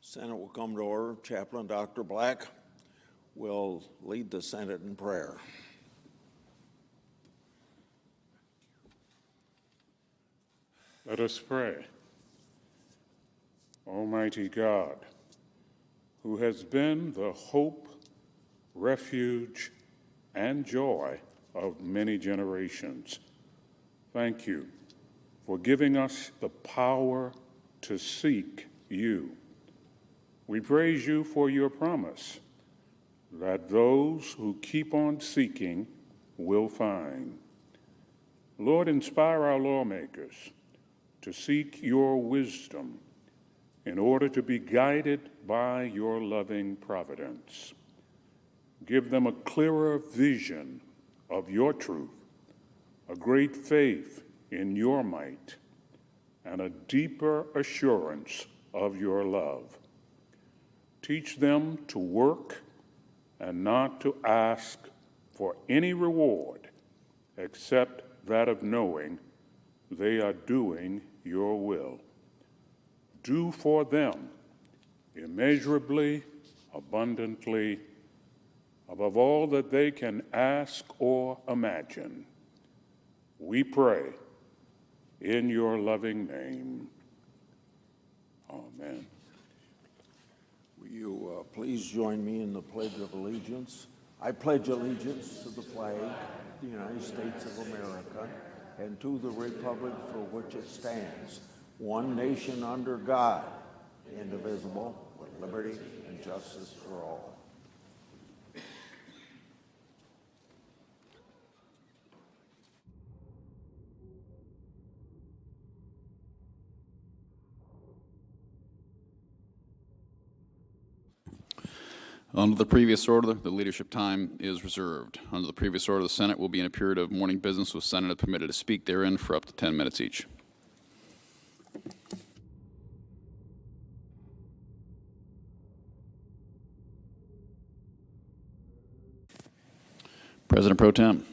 Senate will come to order. Chaplain Dr. Black will lead the Senate in prayer. Let us pray. Almighty God, who has been the hope, refuge, and joy of many generations, thank you for giving us the power to seek you. We praise you for your promise that those who keep on seeking will find. Lord, inspire our lawmakers to seek your wisdom in order to be guided by your loving providence. Give them a clearer vision of your truth, a great faith in your might, and a deeper assurance of your love. Teach them to work and not to ask for any reward except that of knowing they are doing your will. Do for them immeasurably, abundantly, above all that they can ask or imagine. We pray in your loving name. Amen. Will you please join me in the Pledge of Allegiance? I pledge allegiance to the flag of the United States of America and to the republic for which it stands, one nation under God, indivisible, with liberty and justice for all. Under the previous order, the leadership time is reserved. Under the previous order, the Senate will be in a period of morning business with senators permitted to speak therein for up to 10 minutes each. President Pro Tem.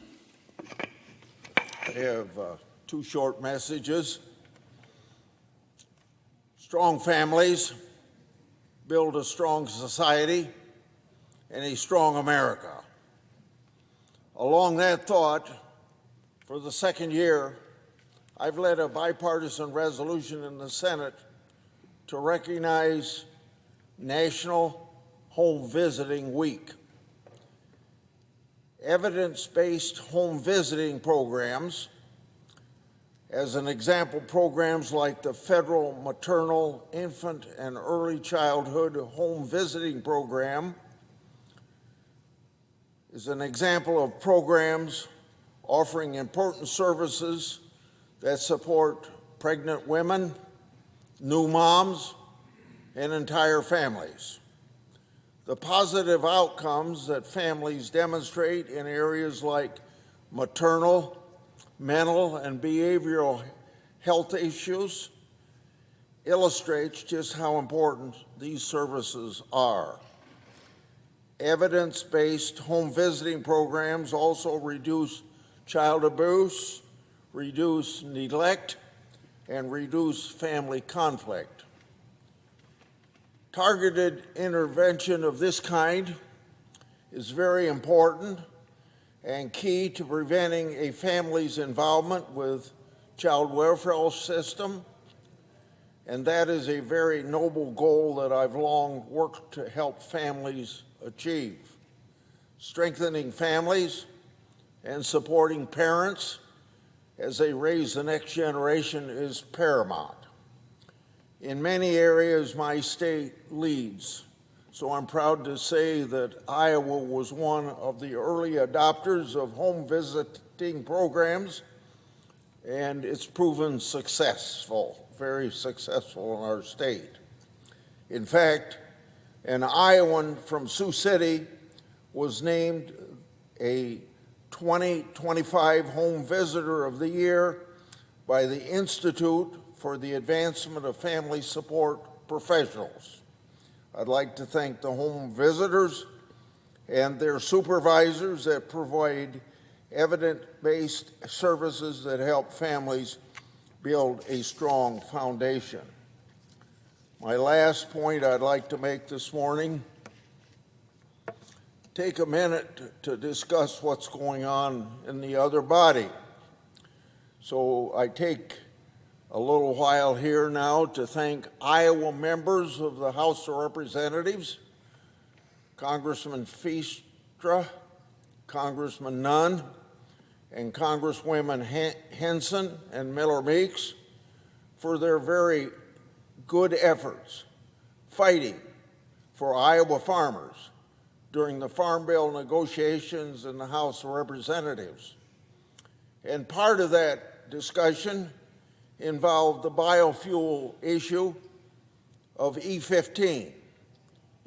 I have two short messages. Strong families build a strong society and a strong America. Along that thought, for the second year, I've led a bipartisan resolution in the Senate to recognize National Home Visiting Week. Evidence-based home visiting programs, as an example, programs like the Federal Maternal, Infant, and Early Childhood Home Visiting Program, is an example of programs offering important services that support pregnant women, new moms, and entire families. The positive outcomes that families demonstrate in areas like maternal, mental, and behavioral health issues illustrates just how important these services are. Evidence-based home visiting programs also reduce child abuse, reduce neglect, and reduce family conflict. Targeted intervention of this kind is very important and key to preventing a family's involvement with child welfare system, and that is a very noble goal that I've long worked to help families achieve. Strengthening families and supporting parents as they raise the next generation is paramount. In many areas, my state leads, so I'm proud to say that Iowa was one of the early adopters of home visiting programs, and it's proven successful, very successful in our state. In fact, an Iowan from Sioux City was named a 2025 Home Visitor of the Year by the Institute for the Advancement of Family Support Professionals. I'd like to thank the home visitors and their supervisors that provide evidence-based services that help families build a strong foundation. My last point I'd like to make this morning, take a minute to discuss what's going on in the other body. So I take a little while here now to thank Iowa members of the House of Representatives, Congressman Feastra, Congressman Nunn, and Congresswomen Henson and Miller Meeks for their very good efforts fighting for Iowa farmers during the Farm Bill negotiations in the House of Representatives. And part of that discussion involved the biofuel issue of E15.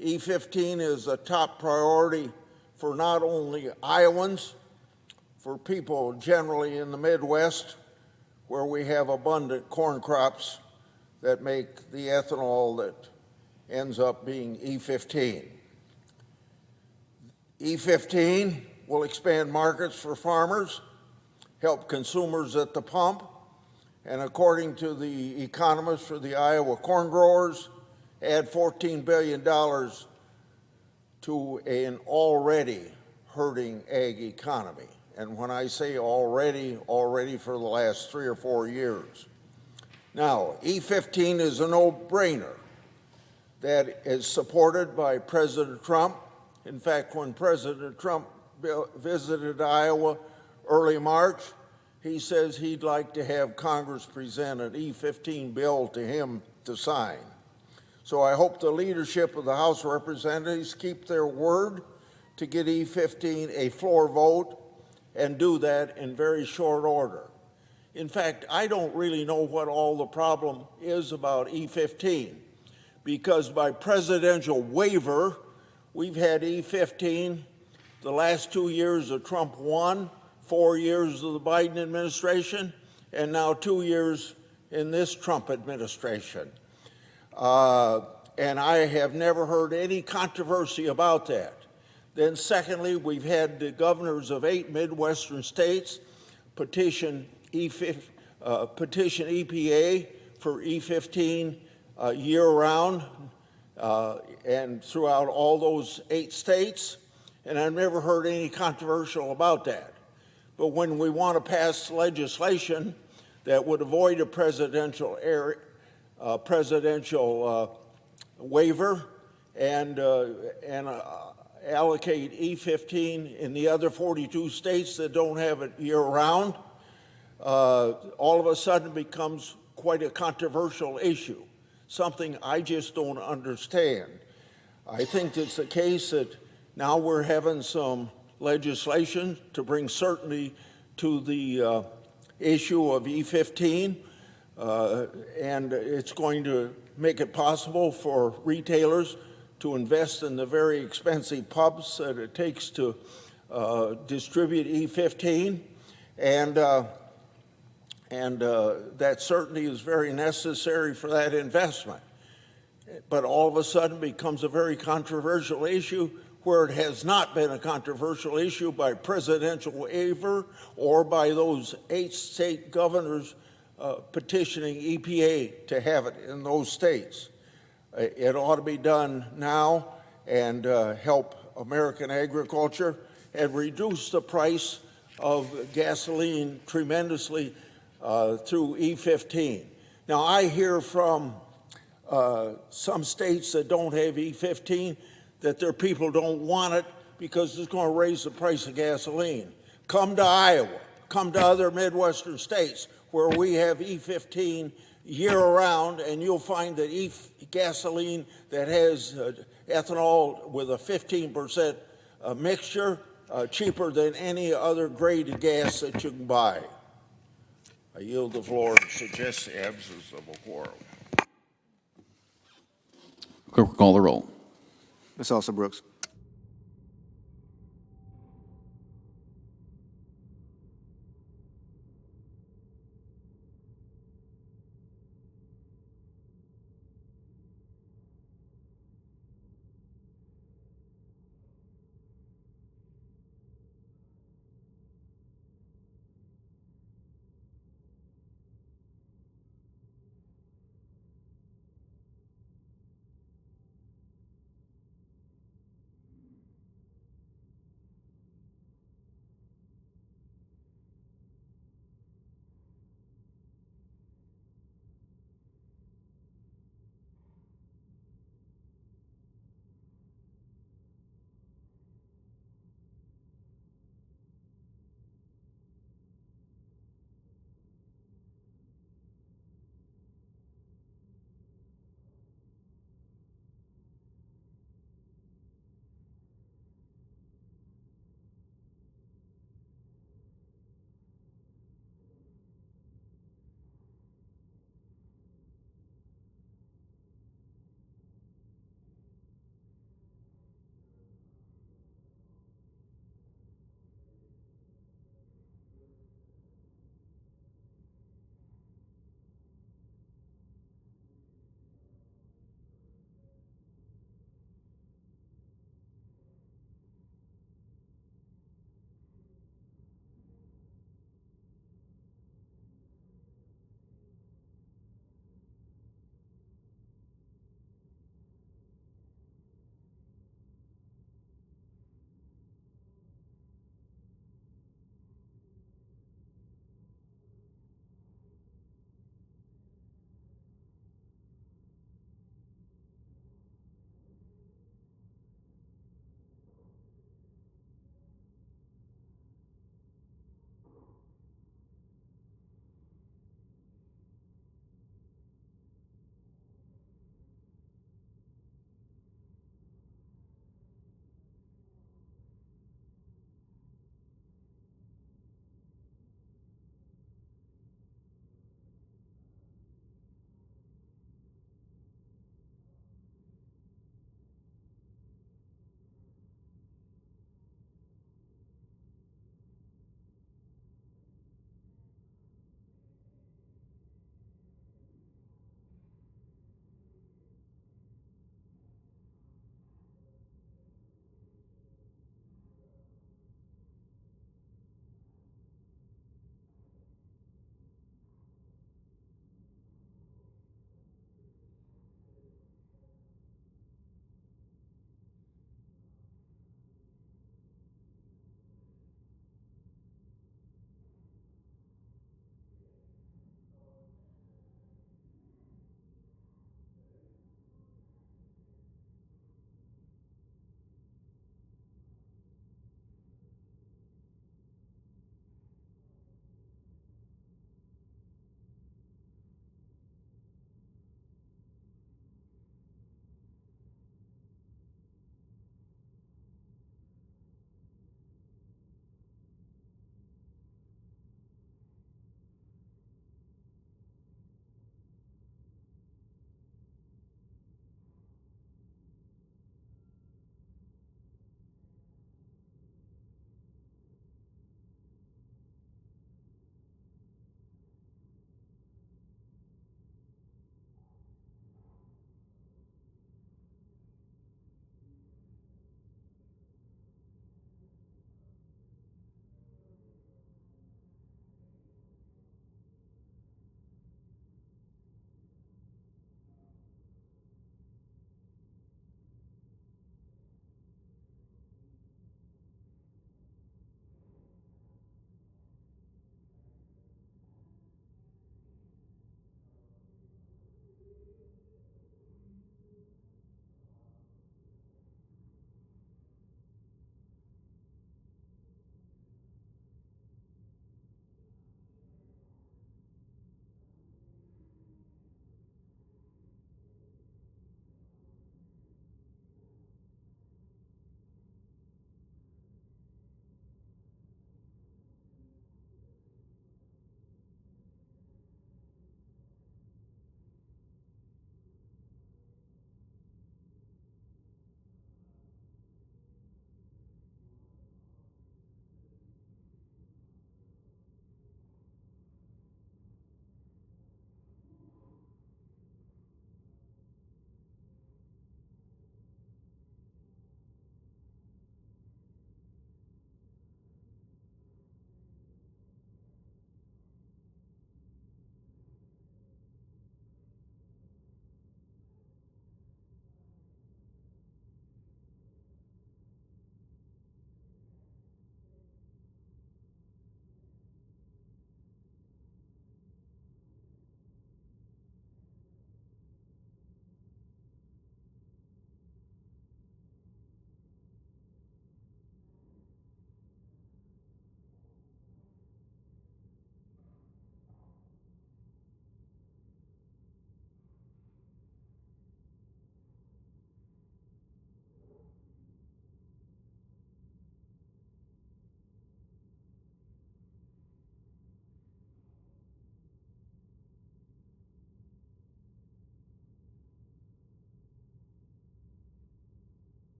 E15 is a top priority for not only Iowans, for people generally in the Midwest, where we have abundant corn crops that make the ethanol that ends up being E15. E15 will expand markets for farmers, help consumers at the pump, and according to the economists for the Iowa corn growers, add $14 billion to an already hurting ag economy. And when I say already for the last 3 or 4 years. Now, E15 is a no-brainer that is supported by President Trump. In fact, when President Trump visited Iowa early March, he says he'd like to have Congress present an E15 bill to him to sign. So I hope the leadership of the House of Representatives keep their word to get E15 a floor vote and do that in very short order. In fact, I don't really know what all the problem is about E15, because by presidential waiver, we've had E15 the last 2 years of Trump 1, 4 years of the Biden administration, and now 2 years in this Trump administration. And I have never heard any controversy about that. Then secondly, we've had the governors of 8 Midwestern states petition EPA for E15 year-round and throughout all those 8 states, and I've never heard any controversial about that. But when we want to pass legislation that would avoid a presidential waiver and allocate E15 in the other 42 states that don't have it year-round, all of a sudden becomes quite a controversial issue, something I just don't understand. I think it's the case that now we're having some legislation to bring certainty to the issue of E15, and it's going to make it possible for retailers to invest in the very expensive pumps that it takes to distribute E15, and that certainly is very necessary for that investment. But all of a sudden becomes a very controversial issue where it has not been a controversial issue by presidential waiver or by those 8 state governors petitioning EPA to have it in those states. It ought to be done now and help American agriculture and reduced the price of gasoline tremendously through E15. Now, I hear from some states that don't have E15 that their people don't want it because it's going to raise the price of gasoline. Come to Iowa, come to other Midwestern states where we have E15 year-round, and you'll find that gasoline that has ethanol with a 15% mixture cheaper than any other grade of gas that you can buy. I yield the floor and suggest the absence of a quorum. Clerk will call the roll. Ms. Elsa Brooks.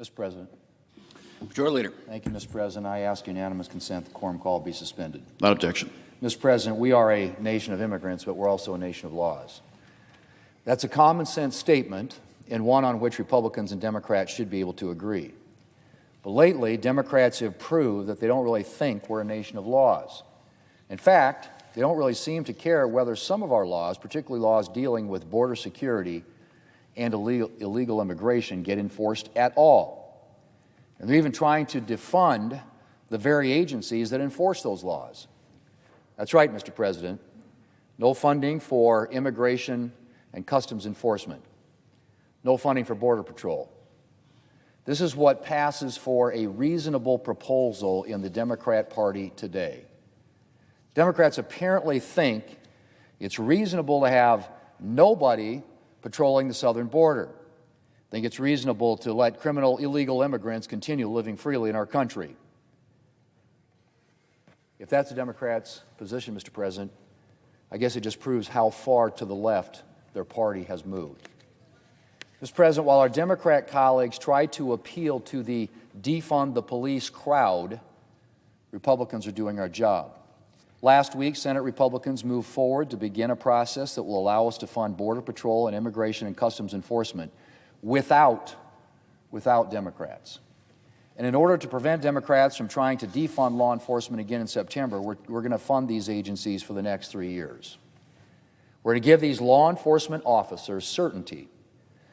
Mr. President. Majority Leader. Thank you, Mr. President. I ask unanimous consent the quorum call be suspended. Without objection. Mr. President, we are a nation of immigrants, but we're also a nation of laws. That's a common sense statement and one on which Republicans and Democrats should be able to agree. But lately, Democrats have proved that they don't really think we're a nation of laws. In fact, they don't really seem to care whether some of our laws, particularly laws dealing with border security and illegal immigration, get enforced at all. And they're even trying to defund the very agencies that enforce those laws. That's right, Mr. President. No funding for immigration and customs enforcement. No funding for Border Patrol. This is what passes for a reasonable proposal in the Democrat Party today. Democrats apparently think it's reasonable to have nobody patrolling the southern border. Think it's reasonable to let criminal illegal immigrants continue living freely in our country. If that's the Democrats' position, Mr. President, I guess it just proves how far to the left their party has moved. Mr. President, while our Democrat colleagues try to appeal to the defund the police crowd, Republicans are doing our job. Last week, Senate Republicans moved forward to begin a process that will allow us to fund Border Patrol and Immigration and Customs Enforcement without Democrats. And in order to prevent Democrats from trying to defund law enforcement again in September, we're going to fund these agencies for the next 3 years. We're going to give these law enforcement officers certainty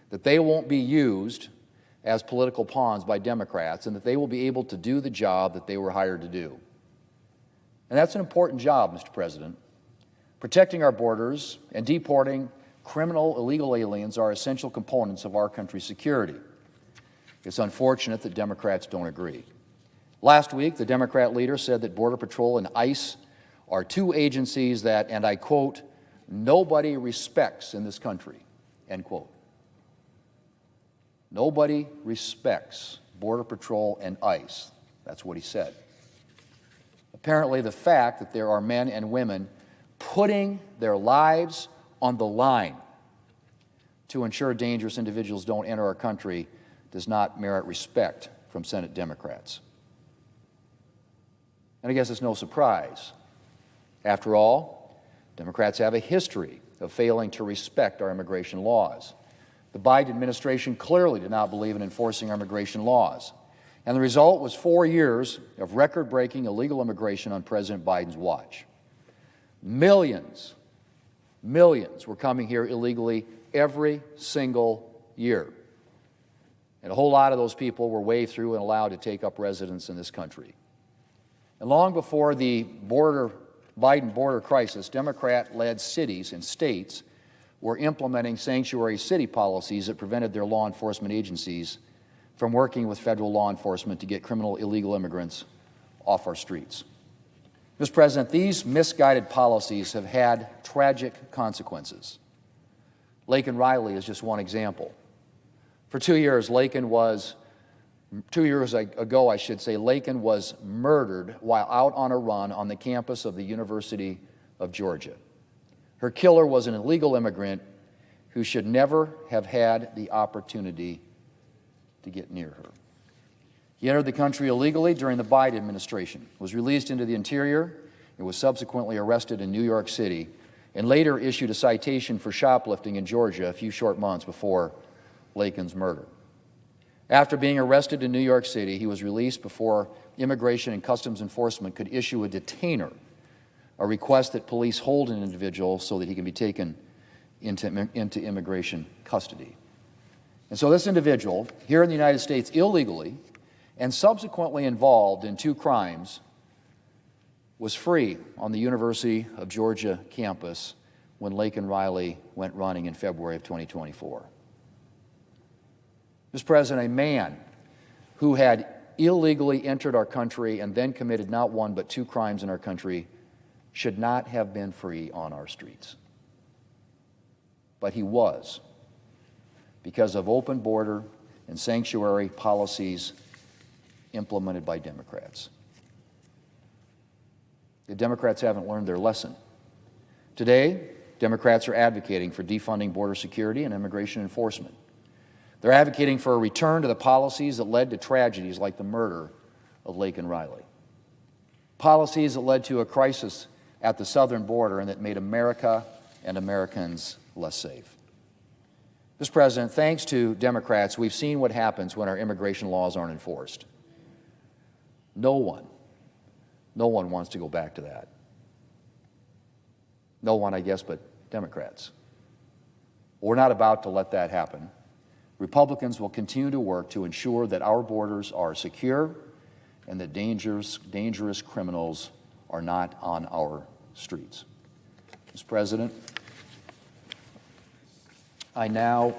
that they won't be used as political pawns by Democrats and that they will be able to do the job that they were hired to do. And that's an important job, Mr. President. Protecting our borders and deporting criminal illegal aliens are essential components of our country's security. It's unfortunate that Democrats don't agree. Last week, the Democrat leader said that Border Patrol and ICE are two agencies that, and I quote, nobody respects in this country, end quote. Nobody respects Border Patrol and ICE. That's what he said. Apparently, the fact that there are men and women putting their lives on the line to ensure dangerous individuals don't enter our country does not merit respect from Senate Democrats. And I guess it's no surprise. After all, Democrats have a history of failing to respect our immigration laws. The Biden administration clearly did not believe in enforcing our immigration laws. And the result was 4 years of record-breaking illegal immigration on President Biden's watch. Millions were coming here illegally every single year. And a whole lot of those people were waved through and allowed to take up residence in this country. And long before the Biden border crisis, Democrat-led cities and states were implementing sanctuary city policies that prevented their law enforcement agencies from working with federal law enforcement to get criminal illegal immigrants off our streets. Mr. President, these misguided policies have had tragic consequences. Laken Riley is just one example. For 2 years, Laken was murdered while out on a run on the campus of the University of Georgia. Her killer was an illegal immigrant who should never have had the opportunity to get near her. He entered the country illegally during the Biden administration, was released into the interior, and was subsequently arrested in New York City, and later issued a citation for shoplifting in Georgia a few short months before Laken's murder. After being arrested in New York City, he was released before Immigration and Customs Enforcement could issue a detainer, a request that police hold an individual so that he can be taken into immigration custody. And so this individual, here in the United States illegally, and subsequently involved in 2 crimes, was free on the University of Georgia campus when Laken Riley went running in February of 2024. Mr. President, a man who had illegally entered our country and then committed not 1 but 2 crimes in our country should not have been free on our streets. But he was, because of open border and sanctuary policies implemented by Democrats. The Democrats haven't learned their lesson. Today, Democrats are advocating for defunding border security and immigration enforcement. They're advocating for a return to the policies that led to tragedies like the murder of Laken Riley. Policies that led to a crisis at the southern border and that made America and Americans less safe. Mr. President, thanks to Democrats, we've seen what happens when our immigration laws aren't enforced. No one wants to go back to that. No one, I guess, but Democrats. We're not about to let that happen. Republicans will continue to work to ensure that our borders are secure and that dangerous criminals are not on our streets. Mr. President, I now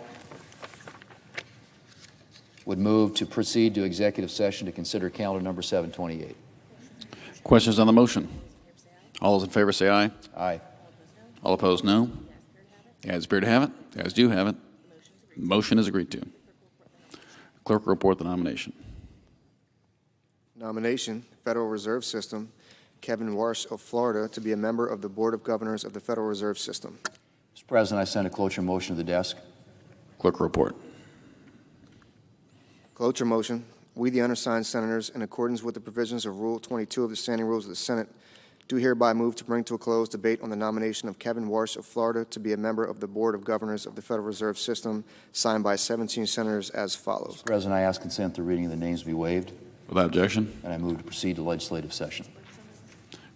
would move to proceed to executive session to consider calendar number 728. Questions on the motion? All those in favor say aye. Aye. All opposed, no. The ayes appear to have it. The ayes do have it. Motion is agreed to. Clerk will report the nomination. Nomination, Federal Reserve System, Kevin Warsh of Florida to be a member of the Board of Governors of the Federal Reserve System. Mr. President, I send a cloture motion to the desk. Clerk will report. Cloture motion. We, the undersigned senators, in accordance with the provisions of Rule 22 of the Standing Rules of the Senate, do hereby move to bring to a close debate on the nomination of Kevin Warsh of Florida to be a member of the Board of Governors of the Federal Reserve System, signed by 17 senators as follows. Mr. President, I ask consent the reading of the names be waived, Without objection. and I move to proceed to legislative session.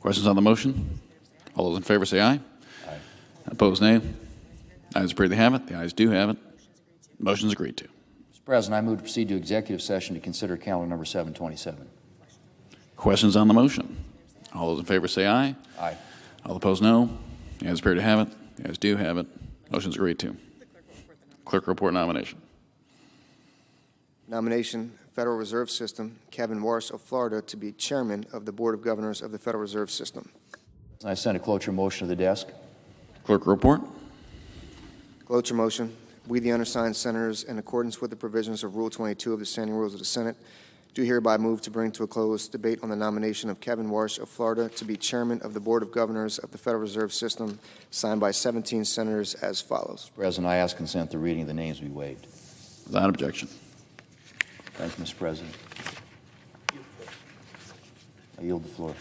Questions on the motion? All those in favor say aye. Aye. Opposed, nay. Ayes appear to have it. The ayes do have it. Motion is agreed to. Mr. President, I move to proceed to executive session to consider calendar number 727. Questions on the motion? All those in favor say aye. Aye. All opposed, no. The ayes appear to have it. The ayes do have it. Motion is agreed to. Clerk will report nomination. Nomination, Federal Reserve System, Kevin Warsh of Florida to be chairman of the Board of Governors of the Federal Reserve System. I send a cloture motion to the desk. Clerk will report. Cloture motion. We, the undersigned senators, in accordance with the provisions of Rule 22 of the Standing Rules of the Senate, do hereby move to bring to a close debate on the nomination of Kevin Warsh of Florida to be chairman of the Board of Governors of the Federal Reserve System, signed by 17 senators as follows. Mr. President, I ask consent the reading of the names be waived. Without objection. Thank you, Mr. President. I yield the floor.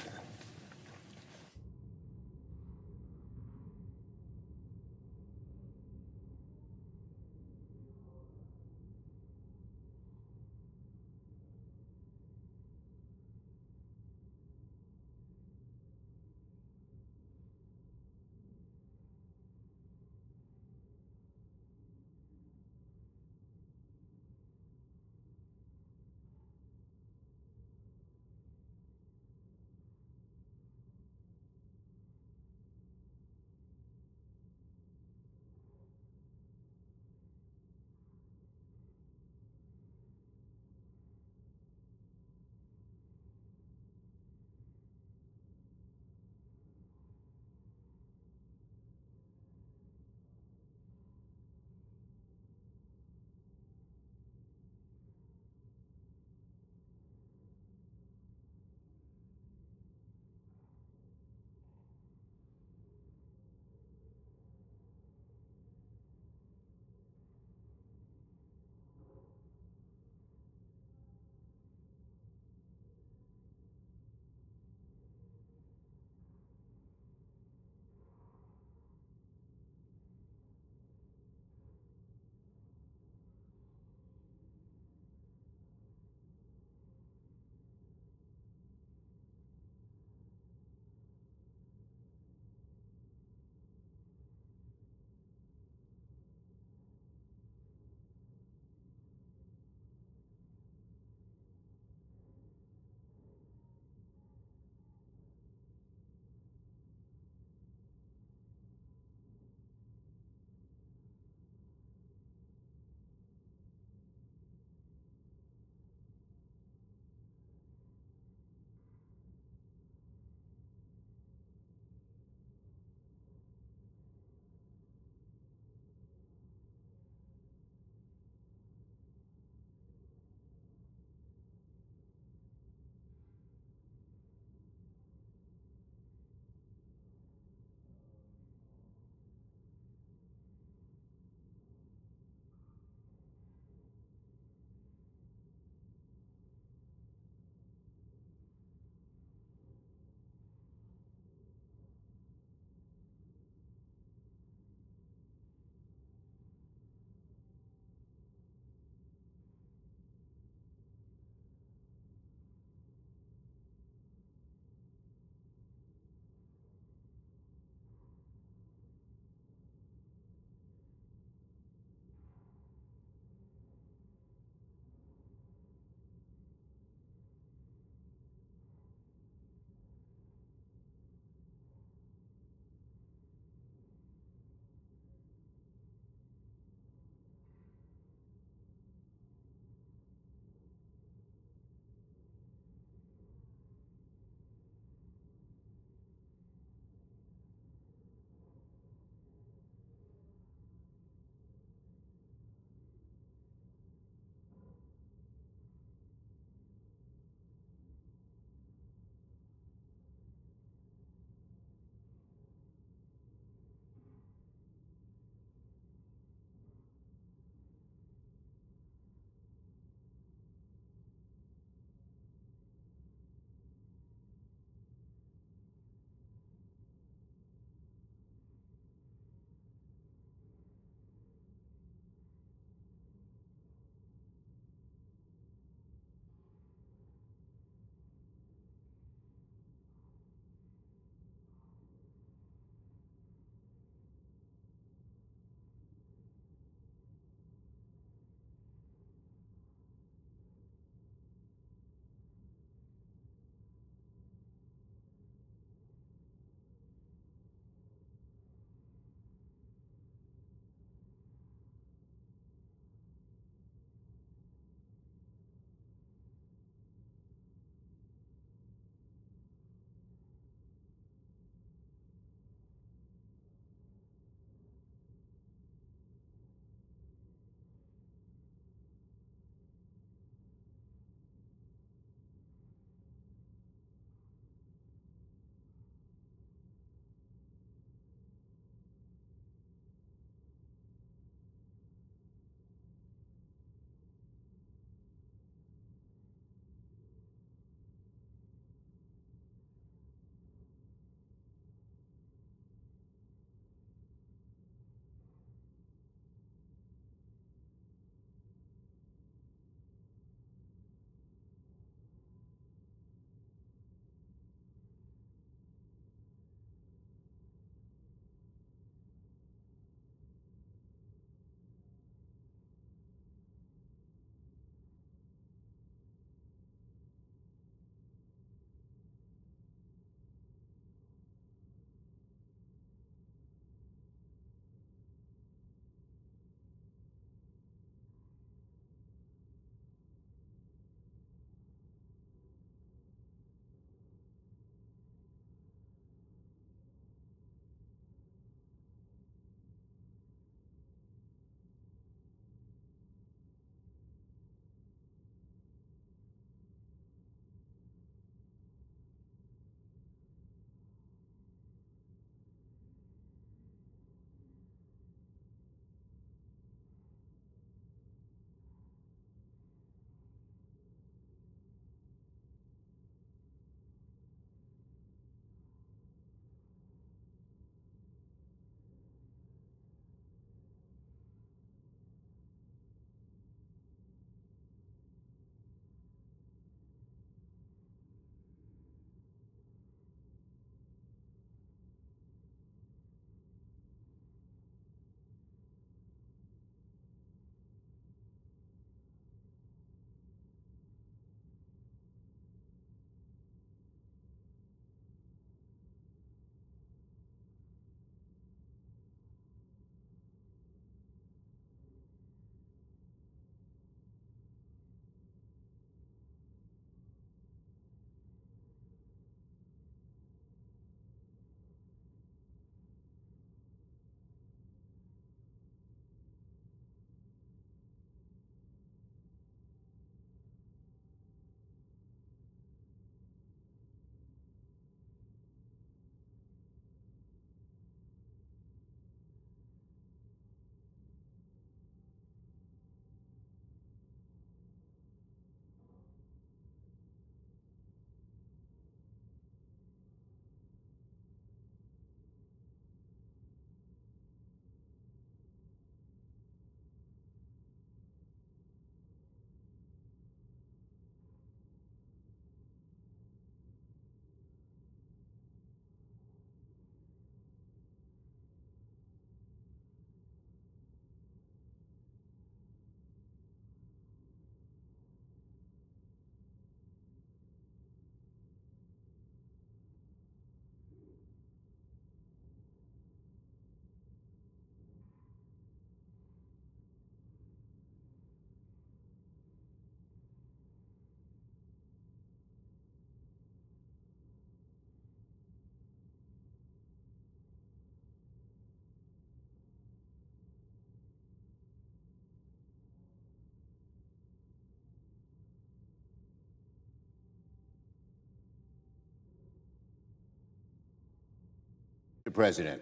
Mr. President.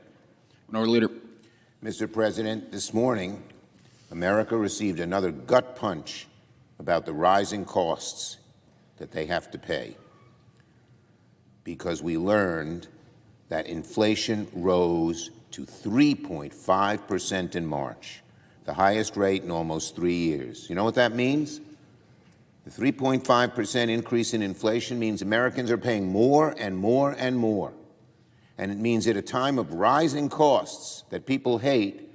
Minority Leader. Mr. President, this morning, America received another gut punch about the rising costs that they have to pay, because we learned that inflation rose to 3.5% in March, the highest rate in almost 3 years. You know what that means? The 3.5% increase in inflation means Americans are paying more and more and more. And it means at a time of rising costs that people hate,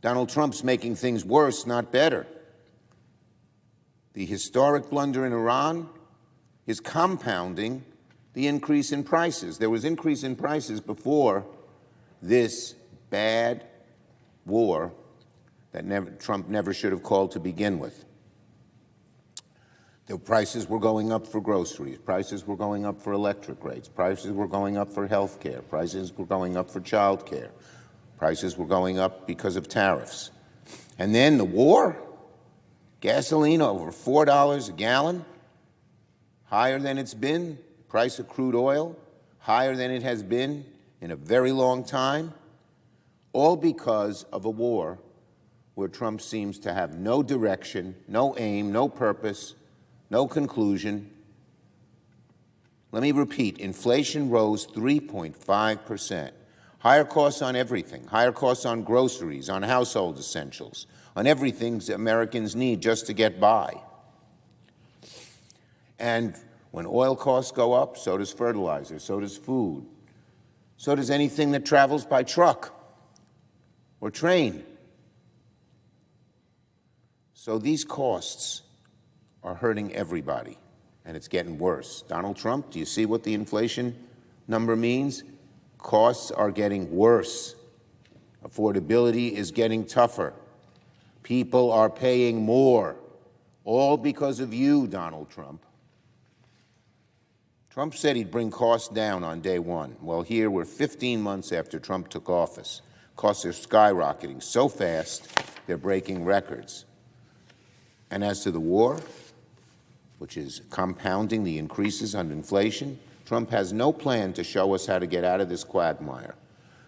Donald Trump's making things worse, not better. The historic blunder in Iran is compounding the increase in prices. There was increase in prices before this bad war that Trump never should have called to begin with. The prices were going up for groceries. Prices were going up for electric rates. Prices were going up for health care. Prices were going up for child care. Prices were going up because of tariffs. And then the war, gasoline over $4 a gallon, higher than it's been. Price of crude oil, higher than it has been in a very long time, all because of a war where Trump seems to have no direction, no aim, no purpose, no conclusion. Let me repeat, inflation rose 3.5%. Higher costs on everything, higher costs on groceries, on household essentials, on everything Americans need just to get by. And when oil costs go up, so does fertilizer, so does food, so does anything that travels by truck or train. So these costs are hurting everybody, and it's getting worse. Donald Trump, do you see what the inflation number means? Costs are getting worse. Affordability is getting tougher. People are paying more, all because of you, Donald Trump. Trump said he'd bring costs down on day one. Well, here we're 15 months after Trump took office. Costs are skyrocketing so fast, they're breaking records. And as to the war, which is compounding the increases on inflation, Trump has no plan to show us how to get out of this quagmire,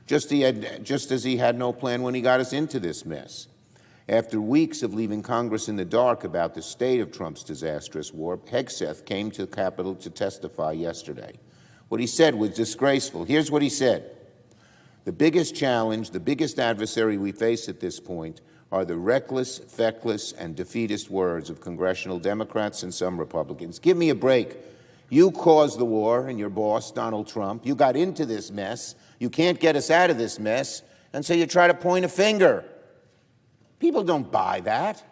just as he had no plan when he got us into this mess. After weeks of leaving Congress in the dark about the state of Trump's disastrous war, Hegseth came to the Capitol to testify yesterday. What he said was disgraceful. Here's what he said. The biggest challenge, the biggest adversary we face at this point are the reckless, feckless, and defeatist words of congressional Democrats and some Republicans. Give me a break. You caused the war, and your boss, Donald Trump. You got into this mess. You can't get us out of this mess, and so you try to point a finger. People don't buy that.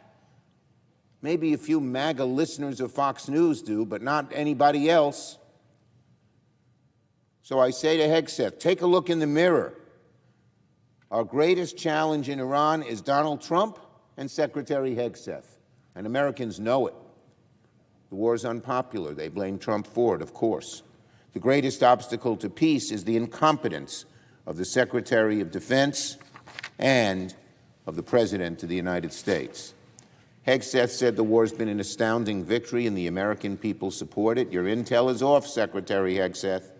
Maybe a few MAGA listeners of Fox News do, but not anybody else. So I say to Hegseth, take a look in the mirror. Our greatest challenge in Iran is Donald Trump and Secretary Hegseth, and Americans know it. The war is unpopular. They blame Trump for it, of course. The greatest obstacle to peace is the incompetence of the Secretary of Defense and of the President of the United States. Hegseth said the war has been an astounding victory and the American people support it. Your intel is off, Secretary Hegseth.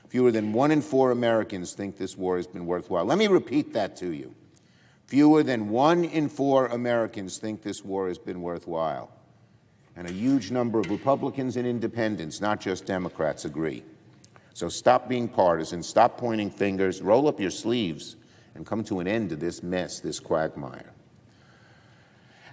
Fewer than 1 in 4 Americans think this war has been worthwhile. Let me repeat that to you. Fewer than 1 in 4 Americans think this war has been worthwhile. And a huge number of Republicans and independents, not just Democrats, agree. So stop being partisan, stop pointing fingers, roll up your sleeves, and come to an end to this mess, this quagmire.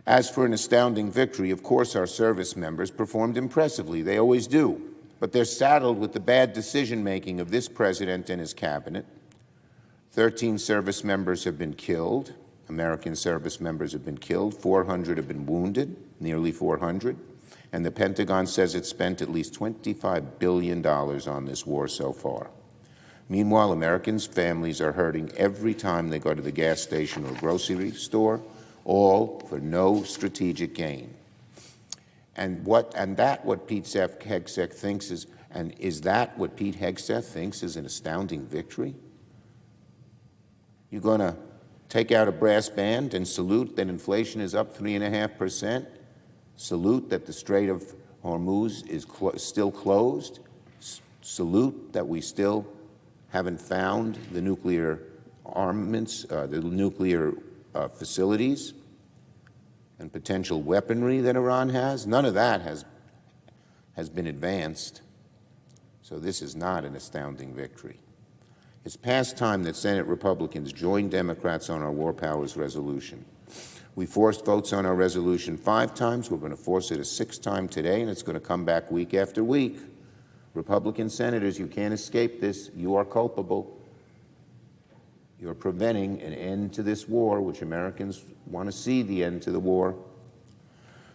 As for an astounding victory, of course our service members performed impressively. They always do. But they're saddled with the bad decision-making of this president and his cabinet. 13 service members have been killed. American service members have been killed. 400 have been wounded, nearly 400. And the Pentagon says it's spent at least $25 billion on this war so far. Meanwhile, Americans' families are hurting every time they go to the gas station or grocery store, all for no strategic gain. And what Pete Hegseth thinks is, and is that what Pete Hegseth thinks is an astounding victory? You're going to take out a brass band and salute that inflation is up 3.5%? Salute that the Strait of Hormuz is still closed? Salute that we still haven't found the nuclear armaments, the nuclear facilities and potential weaponry that Iran has. None of that has been advanced. So this is not an astounding victory. It's past time that Senate Republicans join Democrats on our War Powers resolution. We forced votes on our resolution 5 times. We're going to force it a 6th time today, and it's going to come back week after week. Republican senators, you can't escape this. You are culpable. You're preventing an end to this war, which Americans want to see the end to the war.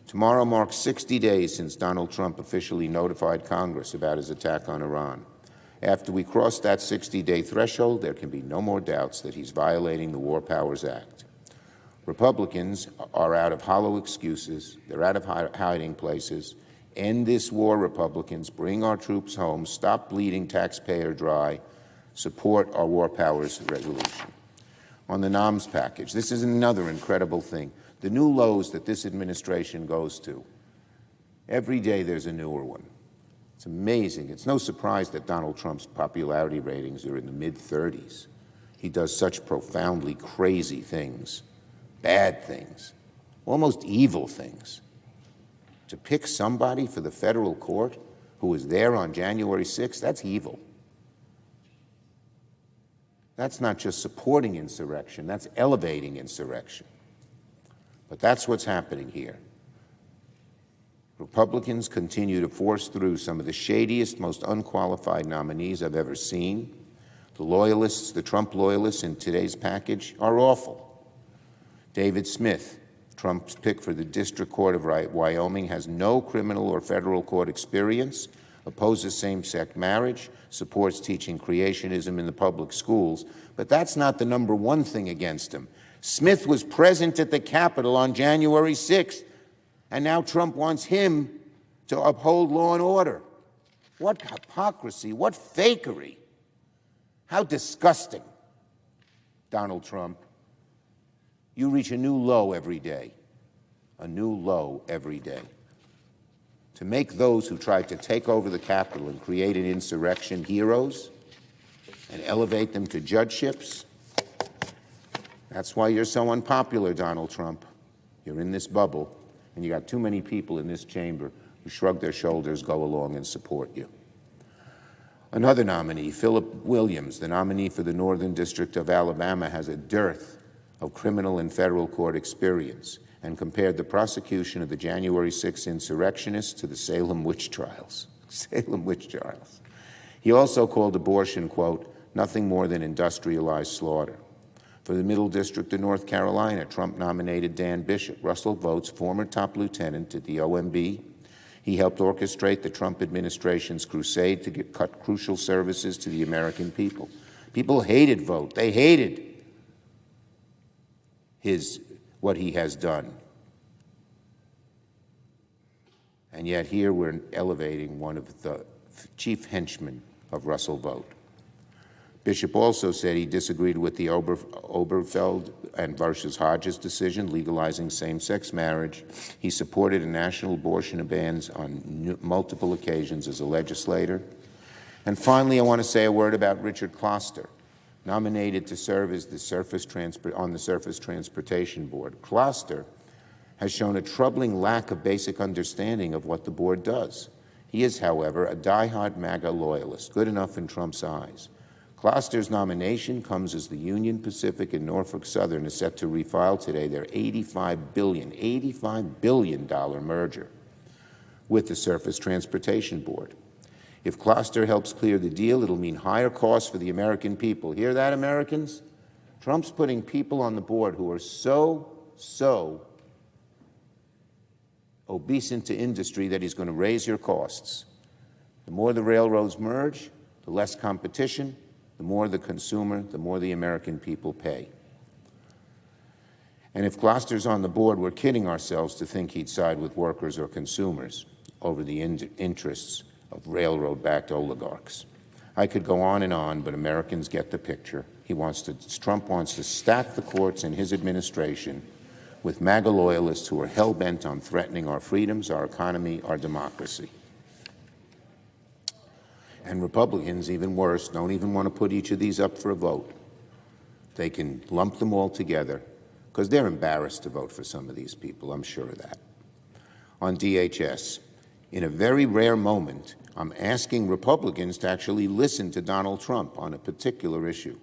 Tomorrow marks 60 days since Donald Trump officially notified Congress about his attack on Iran. After we cross that 60-day threshold, there can be no more doubts that he's violating the War Powers Act. Republicans are out of hollow excuses. They're out of hiding places. End this war, Republicans. Bring our troops home. Stop bleeding taxpayer dry. Support our War Powers resolution. On the NOMS package, this is another incredible thing. The new lows that this administration goes to. Every day there's a newer one. It's amazing. It's no surprise that Donald Trump's popularity ratings are in the mid-30s. He does such profoundly crazy things, bad things, almost evil things. To pick somebody for the federal court who was there on January 6th, that's evil. That's not just supporting insurrection, that's elevating insurrection. But that's what's happening here. Republicans continue to force through some of the shadiest, most unqualified nominees I've ever seen. The loyalists, the Trump loyalists in today's package are awful. David Smith, Trump's pick for the District Court of Wyoming, has no criminal or federal court experience, opposes same-sex marriage, supports teaching creationism in the public schools. But that's not the number one thing against him. Smith was present at the Capitol on January 6th. And now Trump wants him to uphold law and order. What hypocrisy, what fakery. How disgusting. Donald Trump, you reach a new low every day. A new low every day. To make those who tried to take over the Capitol and create an insurrection heroes and elevate them to judgeships, that's why you're so unpopular, Donald Trump. You're in this bubble. And you got too many people in this chamber who shrug their shoulders, go along, and support you. Another nominee, Philip Williams, the nominee for the Northern District of Alabama, has a dearth of criminal and federal court experience and compared the prosecution of the January 6th insurrectionists to the Salem witch trials. Salem witch trials. He also called abortion, quote, nothing more than industrialized slaughter. For the Middle District of North Carolina, Trump nominated Dan Bishop, Russell Vought's former top lieutenant at the OMB. He helped orchestrate the Trump administration's crusade to cut crucial services to the American people. People hated Vought. They hated what he has done. And yet here we're elevating one of the chief henchmen of Russell Vought. Bishop also said he disagreed with the Obergefell and versus Hodges decision legalizing same-sex marriage. He supported a national abortion ban on multiple occasions as a legislator. And finally, I want to say a word about Richard Kloster, nominated to serve as on the Surface Transportation Board. Kloster has shown a troubling lack of basic understanding of what the board does. He is, however, a diehard MAGA loyalist, good enough in Trump's eyes. Kloster's nomination comes as the Union Pacific and Norfolk Southern is set to refile today their $85 billion merger with the Surface Transportation Board. If Kloster helps clear the deal, it'll mean higher costs for the American people. Hear that, Americans? Trump's putting people on the board who are so obeisant to industry that he's going to raise your costs. The more the railroads merge, the less competition, the more the consumer, the more the American people pay. And if Kloster's on the board, we're kidding ourselves to think he'd side with workers or consumers over the interests of railroad-backed oligarchs. I could go on, but Americans get the picture. Trump wants to stack the courts in his administration with MAGA loyalists who are hell-bent on threatening our freedoms, our economy, our democracy. And Republicans, even worse, don't even want to put each of these up for a vote. They can lump them all together because they're embarrassed to vote for some of these people, I'm sure of that. On DHS, in a very rare moment, I'm asking Republicans to actually listen to Donald Trump on a particular issue.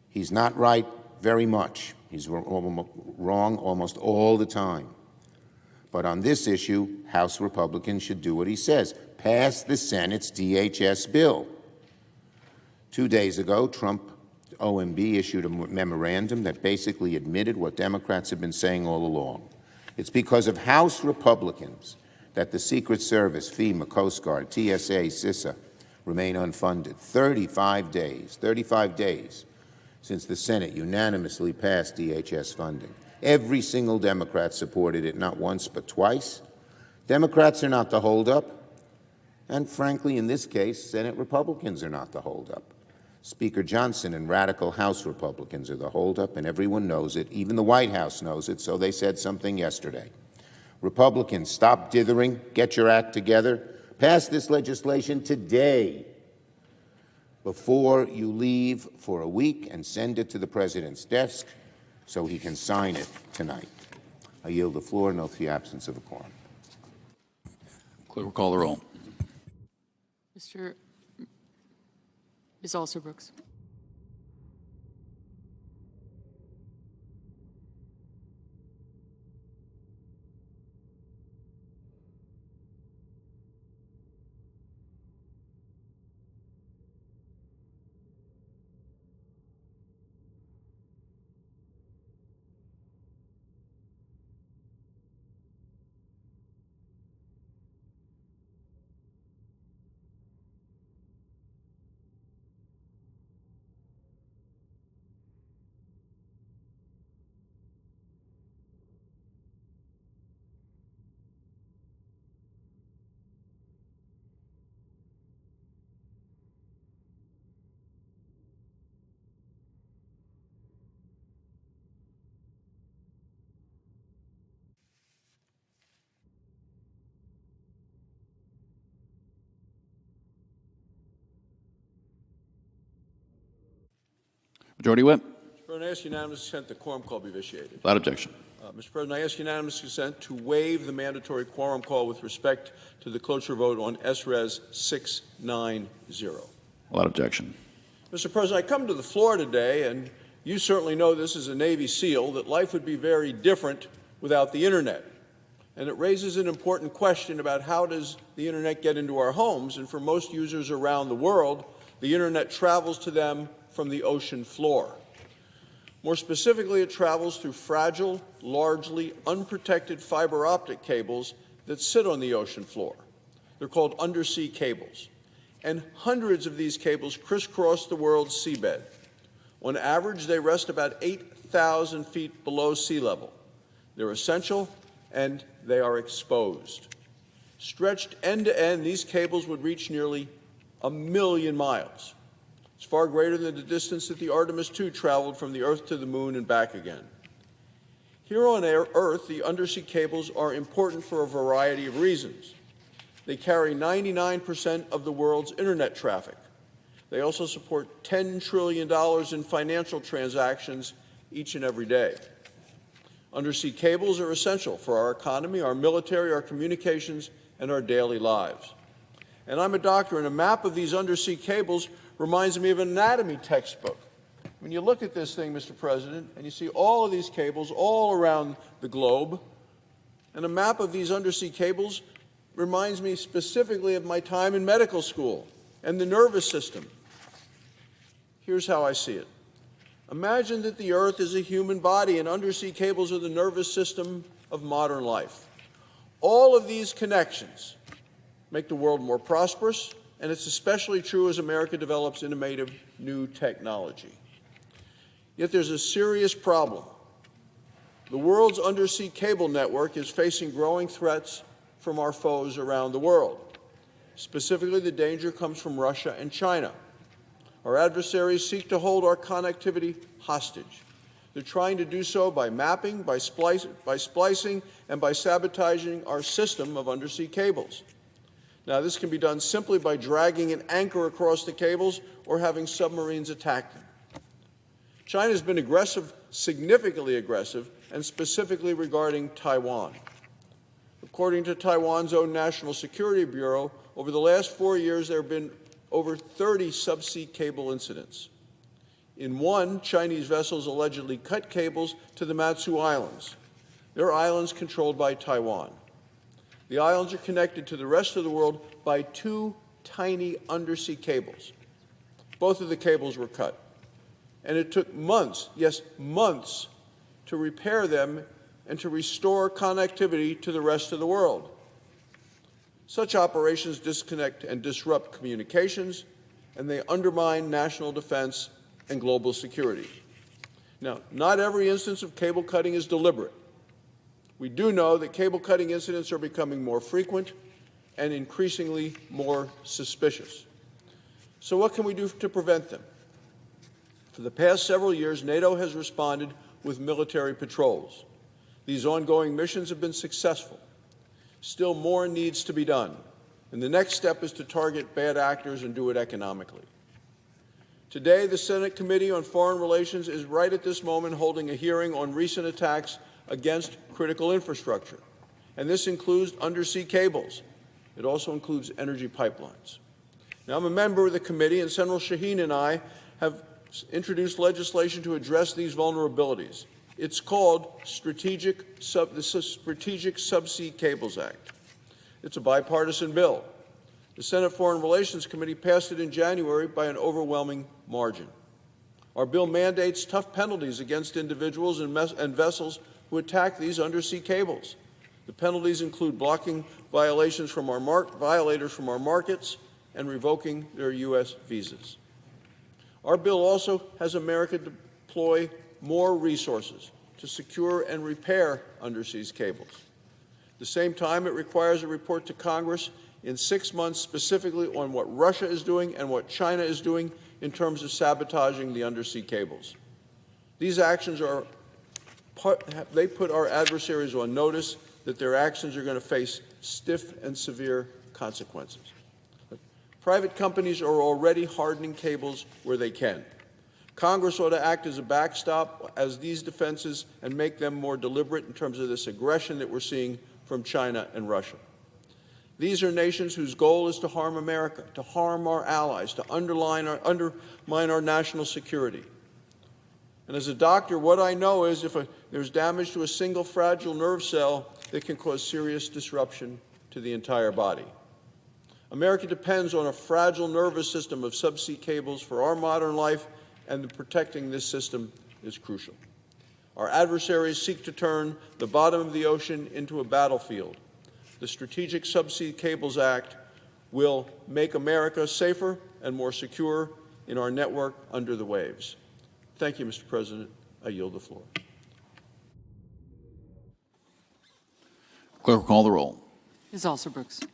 He's not right very much. He's wrong almost all the time. But on this issue, House Republicans should do what he says, pass the Senate's DHS bill. 2 days ago, Trump OMB issued a memorandum that basically admitted what Democrats have been saying all along. It's because of House Republicans that the Secret Service, FEMA, Coast Guard, TSA, CISA remain unfunded. 35 days since the Senate unanimously passed DHS funding. Every single Democrat supported it, not once but twice. Democrats are not the holdup, and frankly, in this case, Senate Republicans are not the holdup. Speaker Johnson and radical House Republicans are the holdup, and everyone knows it. Even the White House knows it, so they said something yesterday. Republicans, stop dithering, get your act together, pass this legislation today before you leave for a week and send it to the president's desk so he can sign it tonight. I yield the floor, note the absence of a quorum. Clerk will call the roll. Ms. Alsobrooks. Majority Whip. Mr. President, I ask unanimous consent that quorum call be vitiated. Without objection. Mr. President, I ask unanimous consent to waive the mandatory quorum call with respect to the cloture vote on SRES 690. Without objection. Mr. President, I come to the floor today, and you certainly know this as a Navy SEAL, that life would be very different without the Internet. And it raises an important question about how does the Internet get into our homes, and for most users around the world, the Internet travels to them from the ocean floor. More specifically, it travels through fragile, largely unprotected fiber optic cables that sit on the ocean floor. They're called undersea cables. And hundreds of these cables crisscross the world's seabed. On average, they rest about 8,000 feet below sea level. They're essential, and they are exposed. Stretched end to end, these cables would reach nearly 1 million miles. It's far greater than the distance that the Artemis II traveled from the Earth to the Moon and back again. Here on Earth, the undersea cables are important for a variety of reasons. They carry 99% of the world's internet traffic. They also support $10 trillion in financial transactions each and every day. Undersea cables are essential for our economy, our military, our communications, and our daily lives. And I'm a doctor, and a map of these undersea cables reminds me of an anatomy textbook. When you look at this thing, Mr. President, and you see all of these cables all around the globe, and a map of these undersea cables reminds me specifically of my time in medical school and the nervous system. Here's how I see it. Imagine that the Earth is a human body and undersea cables are the nervous system of modern life. All of these connections make the world more prosperous, and it's especially true as America develops innovative new technology. Yet there's a serious problem. The world's undersea cable network is facing growing threats from our foes around the world. Specifically, the danger comes from Russia and China. Our adversaries seek to hold our connectivity hostage. They're trying to do so by mapping, by splicing, and by sabotaging our system of undersea cables. Now, this can be done simply by dragging an anchor across the cables or having submarines attack them. China has been aggressive, significantly aggressive, and specifically regarding Taiwan. According to Taiwan's own National Security Bureau, over the last 4 years there have been over 30 subsea cable incidents. In one, Chinese vessels allegedly cut cables to the Matsu Islands. They're islands controlled by Taiwan. The islands are connected to the rest of the world by 2 tiny undersea cables. Both of the cables were cut. And it took months, yes, months, to repair them and to restore connectivity to the rest of the world. Such operations disconnect and disrupt communications, and they undermine national defense and global security. Now, not every instance of cable cutting is deliberate. We do know that cable cutting incidents are becoming more frequent and increasingly more suspicious. So what can we do to prevent them? For the past several years, NATO has responded with military patrols. These ongoing missions have been successful. Still more needs to be done, and the next step is to target bad actors and do it economically. Today, the Senate Committee on Foreign Relations is right at this moment holding a hearing on recent attacks against critical infrastructure, and this includes undersea cables. It also includes energy pipelines. Now, I'm a member of the committee, and Senator Shaheen and I have introduced legislation to address these vulnerabilities. It's called the Strategic Subsea Cables Act. It's a bipartisan bill. The Senate Foreign Relations Committee passed it in January by an overwhelming margin. Our bill mandates tough penalties against individuals and vessels who attack these undersea cables. The penalties include blocking violators from our markets and revoking their U.S. visas. Our bill also has America deploy more resources to secure and repair undersea cables. At the same time, it requires a report to Congress in 6 months specifically on what Russia is doing and what China is doing in terms of sabotaging the undersea cables. These actions they put our adversaries on notice that their actions are going to face stiff and severe consequences. Private companies are already hardening cables where they can. Congress ought to act as a backstop as these defenses and make them more deliberate in terms of this aggression that we're seeing from China and Russia. These are nations whose goal is to harm America, to harm our allies, to undermine our national security. And as a doctor, what I know is if there's damage to a single fragile nerve cell, it can cause serious disruption to the entire body. America depends on a fragile nervous system of subsea cables for our modern life, and protecting this system is crucial. Our adversaries seek to turn the bottom of the ocean into a battlefield. The Strategic Subsea Cables Act will make America safer and more secure in our network under the waves. Thank you, Mr. President. I yield the floor. Clerk will call the roll. Ms. Alsobrooks.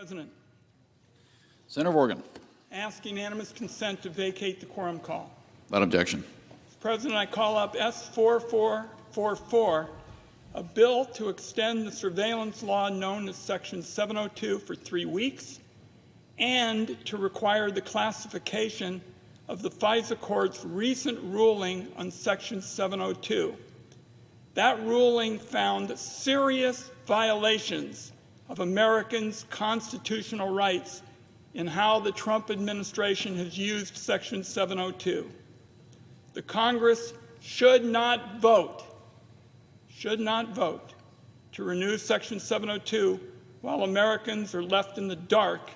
President, Senator Morgan. ask unanimous consent to vacate the quorum call. Without objection. Mr. President, I call up S4444, a bill to extend the surveillance law known as Section 702 for 3 weeks and to require the classification of the FISA Court's recent ruling on Section 702. That ruling found serious violations of Americans' constitutional rights in how the Trump administration has used Section 702. The Congress should not vote to renew Section 702 while Americans are left in the dark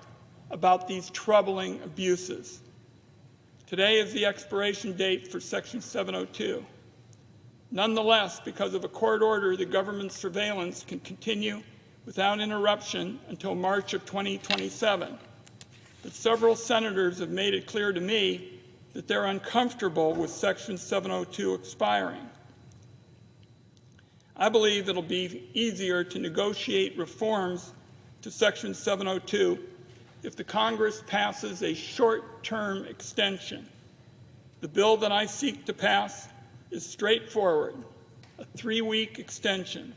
about these troubling abuses. Today is the expiration date for Section 702. Nonetheless, because of a court order, the government's surveillance can continue without interruption until March of 2027. But several senators have made it clear to me that they're uncomfortable with Section 702 expiring. I believe it'll be easier to negotiate reforms to Section 702 if the Congress passes a short-term extension. The bill that I seek to pass is straightforward, a 3-week extension.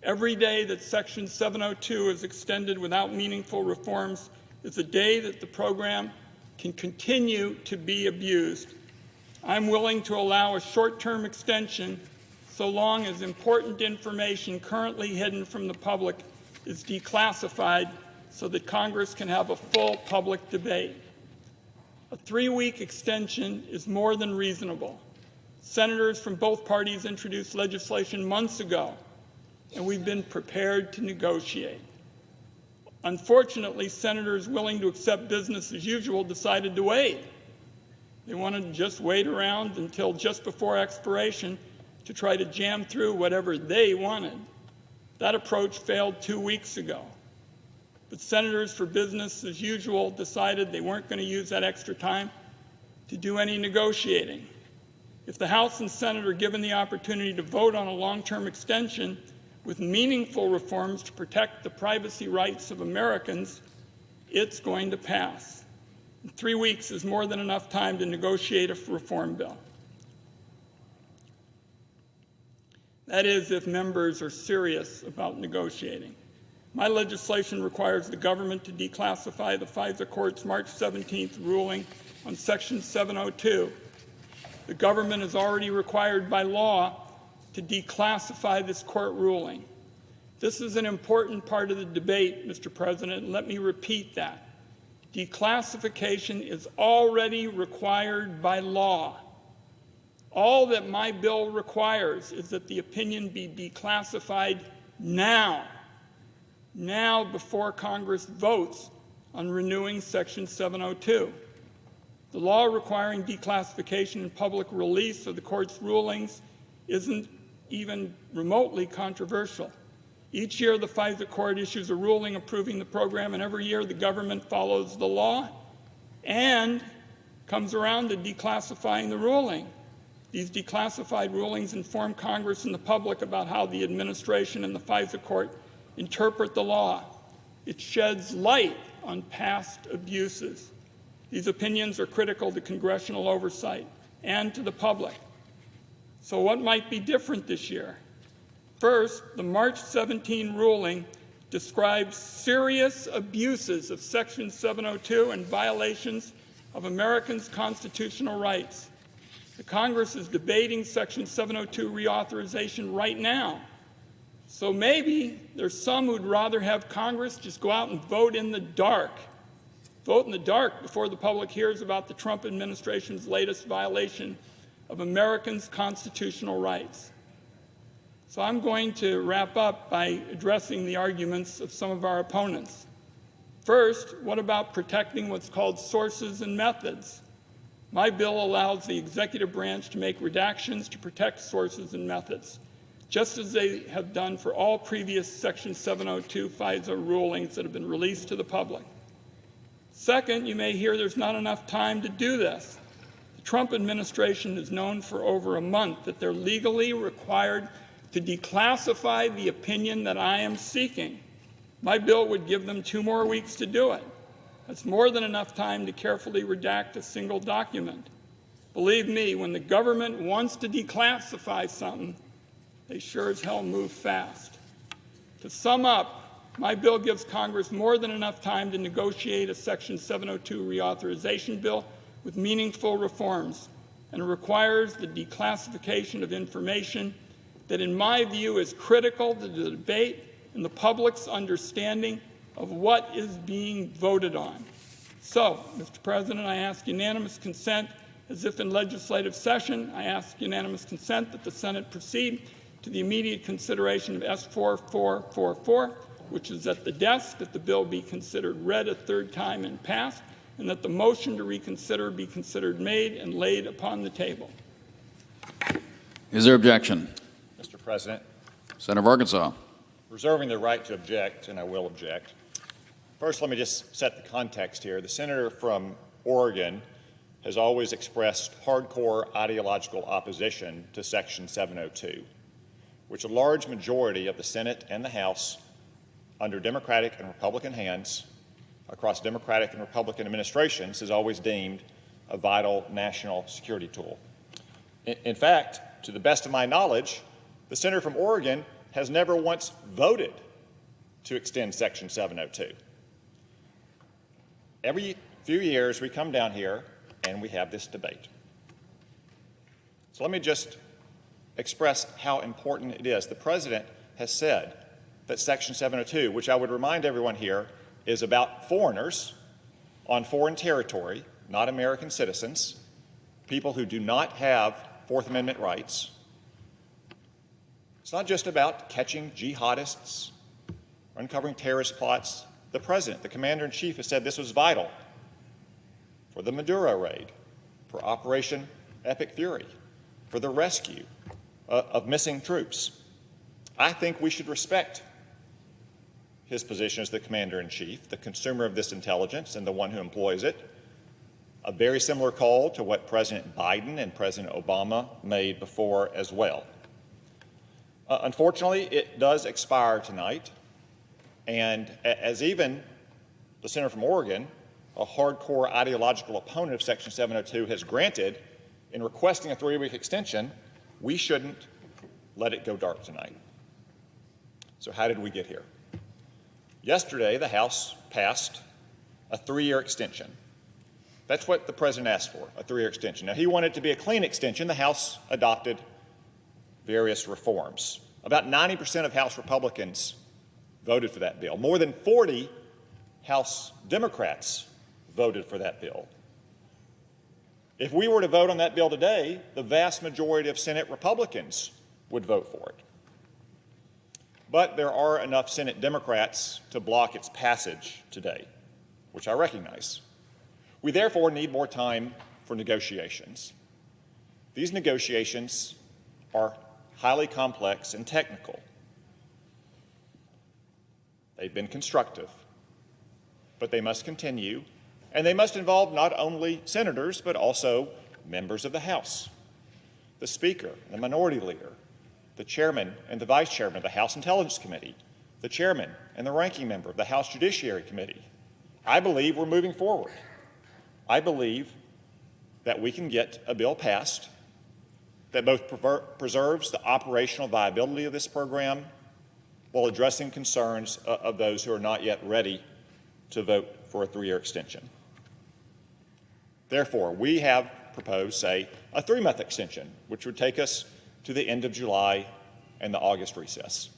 Every day that Section 702 is extended without meaningful reforms is a day that the program can continue to be abused. I'm willing to allow a short-term extension so long as important information currently hidden from the public is declassified so that Congress can have a full public debate. A 3-week extension is more than reasonable. Senators from both parties introduced legislation months ago, and we've been prepared to negotiate. Unfortunately, senators willing to accept business as usual decided to wait. They wanted to just wait around until just before expiration to try to jam through whatever they wanted. That approach failed 2 weeks ago. But senators for business as usual decided they weren't going to use that extra time to do any negotiating. If the House and Senate are given the opportunity to vote on a long-term extension with meaningful reforms to protect the privacy rights of Americans, it's going to pass. 3 weeks is more than enough time to negotiate a reform bill. That is, if members are serious about negotiating. My legislation requires the government to declassify the FISA Court's March 17th ruling on Section 702. The government is already required by law to declassify this court ruling. This is an important part of the debate, Mr. President, and let me repeat that. Declassification is already required by law. All that my bill requires is that the opinion be declassified now before Congress votes on renewing Section 702. The law requiring declassification and public release of the court's rulings isn't even remotely controversial. Each year, the FISA Court issues a ruling approving the program, and every year the government follows the law and comes around to declassifying the ruling. These declassified rulings inform Congress and the public about how the administration and the FISA Court interpret the law. It sheds light on past abuses. These opinions are critical to congressional oversight and to the public. So what might be different this year? First, the March 17 ruling describes serious abuses of Section 702 and violations of Americans' constitutional rights. The Congress is debating Section 702 reauthorization right now. So maybe there's some who'd rather have Congress just go out and vote in the dark. Vote in the dark before the public hears about the Trump administration's latest violation of Americans' constitutional rights. So I'm going to wrap up by addressing the arguments of some of our opponents. First, what about protecting what's called sources and methods? My bill allows the executive branch to make redactions to protect sources and methods, just as they have done for all previous Section 702 FISA rulings that have been released to the public. Second, you may hear there's not enough time to do this. The Trump administration has known for over a month that they're legally required to declassify the opinion that I am seeking. My bill would give them 2 more weeks to do it. That's more than enough time to carefully redact a single document. Believe me, when the government wants to declassify something, they sure as hell move fast. To sum up, my bill gives Congress more than enough time to negotiate a Section 702 reauthorization bill with meaningful reforms, and requires the declassification of information that, in my view, is critical to the debate and the public's understanding of what is being voted on. So, Mr. President, I ask unanimous consent. As if in legislative session, I ask unanimous consent that the Senate proceed to the immediate consideration of S4444, which is at the desk, that the bill be considered read a third time and passed, and that the motion to reconsider be considered made and laid upon the table. Is there objection? Mr. President, Senator of Arkansas. reserving the right to object, and I will object. First, let me just set the context here. The senator from Oregon has always expressed hardcore ideological opposition to Section 702, which a large majority of the Senate and the House, under Democratic and Republican hands, across Democratic and Republican administrations, has always deemed a vital national security tool. In fact, to the best of my knowledge, the senator from Oregon has never once voted to extend Section 702. Every few years we come down here and we have this debate. So let me just express how important it is. The President has said that Section 702, which I would remind everyone here, is about foreigners on foreign territory, not American citizens, people who do not have Fourth Amendment rights. It's not just about catching jihadists, uncovering terrorist plots. The President, the Commander-in-Chief, has said this was vital for the Maduro raid, for Operation Epic Fury, for the rescue of missing troops. I think we should respect his position as the Commander-in-Chief, the consumer of this intelligence and the one who employs it. A very similar call to what President Biden and President Obama made before as well. Unfortunately, it does expire tonight, and as even the senator from Oregon, a hardcore ideological opponent of Section 702, has granted in requesting a 3-week extension, we shouldn't let it go dark tonight. So how did we get here? Yesterday, the House passed a 3-year extension. That's what the President asked for, a 3-year extension. Now, he wanted it to be a clean extension. The House adopted various reforms. About 90% of House Republicans voted for that bill. More than 40 House Democrats voted for that bill. If we were to vote on that bill today, the vast majority of Senate Republicans would vote for it. But there are enough Senate Democrats to block its passage today, which I recognize. We therefore need more time for negotiations. These negotiations are highly complex and technical. They've been constructive, but they must continue, and they must involve not only senators, but also members of the House, the Speaker, the Minority Leader, the Chairman and the Vice Chairman of the House Intelligence Committee, the Chairman and the Ranking Member of the House Judiciary Committee. I believe we're moving forward. I believe that we can get a bill passed that both preserves the operational viability of this program while addressing concerns of those who are not yet ready to vote for a 3-year extension. Therefore, we have proposed, say, a 3-month extension, which would take us to the end of July and the August recess.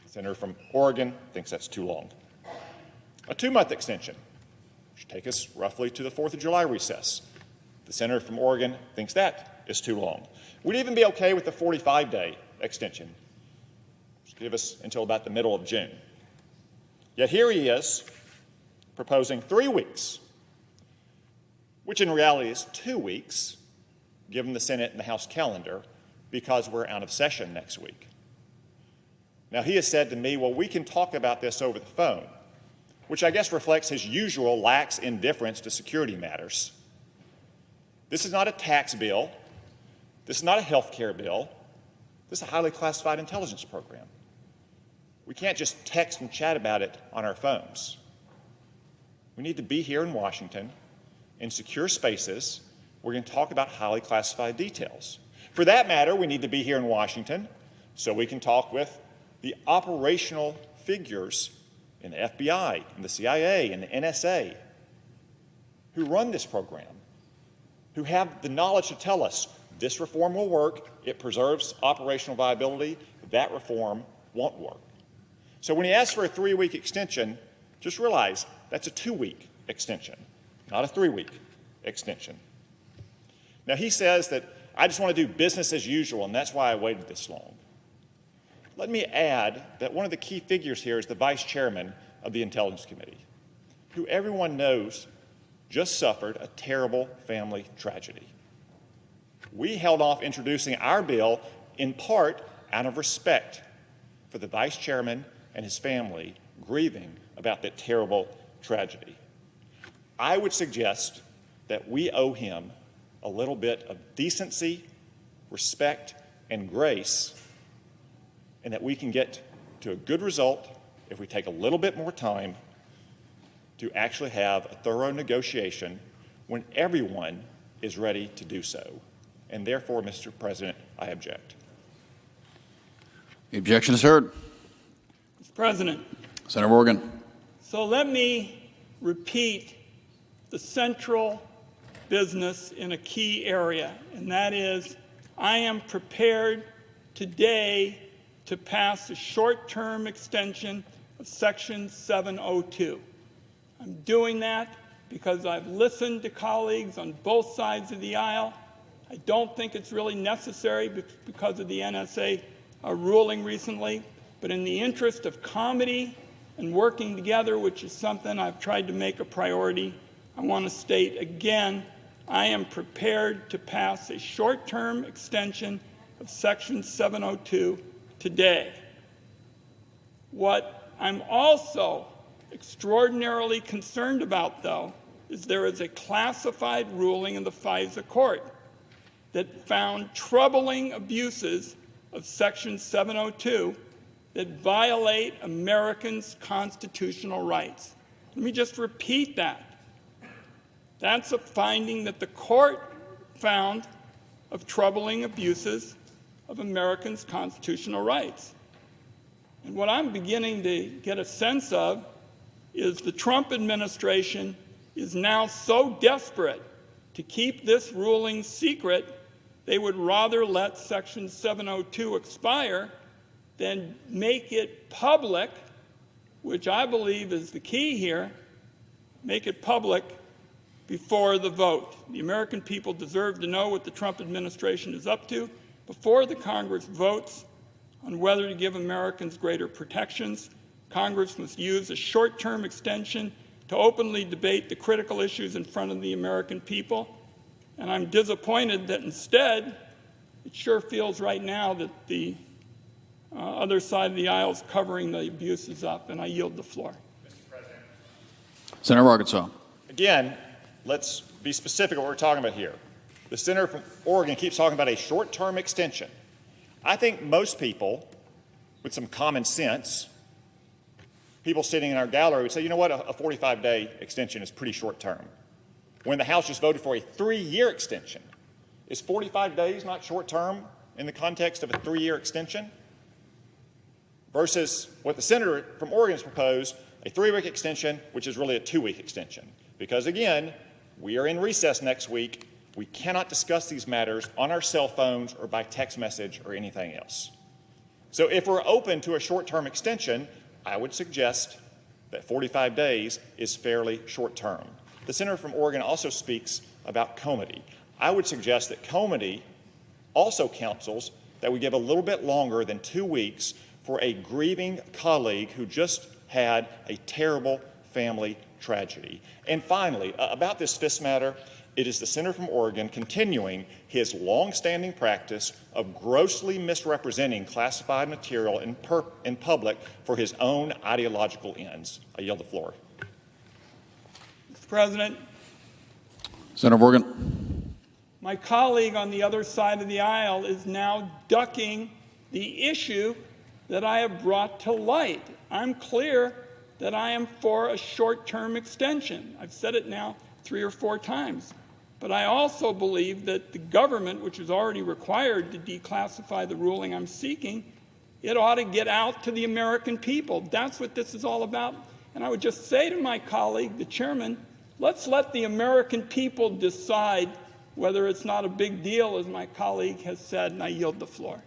The senator from Oregon thinks that's too long. A 2-month extension, which would take us roughly to the 4th of July recess. The senator from Oregon thinks that is too long. We'd even be okay with the 45-day extension, which would give us until about the middle of June. Yet here he is proposing 3 weeks, which in reality is 2 weeks, given the Senate and the House calendar, because we're out of session next week. Now, he has said to me, well, we can talk about this over the phone, which I guess reflects his usual lax indifference to security matters. This is not a tax bill. This is not a health care bill. This is a highly classified intelligence program. We can't just text and chat about it on our phones. We need to be here in Washington in secure spaces. We're going to talk about highly classified details. For that matter, we need to be here in Washington so we can talk with the operational figures in the FBI, and the CIA, and the NSA who run this program, who have the knowledge to tell us this reform will work, it preserves operational viability, that reform won't work. So when he asks for a 3-week extension, just realize that's a 2-week extension, not a 3-week extension. Now he says that I just want to do business as usual, and that's why I waited this long. Let me add that one of the key figures here is the vice chairman of the Intelligence Committee, who everyone knows just suffered a terrible family tragedy. We held off introducing our bill in part out of respect for the vice chairman and his family grieving about that terrible tragedy. I would suggest that we owe him a little bit of decency, respect, and grace, and that we can get to a good result if we take a little bit more time to actually have a thorough negotiation when everyone is ready to do so. And therefore, Mr. President, I object. The objection is heard. Mr. President, Senator Morgan. so let me repeat the central business in a key area, and that is I am prepared today to pass a short-term extension of Section 702. I'm doing that because I've listened to colleagues on both sides of the aisle. I don't think it's really necessary because of the NSA ruling recently, but in the interest of comity and working together, which is something I've tried to make a priority, I want to state again, I am prepared to pass a short-term extension of Section 702 today. What I'm also extraordinarily concerned about, though, is there is a classified ruling in the FISA court that found troubling abuses of Section 702 that violate Americans' constitutional rights. Let me just repeat that. That's a finding that the court found of troubling abuses of Americans' constitutional rights. And what I'm beginning to get a sense of is the Trump administration is now so desperate to keep this ruling secret, they would rather let Section 702 expire than make it public, which I believe is the key here, make it public before the vote. The American people deserve to know what the Trump administration is up to before the Congress votes on whether to give Americans greater protections. Congress must use a short-term extension to openly debate the critical issues in front of the American people. And I'm disappointed that instead, it sure feels right now that the other side of the aisle is covering the abuses up, and I yield the floor. Mr. President. Senator Arkansas. Again, let's be specific what we're talking about here. The senator from Oregon keeps talking about a short-term extension. I think most people with some common sense, people sitting in our gallery would say, you know what, a 45-day extension is pretty short-term. When the House just voted for a 3-year extension, is 45 days not short-term in the context of a 3-year extension? Versus what the senator from Oregon has proposed, a 3-week extension, which is really a 2-week extension. Because again, we are in recess next week. We cannot discuss these matters on our cell phones or by text message or anything else. So if we're open to a short-term extension, I would suggest that 45 days is fairly short-term. The senator from Oregon also speaks about comity. I would suggest that comity also counsels that we give a little bit longer than 2 weeks for a grieving colleague who just had a terrible family tragedy. And finally, about this FISC matter, it is the senator from Oregon continuing his long-standing practice of grossly misrepresenting classified material in public for his own ideological ends. I yield the floor. Mr. President, Senator Morgan. my colleague on the other side of the aisle is now ducking the issue that I have brought to light. I'm clear that I am for a short-term extension. I've said it now 3 or 4 times. But I also believe that the government, which is already required to declassify the ruling I'm seeking, it ought to get out to the American people. That's what this is all about. And I would just say to my colleague, the chairman, let's let the American people decide whether it's not a big deal, as my colleague has said, and I yield the floor.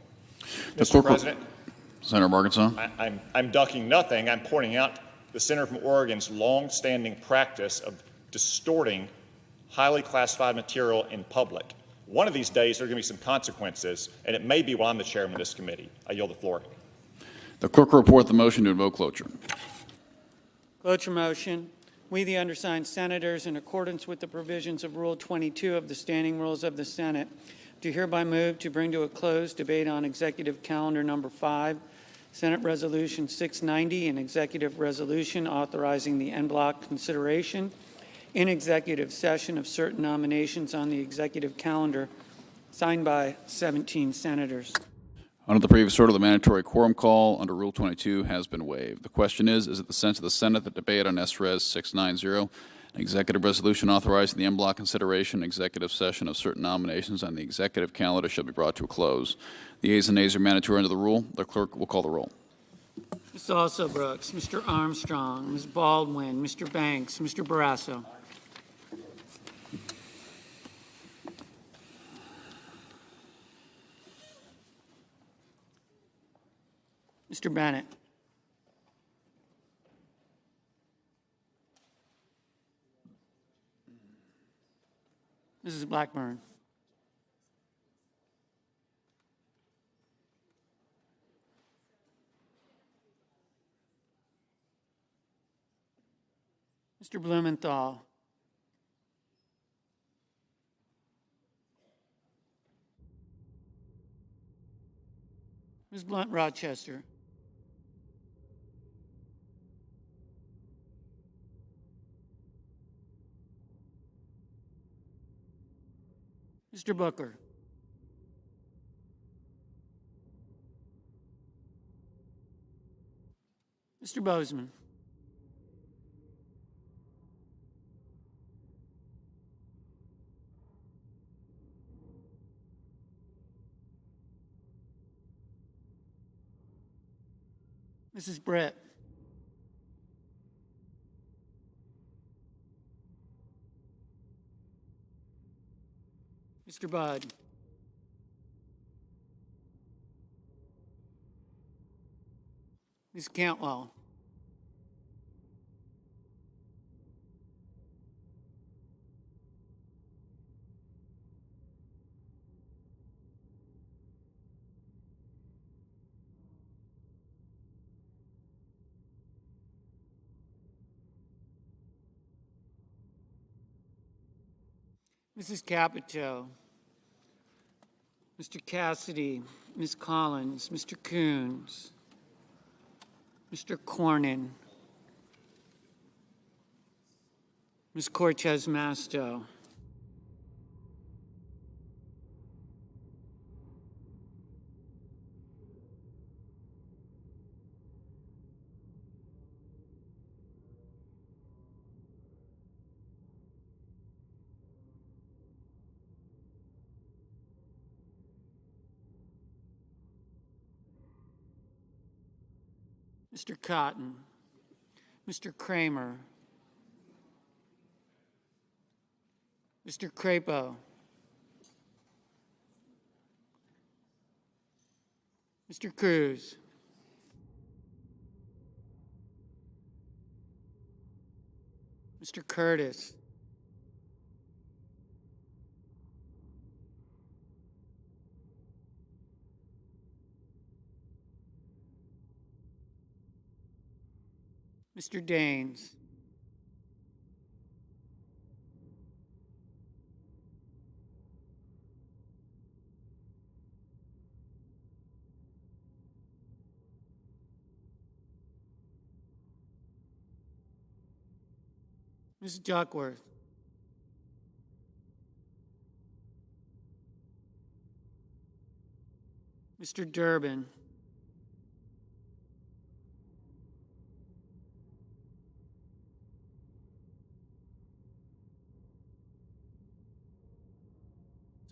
Mr. President, Senator Arkansas. I'm ducking nothing. I'm pointing out the Senator from Oregon's long-standing practice of distorting highly classified material in public. One of these days, there are going to be some consequences, and it may be while I'm the chairman of this committee. I yield the floor. The clerk will report the motion to invoke cloture. Cloture motion. We, the undersigned senators, in accordance with the provisions of Rule 22 of the Standing Rules of the Senate, do hereby move to bring to a close debate on Executive Calendar Number 5, Senate Resolution 690, an executive resolution authorizing the en bloc consideration in executive session of certain nominations on the executive calendar, signed by 17 senators. Under the previous order, the mandatory quorum call under Rule 22 has been waived. The question is it the sense of the Senate that debate on SRES 690, an executive resolution authorizing the en bloc consideration in executive session of certain nominations on the executive calendar shall be brought to a close. The ayes and nays are mandatory under the rule. The clerk will call the roll. Ms. Also Brooks, Mr. Armstrong, Ms. Baldwin, Mr. Banks, Mr. Barrasso. Mr. Bennett. Mrs. Blackburn. Mr. Blumenthal. Ms. Blunt Rochester. Mr. Booker. Mr. Bozeman. Mrs. Brett. Mr. Budd. Ms. Cantwell. Mrs. Capito, Mr. Cassidy, Ms. Collins, Mr. Coons, Mr. Cornyn, Ms. Cortez Masto, Mr. Cotton, Mr. Kramer, Mr. Crapo, Mr. Cruz, Mr. Curtis, Mr. Daines, Ms. Duckworth, Mr. Durbin,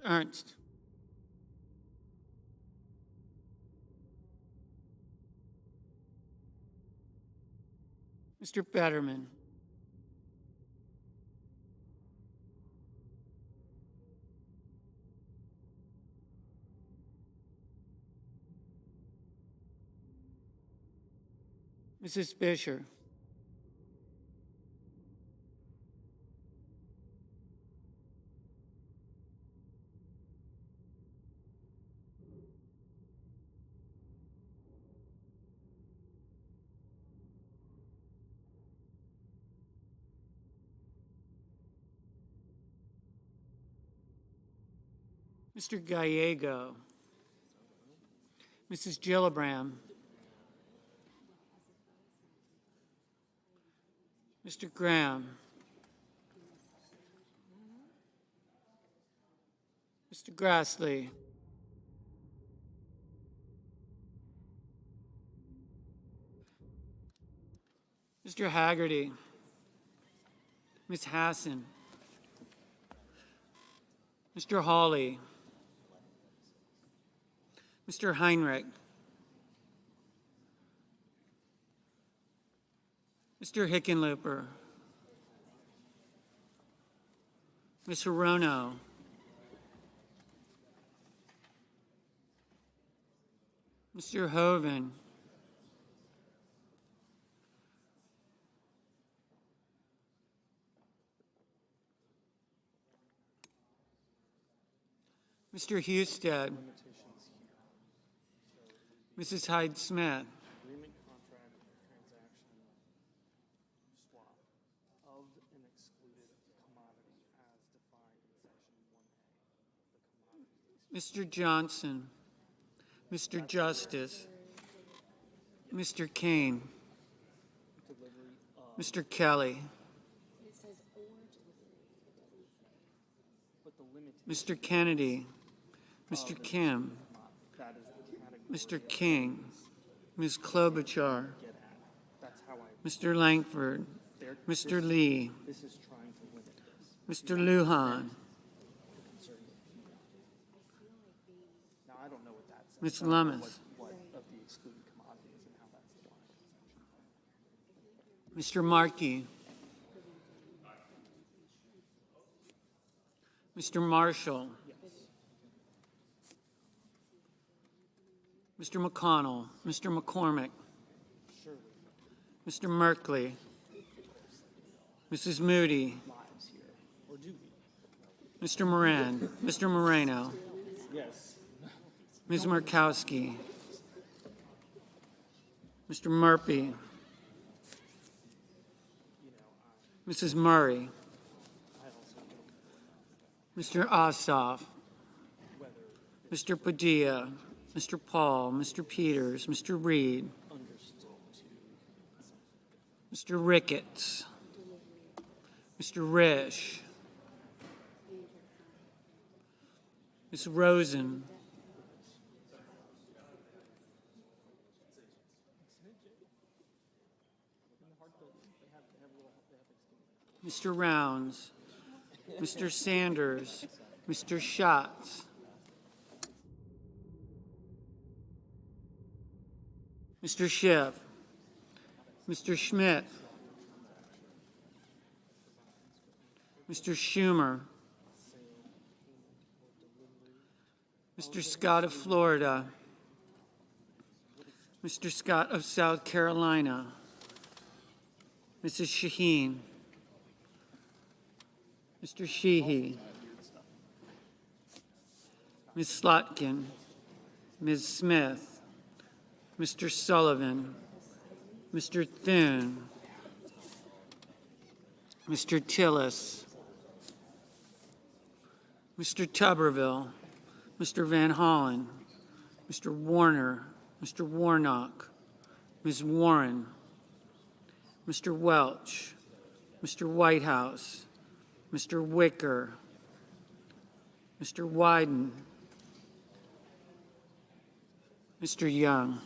Ernst. Mr. Fetterman. Mrs. Fisher. Mr. Gallego. Mrs. Gillibrand. Mr. Graham. Mr. Grassley. Mr. Haggerty. Ms. Hassan. Mr. Hawley. Mr. Heinrich. Mr. Hickenlooper. Ms. Hirono. Mr. Hoven. Mr. Husted. Mrs. Hyde-Smith. Agreement, contract, transaction, swap of an excluded commodity as defined in section 1A of the commodities. Mr. Johnson. Mr. Justice. Mr. Kane. Mr. Kelly. Mr. Kennedy. Mr. Kim. That is the category. Mr. King. Ms. Klobuchar. That's how I. Mr. Langford. Mr. Lee. This is trying to limit this. Mr. Lujan. Now, I don't know what that says. Ms. I don't know Lummis. What of the excluded commodities and how that's defined in section 1A. Mr. Markey. Mr. Marshall. Mr. McConnell. Mr. McCormick. Mr. Merkley. Mrs. Moody. Lives here, or do we? Mr. Moran. Mr. Moreno. Yes. Ms. Murkowski. Mr. Murphy. Mrs. Murray. Mr. Ossoff. Mr. Padilla. Mr. Paul. Mr. Peters. Mr. Reed. Mr. Ricketts. Mr. Risch. Ms. Rosen. Mr. Rounds. Mr. Sanders. Mr. Schatz. Mr. Schiff. Mr. Schmidt. Mr. Schumer. Mr. Scott of Florida. Mr. Scott of South Carolina. Mrs. Shaheen. Mr. Sheehy. Ms. Slotkin. Ms. Smith. Mr. Sullivan. Mr. Thune. Mr. Tillis. Mr. Tuberville. Mr. Van Hollen. Mr. Warner. Mr. Warnock. Ms. Warren. Mr. Welch. Mr. Whitehouse. Mr. Wicker. Mr. Wyden. Mr. Young.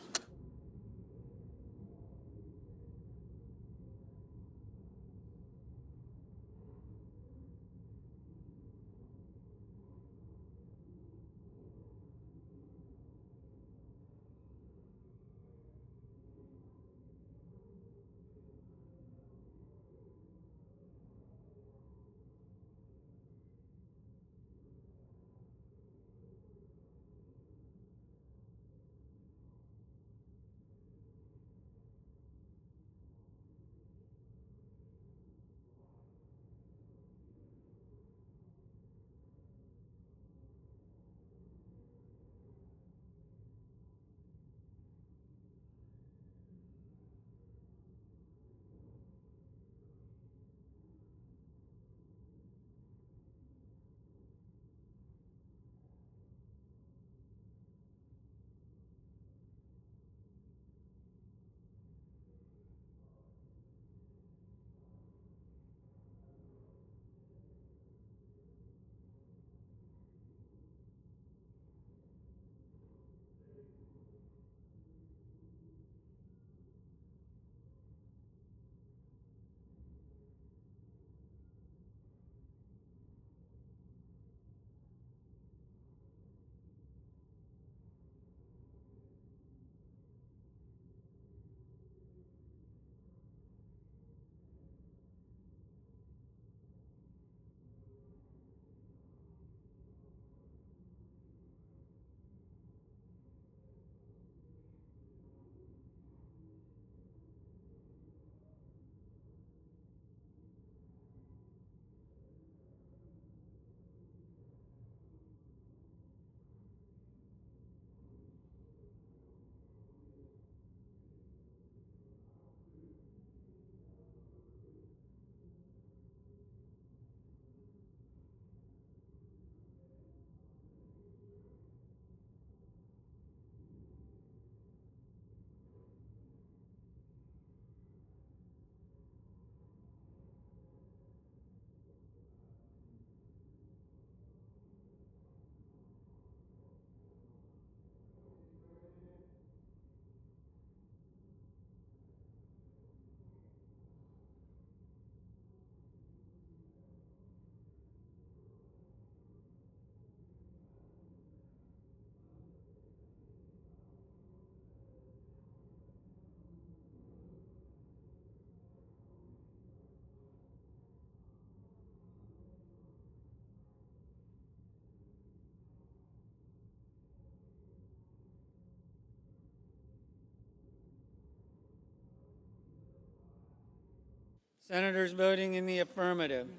Senators voting in the affirmative: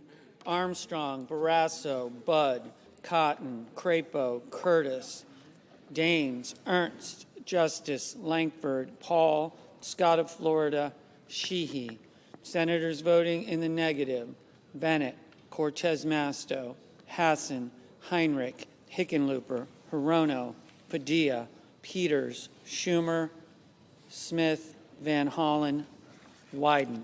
Armstrong, Barrasso, Budd, Cotton, Crapo, Curtis, Daines, Ernst, Justice, Langford, Paul, Scott of Florida, Sheehy. Senators voting in the negative: Bennett, Cortez Masto, Hassan, Heinrich, Hickenlooper, Hirono, Padilla, Peters, Schumer, Smith, Van Hollen, Wyden.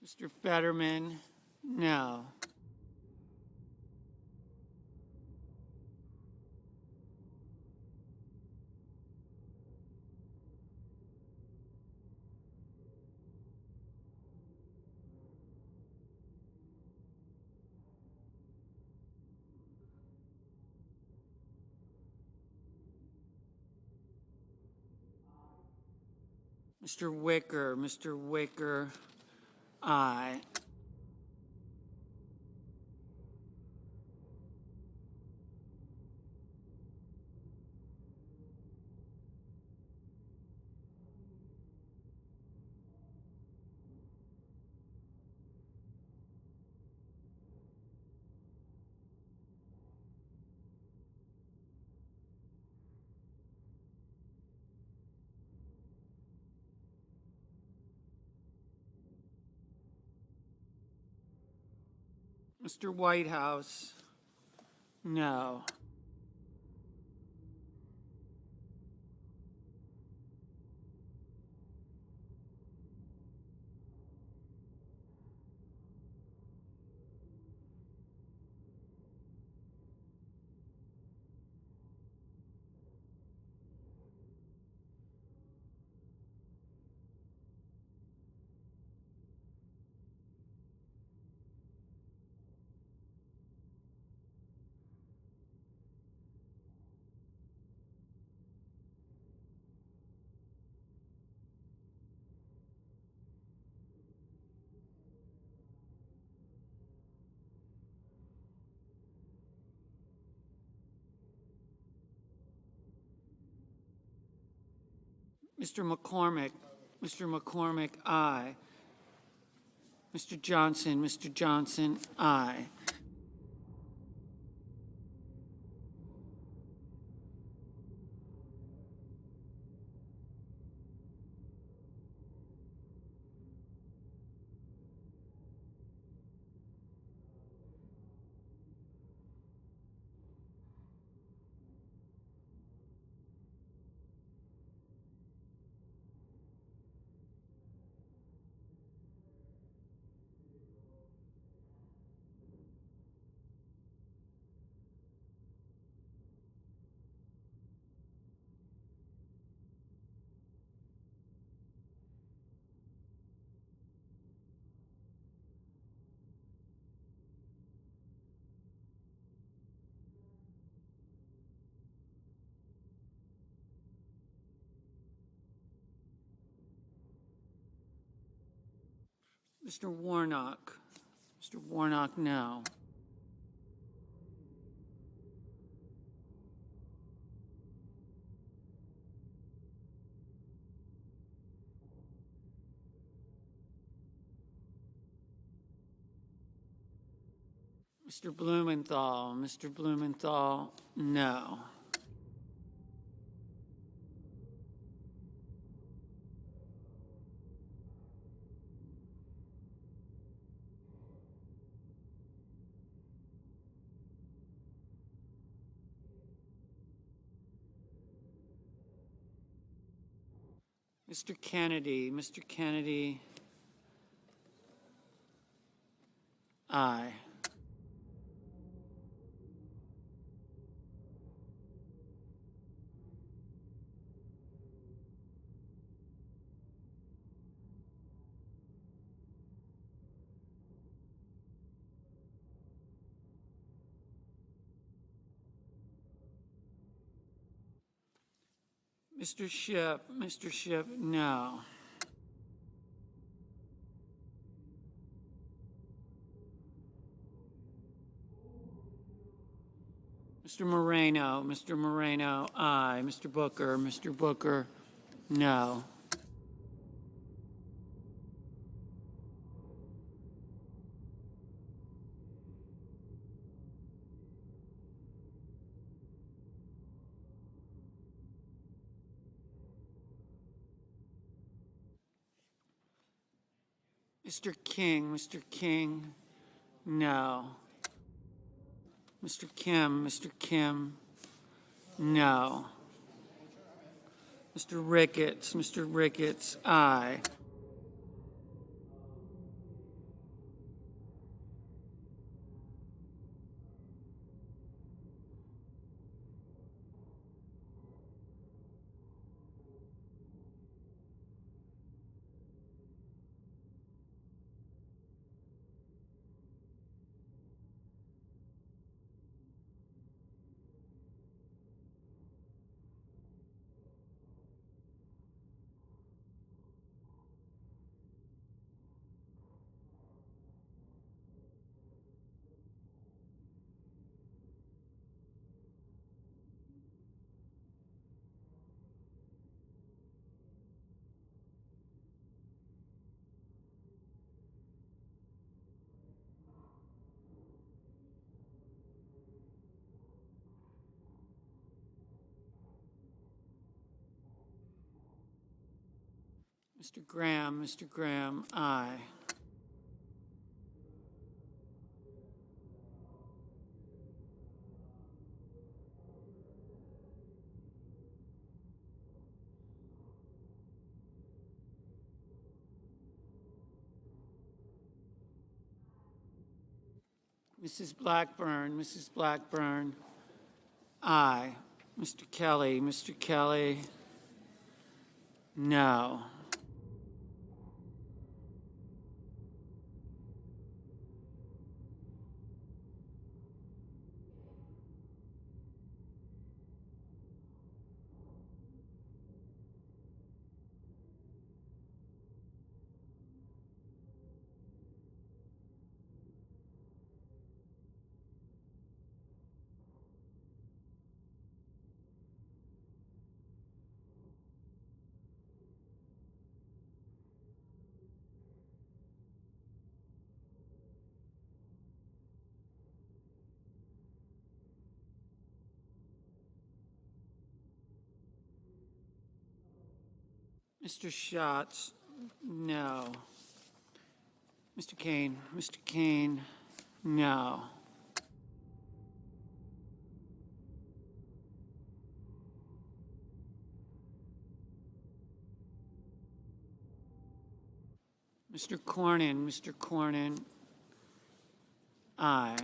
Mr. Fetterman, no. Mr. Wicker, aye. Mr. Whitehouse, no. Mr. McCormick, aye. Mr. Johnson, aye. Mr. Warnock, no. Mr. Blumenthal, no. Mr. Kennedy, aye. Mr. Schiff, no. Mr. Moreno, aye. Mr. Booker, no. Mr. King, no. Mr. Kim, no. Mr. Ricketts, aye. Mr. Graham, aye. Mrs. Blackburn, aye. Mr. Kelly, no. Mr. Schatz, no. Mr. Kane, no. Mr. Cornyn, aye.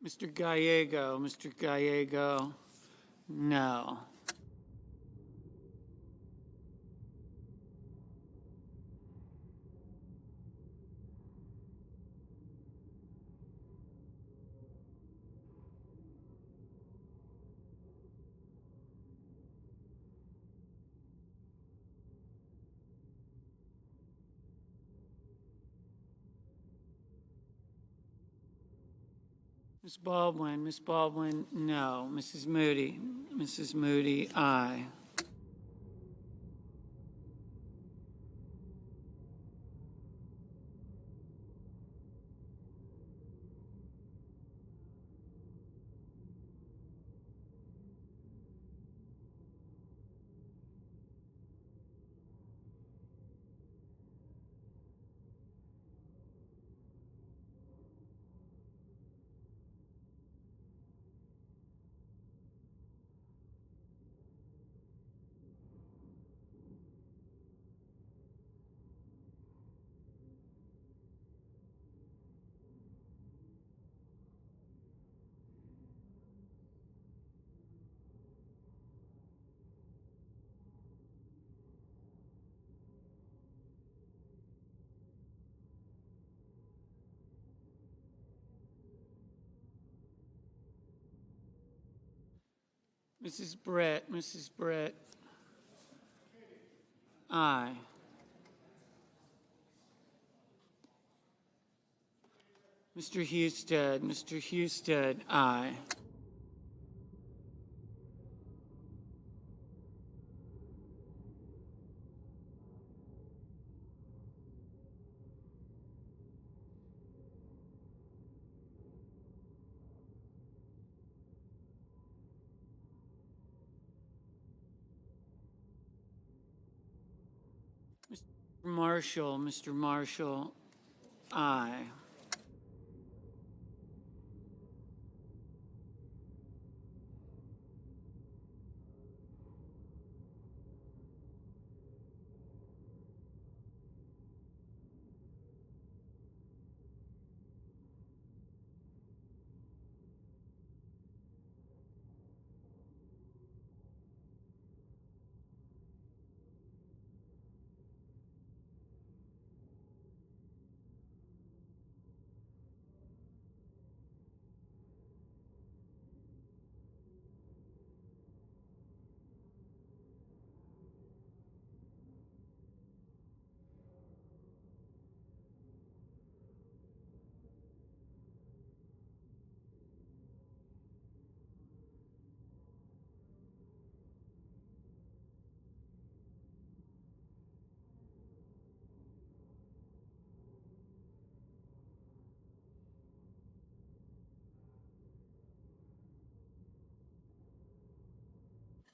Mr. Gallego, no. Ms. Baldwin, no. Mrs. Moody, aye. Mrs. Brett, aye. Mr. Husted, aye. Mr. Marshall, aye.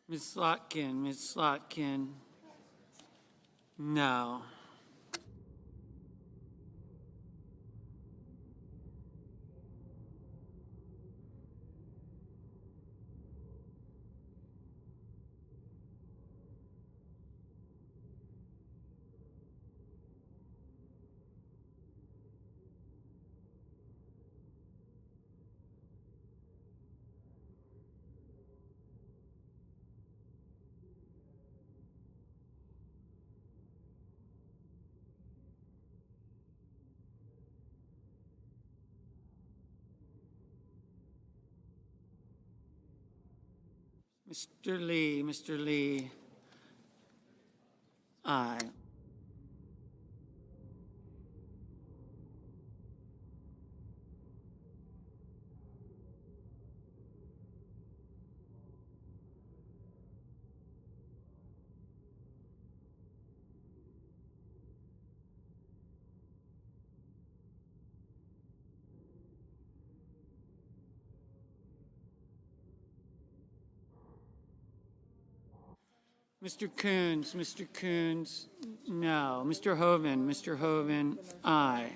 Ms. Slotkin, no. Mr. Lee, aye. Mr. Coons, no. Mr. Hoven, aye.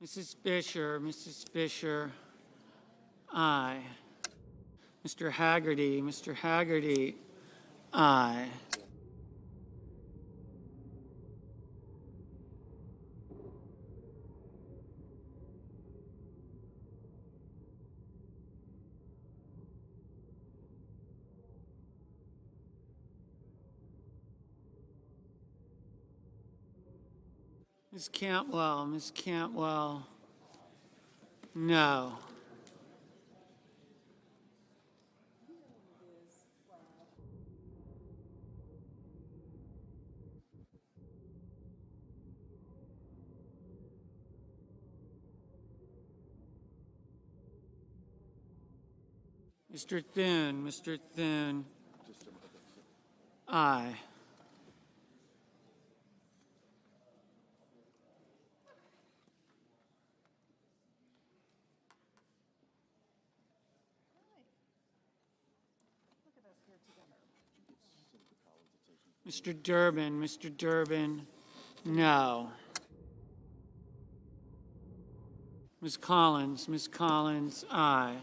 Mrs. Fisher, aye. Mr. Haggerty, aye. Ms. Cantwell, Ms. Cantwell, no. Mr. Thune, aye. Mr. Durbin, no. Ms. Collins, aye.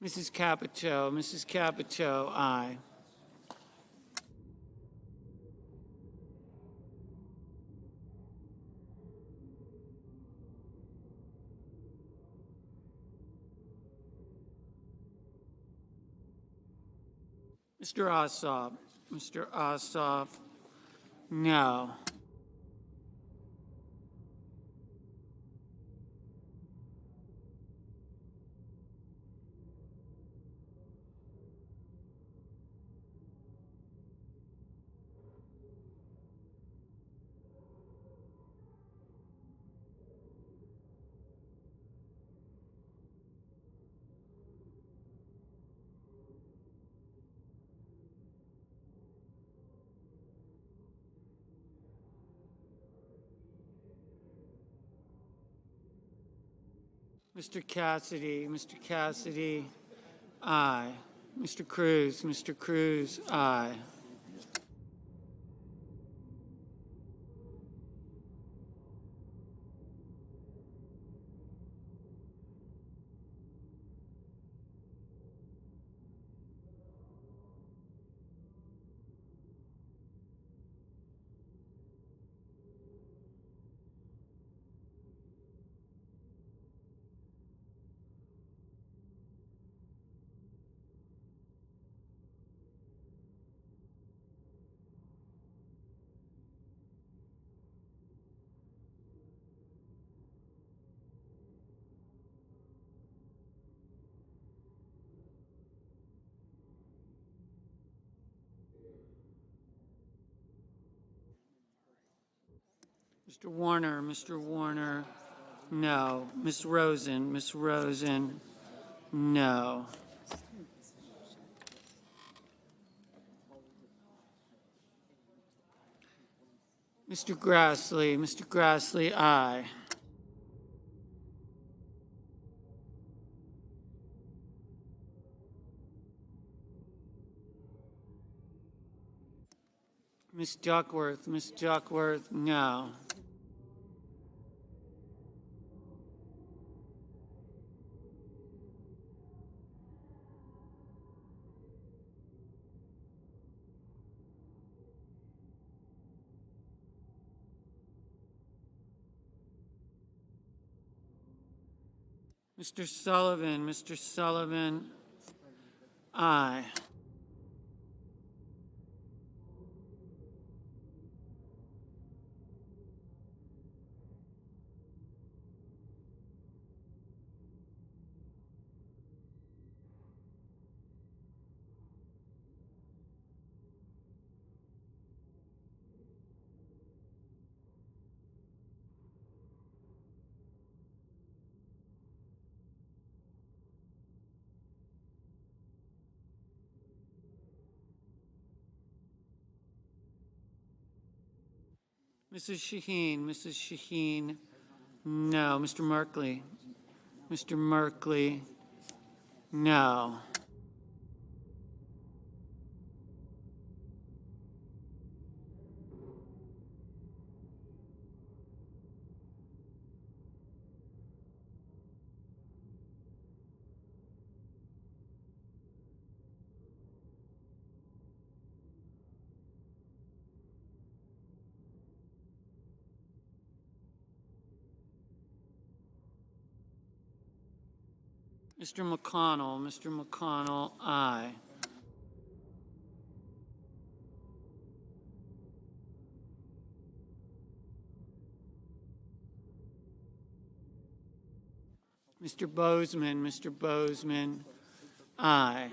Mrs. Capito, aye. Mr. Ossoff, no. Mr. Cassidy, aye. Mr. Cruz, aye. Mr. Warner, no. Ms. Rosen, no. Mr. Grassley, aye. Ms. Duckworth, no. Mr. Sullivan, aye. Mrs. Shaheen, no. Mr. Merkley, no. Mr. McConnell, aye. Mr. Bozeman, aye.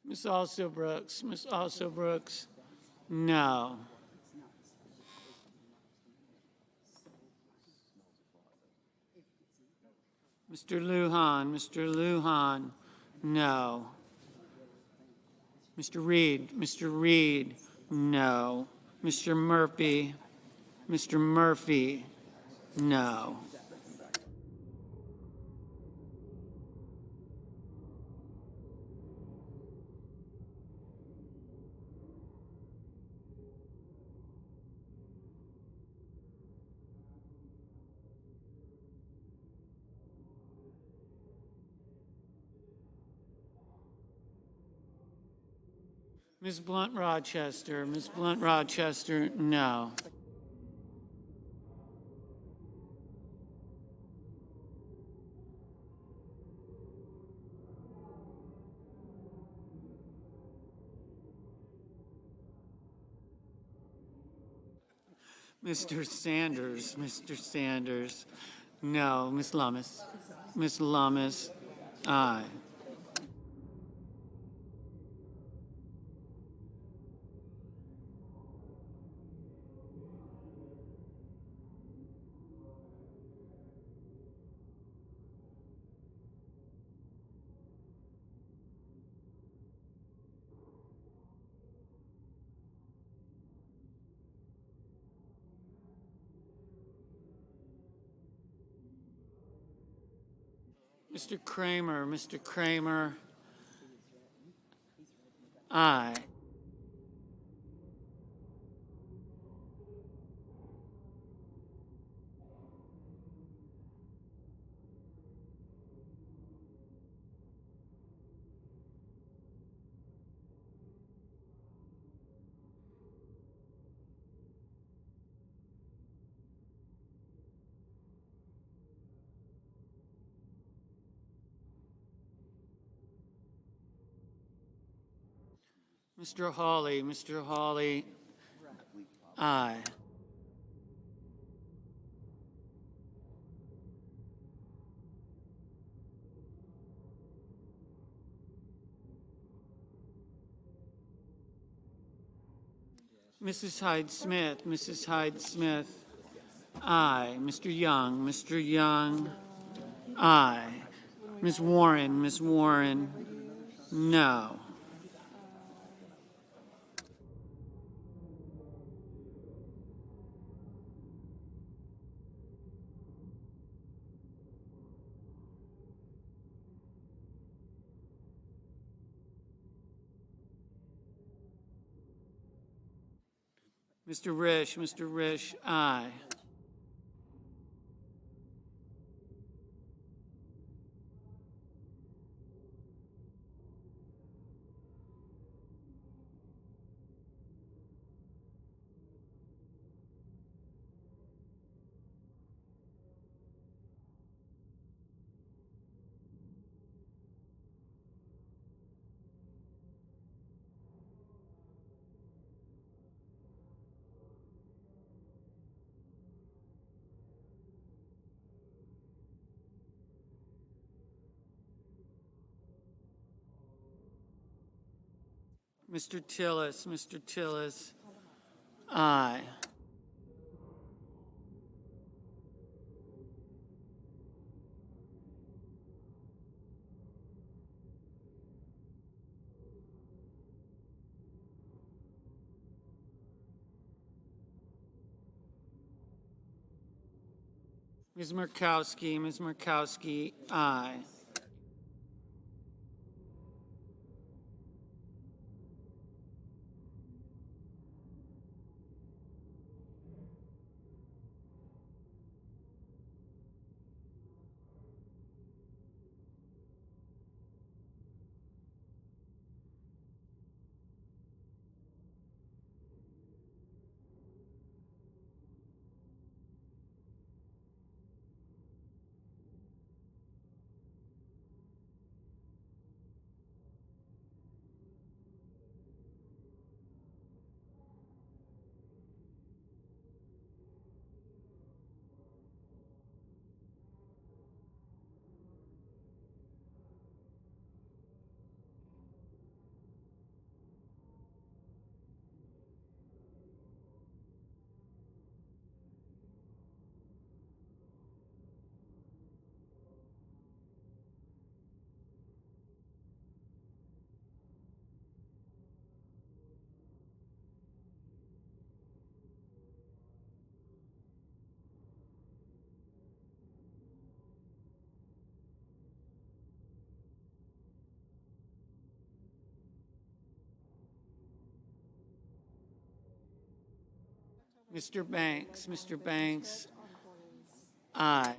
Ms. Alsobrooks, no. Mr. Lujan, no. Mr. Reed, no. Mr. Murphy, no. Ms. Blunt Rochester, no. Mr. Sanders, no. Ms. Lummis, aye. Mr. Kramer, aye. Mr. Hawley, aye. Mrs. Hyde Smith, aye. Mr. Young, aye. Ms. Warren, no. Mr. Risch, aye. Mr. Tillis, aye. Ms. Murkowski, aye. Mr. Banks, aye.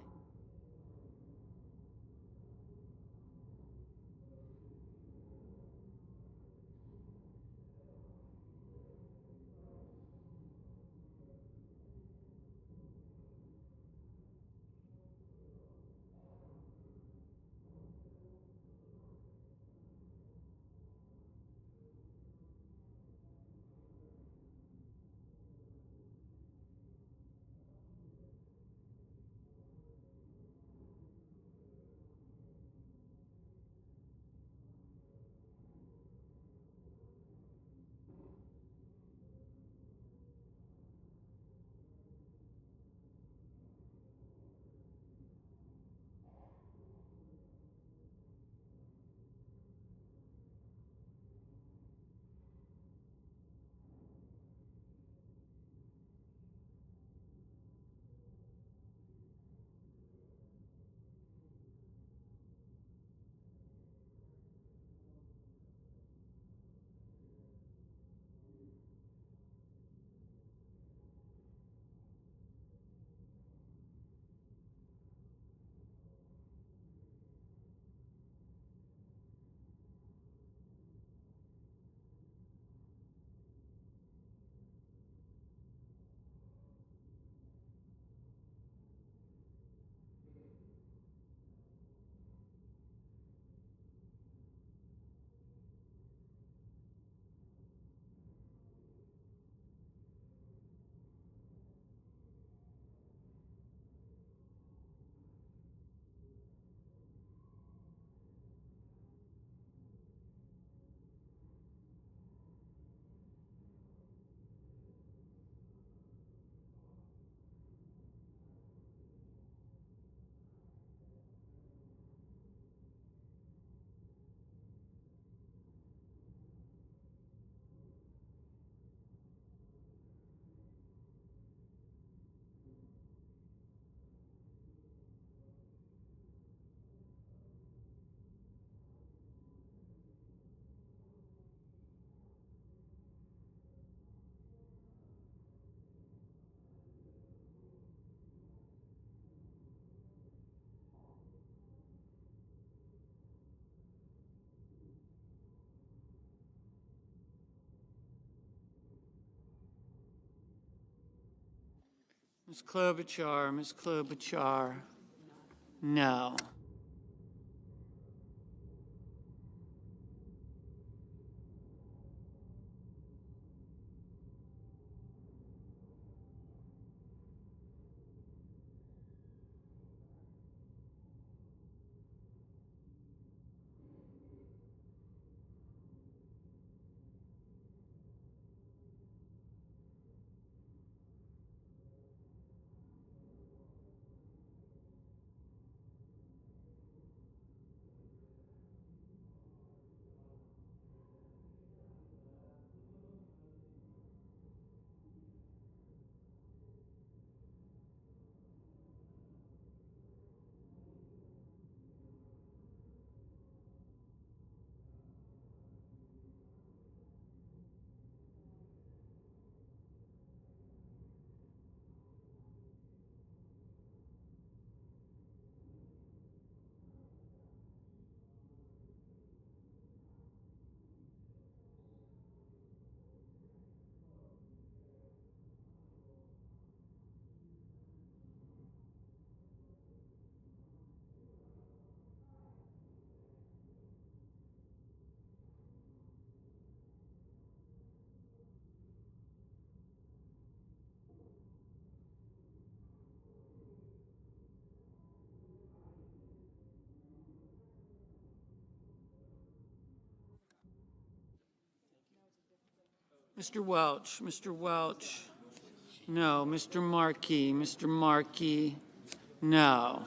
Ms. Klobuchar, no. Mr. Welch, Mr. Welch. No. Mr. Markey, Mr. Markey. No.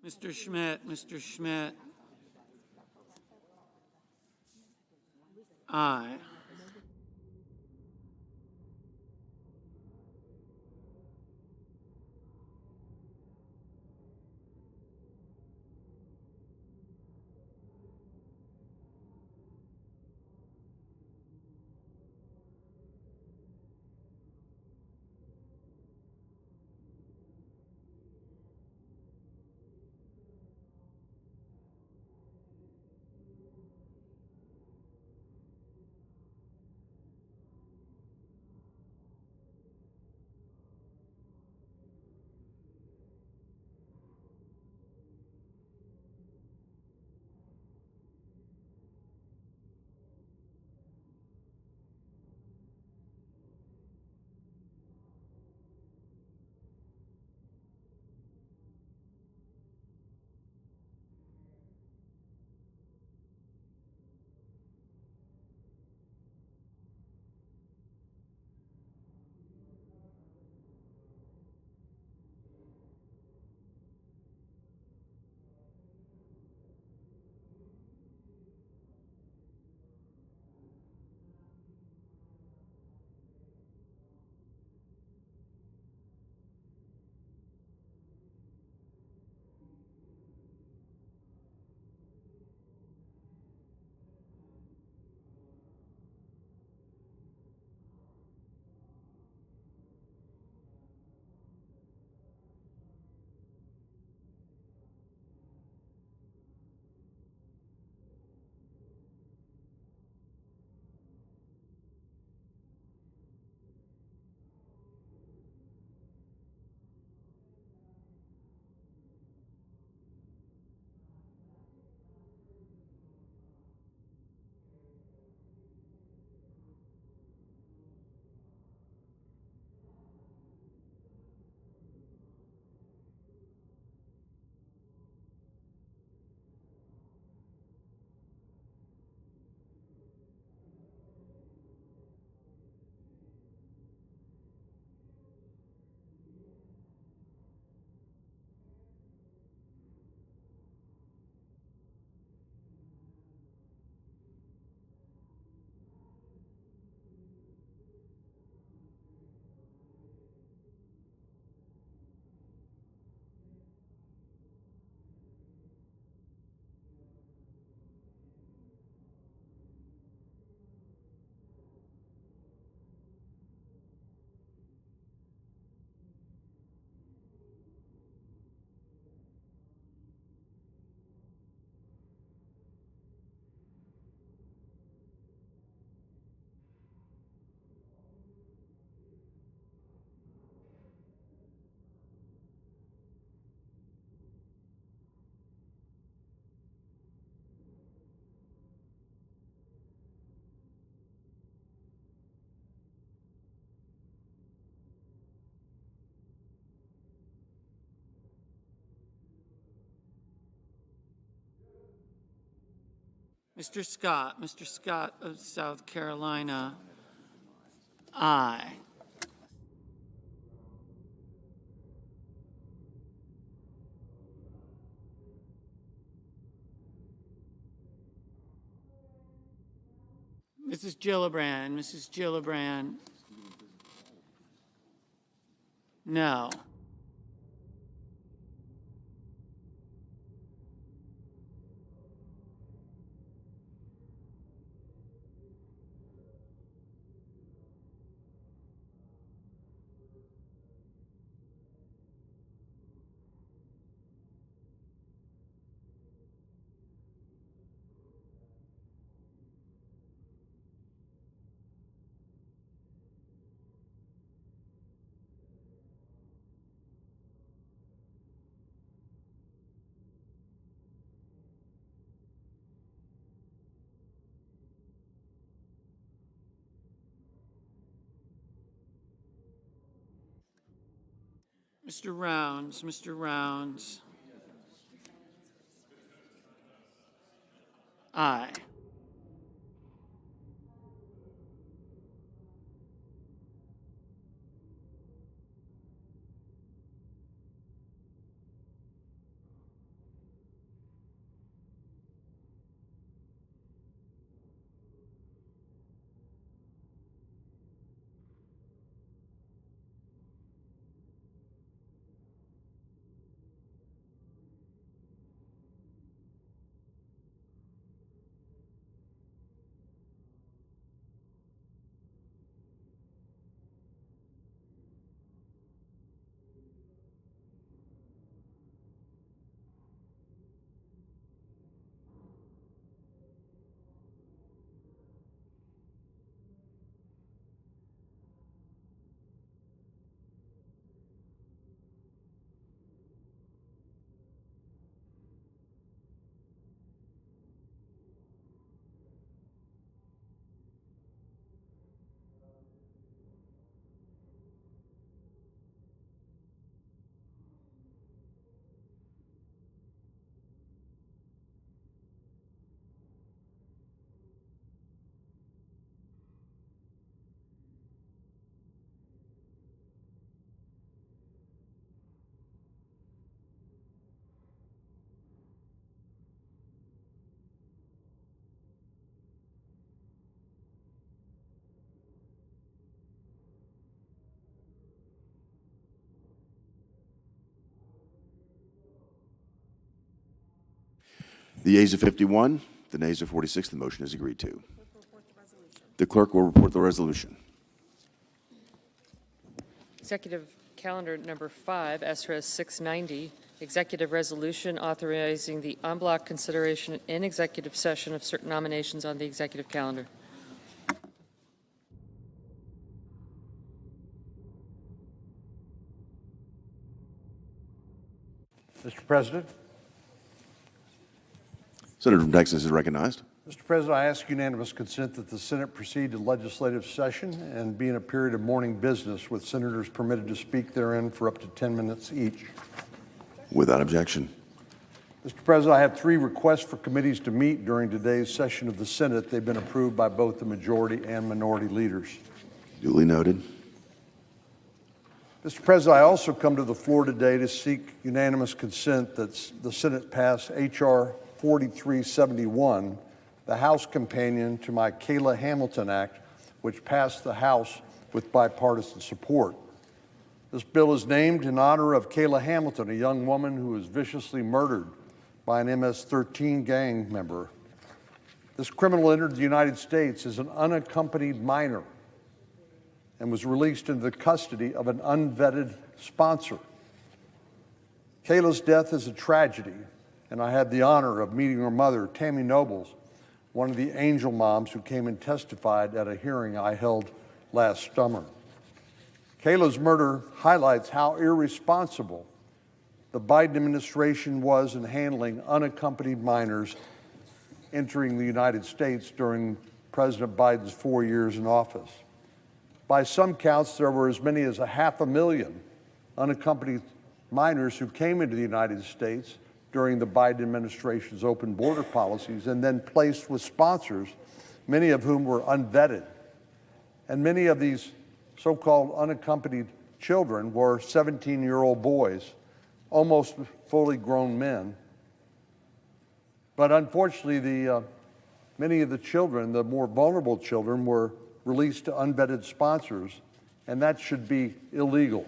Mr. Schmidt, Mr. Schmidt. Aye. Mr. Scott of South Carolina. Aye. Mrs. Gillibrand, Mrs. Gillibrand. No. Mr. Rounds, Mr. Rounds. Aye. The yeas are 51, the nays are 46. The motion is agreed to. The clerk will report the resolution. Executive Calendar Number 5, SRES 690, Executive Resolution authorizing the en bloc consideration in executive session of certain nominations on the executive calendar. Mr. President. Senator from Texas is recognized. Mr. President, I ask unanimous consent that the Senate proceed to legislative session and be in a period of morning business with senators permitted to speak therein for up to 10 minutes each. Without objection. Mr. President, I have 3 requests for committees to meet during today's session of the Senate. They've been approved by both the majority and minority leaders. Duly noted. Mr. President, I also come to the floor today to seek unanimous consent that the Senate pass H.R. 4371, the House companion to my Kayla Hamilton Act, which passed the House with bipartisan support. This bill is named in honor of Kayla Hamilton, a young woman who was viciously murdered by an MS-13 gang member. This criminal entered the United States as an unaccompanied minor and was released into the custody of an unvetted sponsor. Kayla's death is a tragedy, and I had the honor of meeting her mother, Tammy Nobles, one of the angel moms who came and testified at a hearing I held last summer. Kayla's murder highlights how irresponsible the Biden administration was in handling unaccompanied minors entering the United States during President Biden's 4 years in office. By some counts, there were as many as 500,000 unaccompanied minors who came into the United States during the Biden administration's open border policies and then placed with sponsors, many of whom were unvetted. And many of these so-called unaccompanied children were 17-year-old boys, almost fully grown men. But unfortunately, many of the children, the more vulnerable children, were released to unvetted sponsors, and that should be illegal.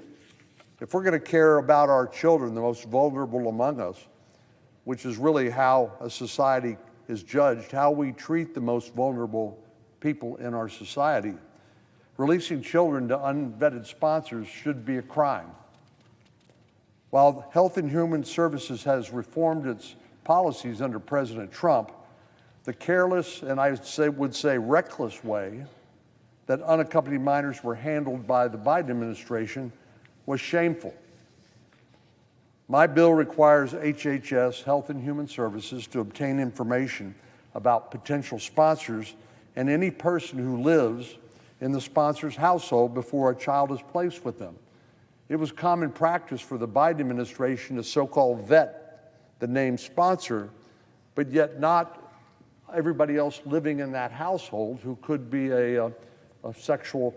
If we're going to care about our children, the most vulnerable among us, which is really how a society is judged, how we treat the most vulnerable people in our society, releasing children to unvetted sponsors should be a crime. While Health and Human Services has reformed its policies under President Trump, the careless, and I would say reckless way that unaccompanied minors were handled by the Biden administration was shameful. My bill requires HHS, Health and Human Services, to obtain information about potential sponsors and any person who lives in the sponsor's household before a child is placed with them. it was common practice for the Biden administration to so-called vet the named sponsor, but yet not everybody else living in that household who could be a sexual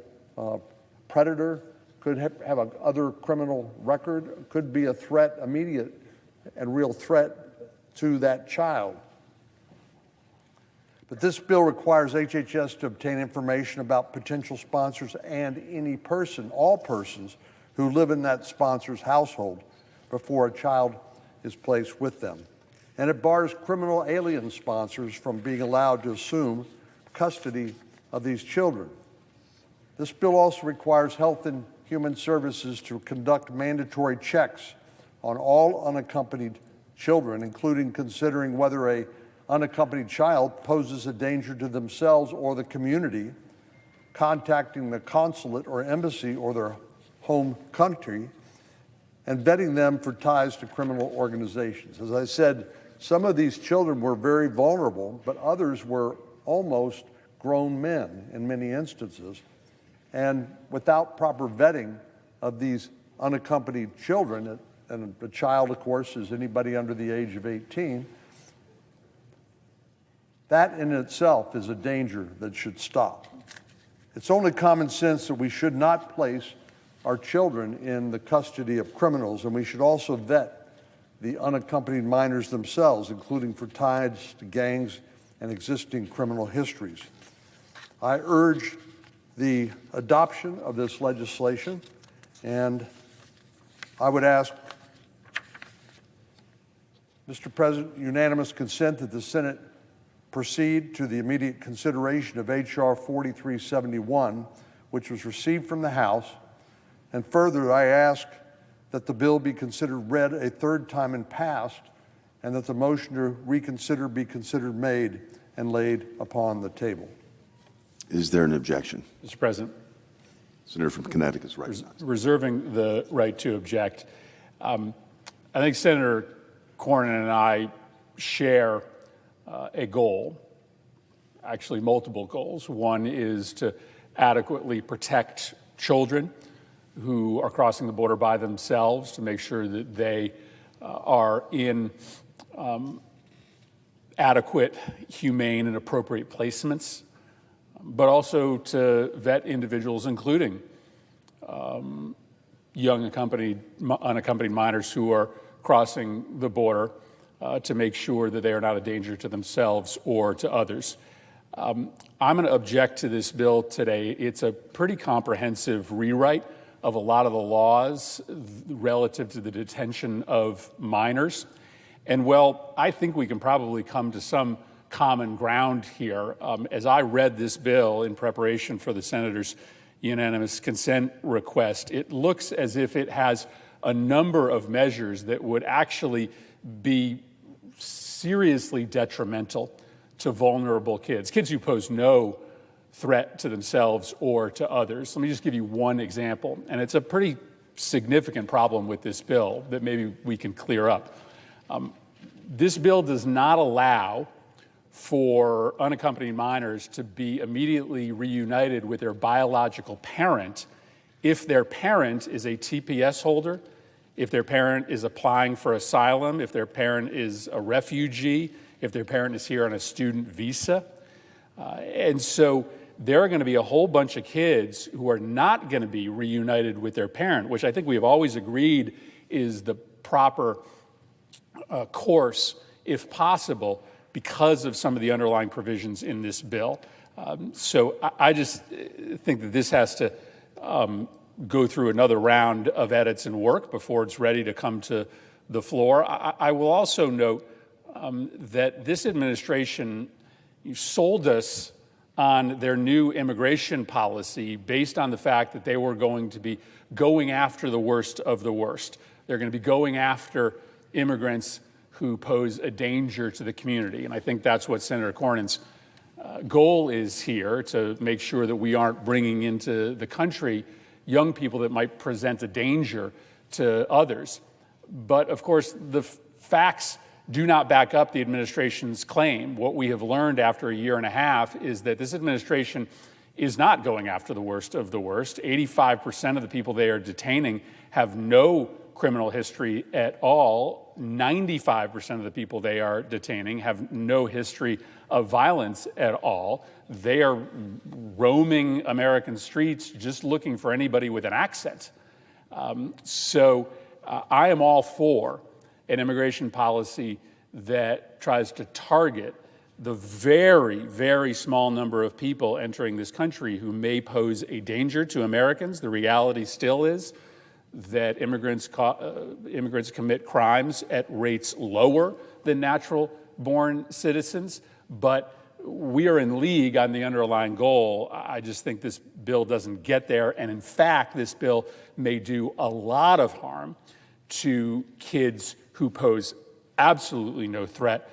predator, could have a other criminal record, could be a threat, immediate and real threat to that child. But this bill requires HHS to obtain information about potential sponsors and any person, all persons, who live in that sponsor's household before a child is placed with them. And it bars criminal alien sponsors from being allowed to assume custody of these children. This bill also requires Health and Human Services to conduct mandatory checks on all unaccompanied children, including considering whether an unaccompanied child poses a danger to themselves or the community, contacting the consulate or embassy or their home country, and vetting them for ties to criminal organizations. As I said, some of these children were very vulnerable, but others were almost grown men in many instances. And without proper vetting of these unaccompanied children, and a child, of course, is anybody under the age of 18, that in itself is a danger that should stop. It's only common sense that we should not place our children in the custody of criminals, and we should also vet the unaccompanied minors themselves, including for ties to gangs and existing criminal histories. I urge the adoption of this legislation, and I would ask, Mr. President, unanimous consent that the Senate proceed to the immediate consideration of H.R. 4371, which was received from the House. And further, I ask that the bill be considered read a third time and passed, and that the motion to reconsider be considered made and laid upon the table. Is there an objection? Mr. President. Senator from Connecticut is recognized. Reserving the right to object. I think Senator Cornyn and I share a goal, actually multiple goals. One is to adequately protect children who are crossing the border by themselves, to make sure that they are in adequate, humane, and appropriate placements, but also to vet individuals, including young unaccompanied minors who are crossing the border, to make sure that they are not a danger to themselves or to others. I'm going to object to this bill today. It's a pretty comprehensive rewrite of a lot of the laws relative to the detention of minors. And well, I think we can probably come to some common ground here. As I read this bill in preparation for the senator's unanimous consent request, it looks as if it has a number of measures that would actually be seriously detrimental to vulnerable kids who pose no threat to themselves or to others. Let me just give you one example, and it's a pretty significant problem with this bill that maybe we can clear up. This bill does not allow for unaccompanied minors to be immediately reunited with their biological parent if their parent is a TPS holder, if their parent is applying for asylum, if their parent is a refugee, if their parent is here on a student visa. And so there are going to be a whole bunch of kids who are not going to be reunited with their parent, which I think we have always agreed is the proper course, if possible, because of some of the underlying provisions in this bill. So I just think that this has to go through another round of edits and work before it's ready to come to the floor. I will also note that this administration sold us on their new immigration policy based on the fact that they were going to be going after the worst of the worst. They're going to be going after immigrants who pose a danger to the community. And I think that's what Senator Cornyn's goal is here, to make sure that we aren't bringing into the country young people that might present a danger to others. But of course, the facts do not back up the administration's claim. What we have learned after a year and a half is that this administration is not going after the worst of the worst. 85% of the people they are detaining have no criminal history at all. 95% of the people they are detaining have no history of violence at all. They are roaming American streets just looking for anybody with an accent. I am all for an immigration policy that tries to target the very, very small number of people entering this country who may pose a danger to Americans. The reality still is that immigrants commit crimes at rates lower than natural-born citizens, but we are in league on the underlying goal. I just think this bill doesn't get there, and in fact, this bill may do a lot of harm to kids who pose absolutely no threat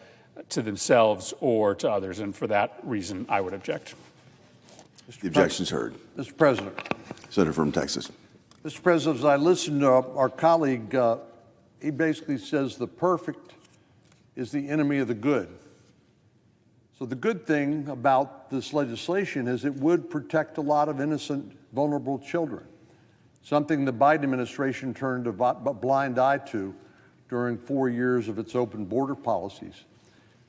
to themselves or to others, and for that reason, I would object. The objection is heard. Mr. President. Senator from Texas. Mr. President, as I listened to our colleague, he basically says the perfect is the enemy of the good. So the good thing about this legislation is it would protect a lot of innocent, vulnerable children, something the Biden administration turned a blind eye to during 4 years of its open border policies.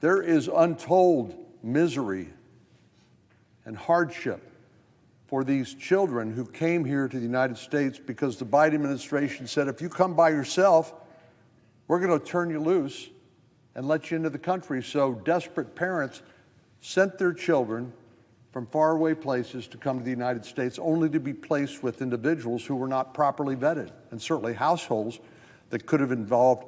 There is untold misery and hardship for these children who came here to the United States because the Biden administration said, if you come by yourself, we're going to turn you loose and let you into the country. So desperate parents sent their children from faraway places to come to the United States only to be placed with individuals who were not properly vetted, and certainly households that could have involved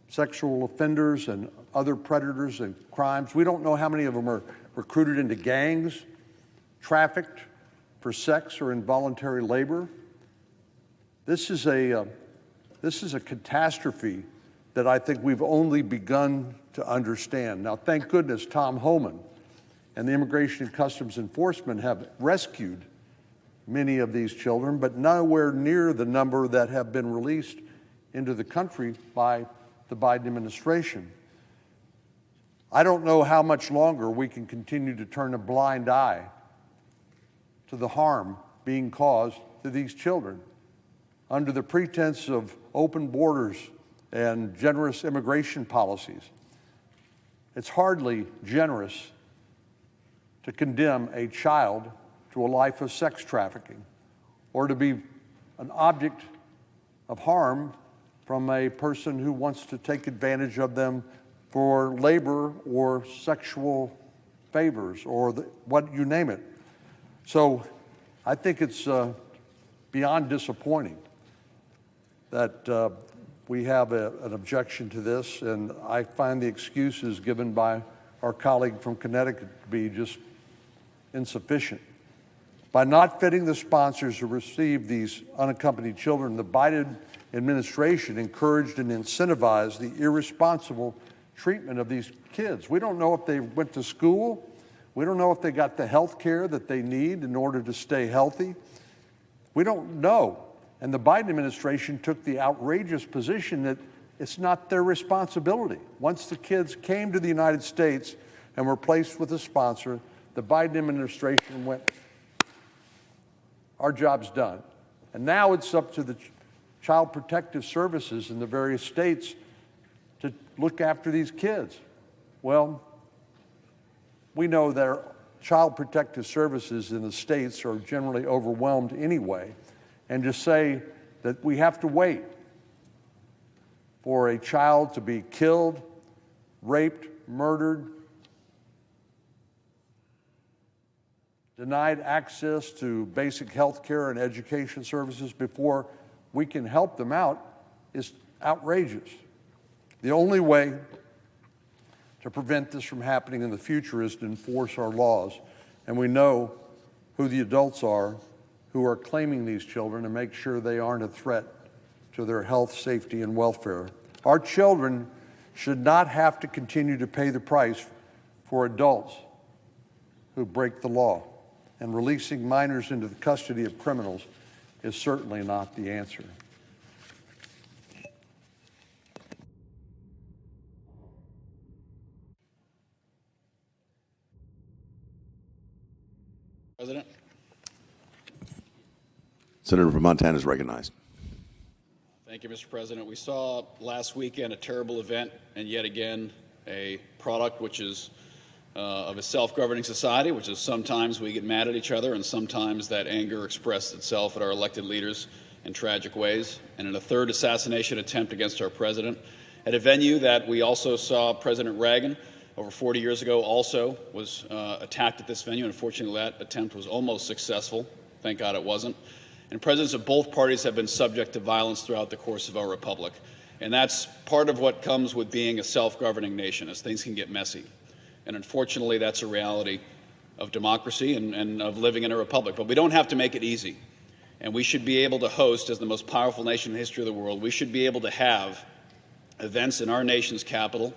sexual offenders and other predators and crimes. We don't know how many of them are recruited into gangs, trafficked for sex or involuntary labor. This is a catastrophe that I think we've only begun to understand. Now, thank goodness Tom Homan and the Immigration and Customs Enforcement have rescued many of these children, but nowhere near the number that have been released into the country by the Biden administration. I don't know how much longer we can continue to turn a blind eye to the harm being caused to these children under the pretense of open borders and generous immigration policies. It's hardly generous to condemn a child to a life of sex trafficking or to be an object of harm from a person who wants to take advantage of them for labor or sexual favors or what you name it. So I think it's beyond disappointing that we have an objection to this, and I find the excuses given by our colleague from Connecticut to be just insufficient. By not fitting the sponsors who receive these unaccompanied children, the Biden administration encouraged and incentivized the irresponsible treatment of these kids. We don't know if they went to school. We don't know if they got the health care that they need in order to stay healthy. We don't know. And the Biden administration took the outrageous position that it's not their responsibility. Once the kids came to the United States and were placed with a sponsor, the Biden administration went, our job's done. And now it's up to the Child Protective Services in the various states to look after these kids. Well, we know that Child Protective Services in the states are generally overwhelmed anyway, and to say that we have to wait for a child to be killed, raped, murdered, denied access to basic health care and education services before we can help them out is outrageous. The only way to prevent this from happening in the future is to enforce our laws. And we know who the adults are who are claiming these children and make sure they aren't a threat to their health, safety, and welfare. Our children should not have to continue to pay the price for adults who break the law. And releasing minors into the custody of criminals is certainly not the answer. President. Senator from Montana is recognized. Thank you, Mr. President. We saw last weekend a terrible event and yet again a product which is of a self-governing society, which is sometimes we get mad at each other and sometimes that anger expresses itself at our elected leaders in tragic ways. And in a third assassination attempt against our president at a venue that we also saw President Reagan over 40 years ago also was attacked at this venue. Unfortunately, that attempt was almost successful. Thank God it wasn't. And presidents of both parties have been subject to violence throughout the course of our republic. And that's part of what comes with being a self-governing nation, as things can get messy. And unfortunately, that's a reality of democracy and of living in a republic. But we don't have to make it easy. And we should be able to host, as the most powerful nation in the history of the world, we should be able to have events in our nation's capital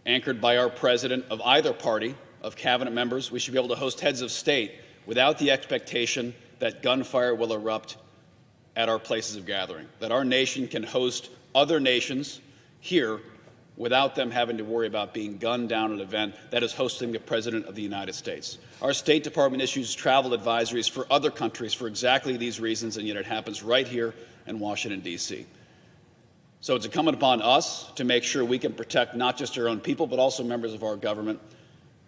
anchored by our president of either party, of cabinet members. We should be able to host heads of state without the expectation that gunfire will erupt at our places of gathering, that our nation can host other nations here without them having to worry about being gunned down at an event that is hosting the President of the United States. Our State Department issues travel advisories for other countries for exactly these reasons, and yet it happens right here in Washington, D.C. So it's incumbent upon us to make sure we can protect not just our own people, but also members of our government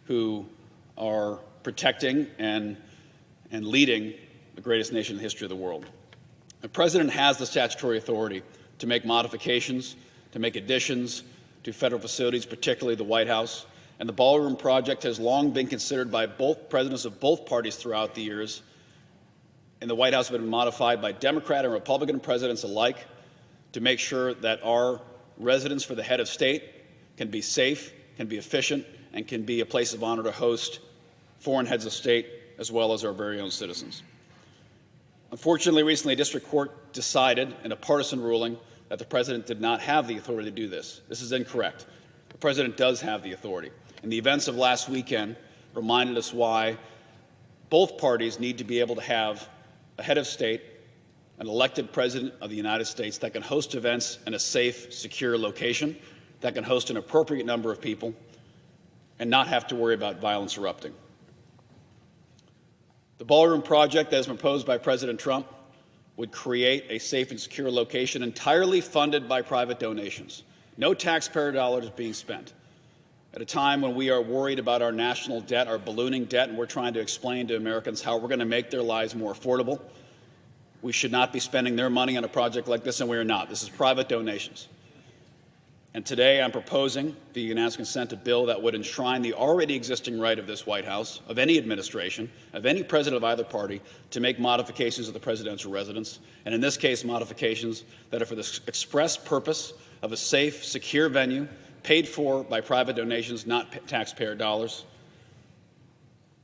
who are protecting and leading the greatest nation in the history of the world. The President has the statutory authority to make modifications, to make additions to federal facilities, particularly the White House. And the Ballroom Project has long been considered by both presidents of both parties throughout the years. And the White House has been modified by Democrat and Republican presidents alike to make sure that our residence for the head of state can be safe, can be efficient, and can be a place of honor to host foreign heads of state as well as our very own citizens. Unfortunately, recently a district court decided in a partisan ruling that the president did not have the authority to do this. This is incorrect. The president does have the authority. And the events of last weekend reminded us why both parties need to be able to have a head of state, an elected president of the United States that can host events in a safe, secure location, that can host an appropriate number of people, and not have to worry about violence erupting. The Ballroom Project, as proposed by President Trump, would create a safe and secure location entirely funded by private donations. No taxpayer dollars being spent. At a time when we are worried about our national debt, our ballooning debt, and we're trying to explain to Americans how we're going to make their lives more affordable, we should not be spending their money on a project like this, and we are not. This is private donations. And today I'm proposing the unanimous consent a bill that would enshrine the already existing right of this White House, of any administration, of any president of either party, to make modifications of the presidential residence, and in this case, modifications that are for the express purpose of a safe, secure venue paid for by private donations, not taxpayer dollars.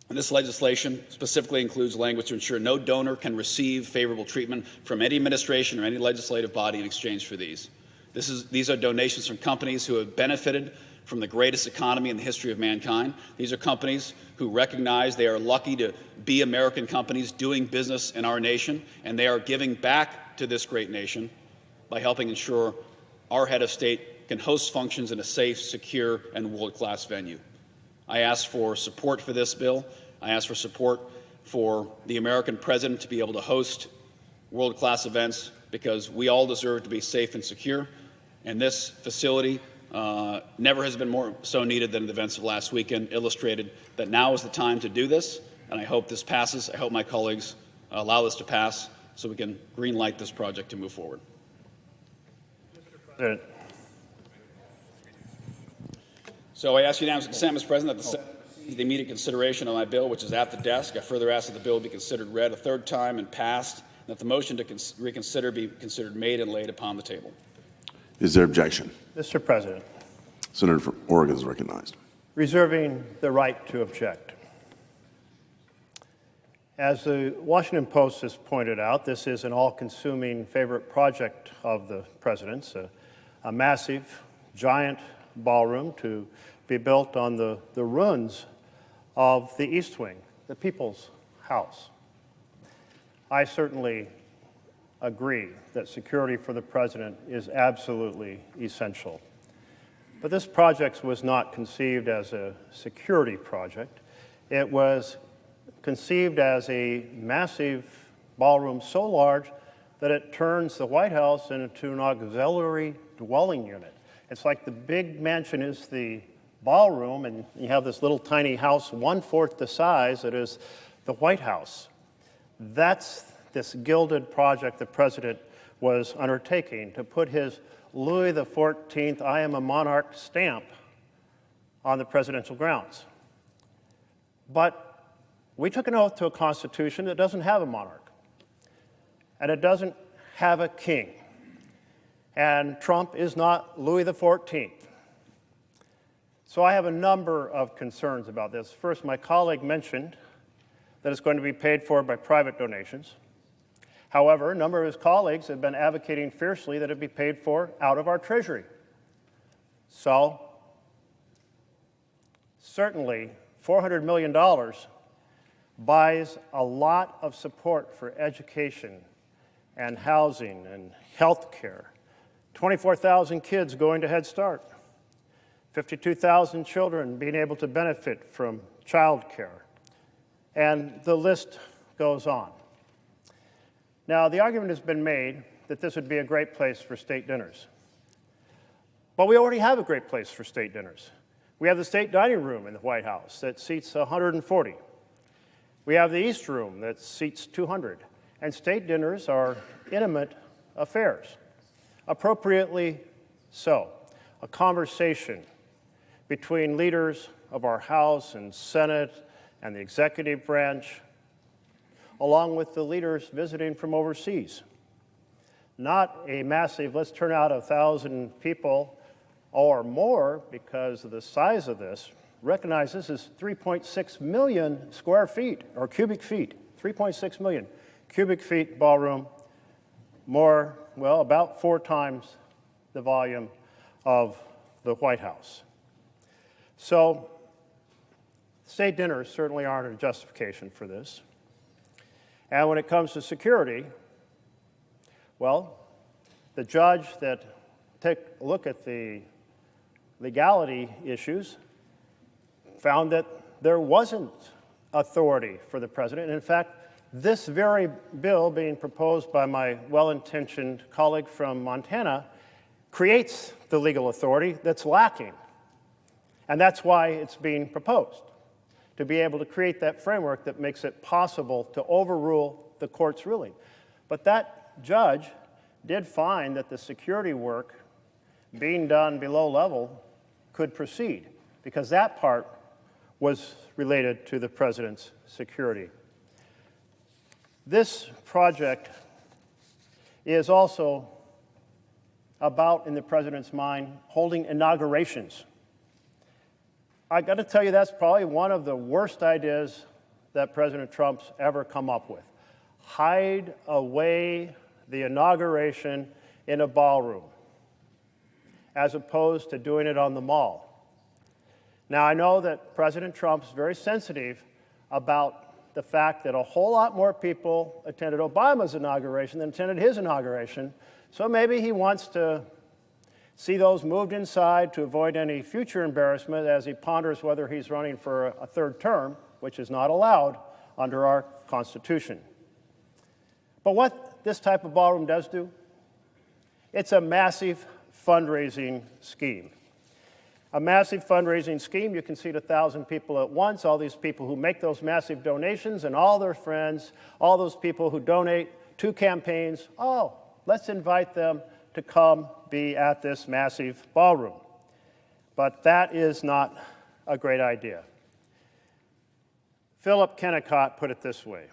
And this legislation specifically includes language to ensure no donor can receive favorable treatment from any administration or any legislative body in exchange for these. These are donations from companies who have benefited from the greatest economy in the history of mankind. These are companies who recognize they are lucky to be American companies doing business in our nation, and they are giving back to this great nation by helping ensure our head of state can host functions in a safe, secure, and world-class venue. I ask for support for this bill. I ask for support for the American president to be able to host world-class events because we all deserve to be safe and secure. And this facility never has been more so needed than the events of last weekend illustrated that now is the time to do this, and I hope this passes. I hope my colleagues allow this to pass so we can green light this project to move forward. So I ask unanimous consent, Mr. President, that the Senate receive the immediate consideration of my bill, which is at the desk. I further ask that the bill be considered read a third time and passed, and that the motion to reconsider be considered made and laid upon the table. Is there objection? Mr. President. Senator from Oregon is recognized. Reserving the right to object. As the Washington Post has pointed out, this is an all-consuming favorite project of the President's, a massive, giant ballroom to be built on the ruins of the East Wing, the People's House. I certainly agree that security for the President is absolutely essential. But this project was not conceived as a security project. It was conceived as a massive ballroom so large that it turns the White House into an auxiliary dwelling unit. It's like the big mansion is the ballroom, and you have this little tiny house, 1/4 the size that is the White House. That's this gilded project the president was undertaking, to put his Louis XIV, I am a monarch stamp on the presidential grounds. But we took an oath to a constitution that doesn't have a monarch, and it doesn't have a king. And Trump is not Louis XIV. So I have a number of concerns about this. First, my colleague mentioned that it's going to be paid for by private donations. However, a number of his colleagues have been advocating fiercely that it be paid for out of our Treasury. So, certainly, $400 million buys a lot of support for education and housing and health care. 24,000 kids going to Head Start. 52,000 children being able to benefit from child care. And the list goes on. Now, the argument has been made that this would be a great place for state dinners. But we already have a great place for state dinners. We have the state dining room in the White House that seats 140. We have the East Room that seats 200. And state dinners are intimate affairs, appropriately so. A conversation between leaders of our House and Senate and the executive branch, along with the leaders visiting from overseas. Not a massive, let's turn out 1,000 people or more, because of the size of this. Recognize this is 3.6 million square feet, or cubic feet, 3.6 million cubic feet ballroom, more, well, about 4 times the volume of the White House. So, state dinners certainly aren't a justification for this. And when it comes to security, well, the judge that took a look at the legality issues found that there wasn't authority for the president. And in fact, this very bill being proposed by my well-intentioned colleague from Montana creates the legal authority that's lacking. And that's why it's being proposed, to be able to create that framework that makes it possible to overrule the court's ruling. But that judge did find that the security work being done below level could proceed, because that part was related to the president's security. This project is also about, in the president's mind, holding inaugurations. I got to tell you, that's probably one of the worst ideas that President Trump's ever come up with. Hide away the inauguration in a ballroom, as opposed to doing it on the Mall. Now, I know that President Trump's very sensitive about the fact that a whole lot more people attended Obama's inauguration than attended his inauguration, so maybe he wants to see those moved inside to avoid any future embarrassment as he ponders whether he's running for a 3rd term, which is not allowed under our Constitution. But what this type of ballroom does do, it's a massive fundraising scheme. A massive fundraising scheme. You can seat 1,000 people at once, all these people who make those massive donations and all their friends, all those people who donate to campaigns. Oh, let's invite them to come be at this massive ballroom. But that is not a great idea. Philip Kennicott put it this way: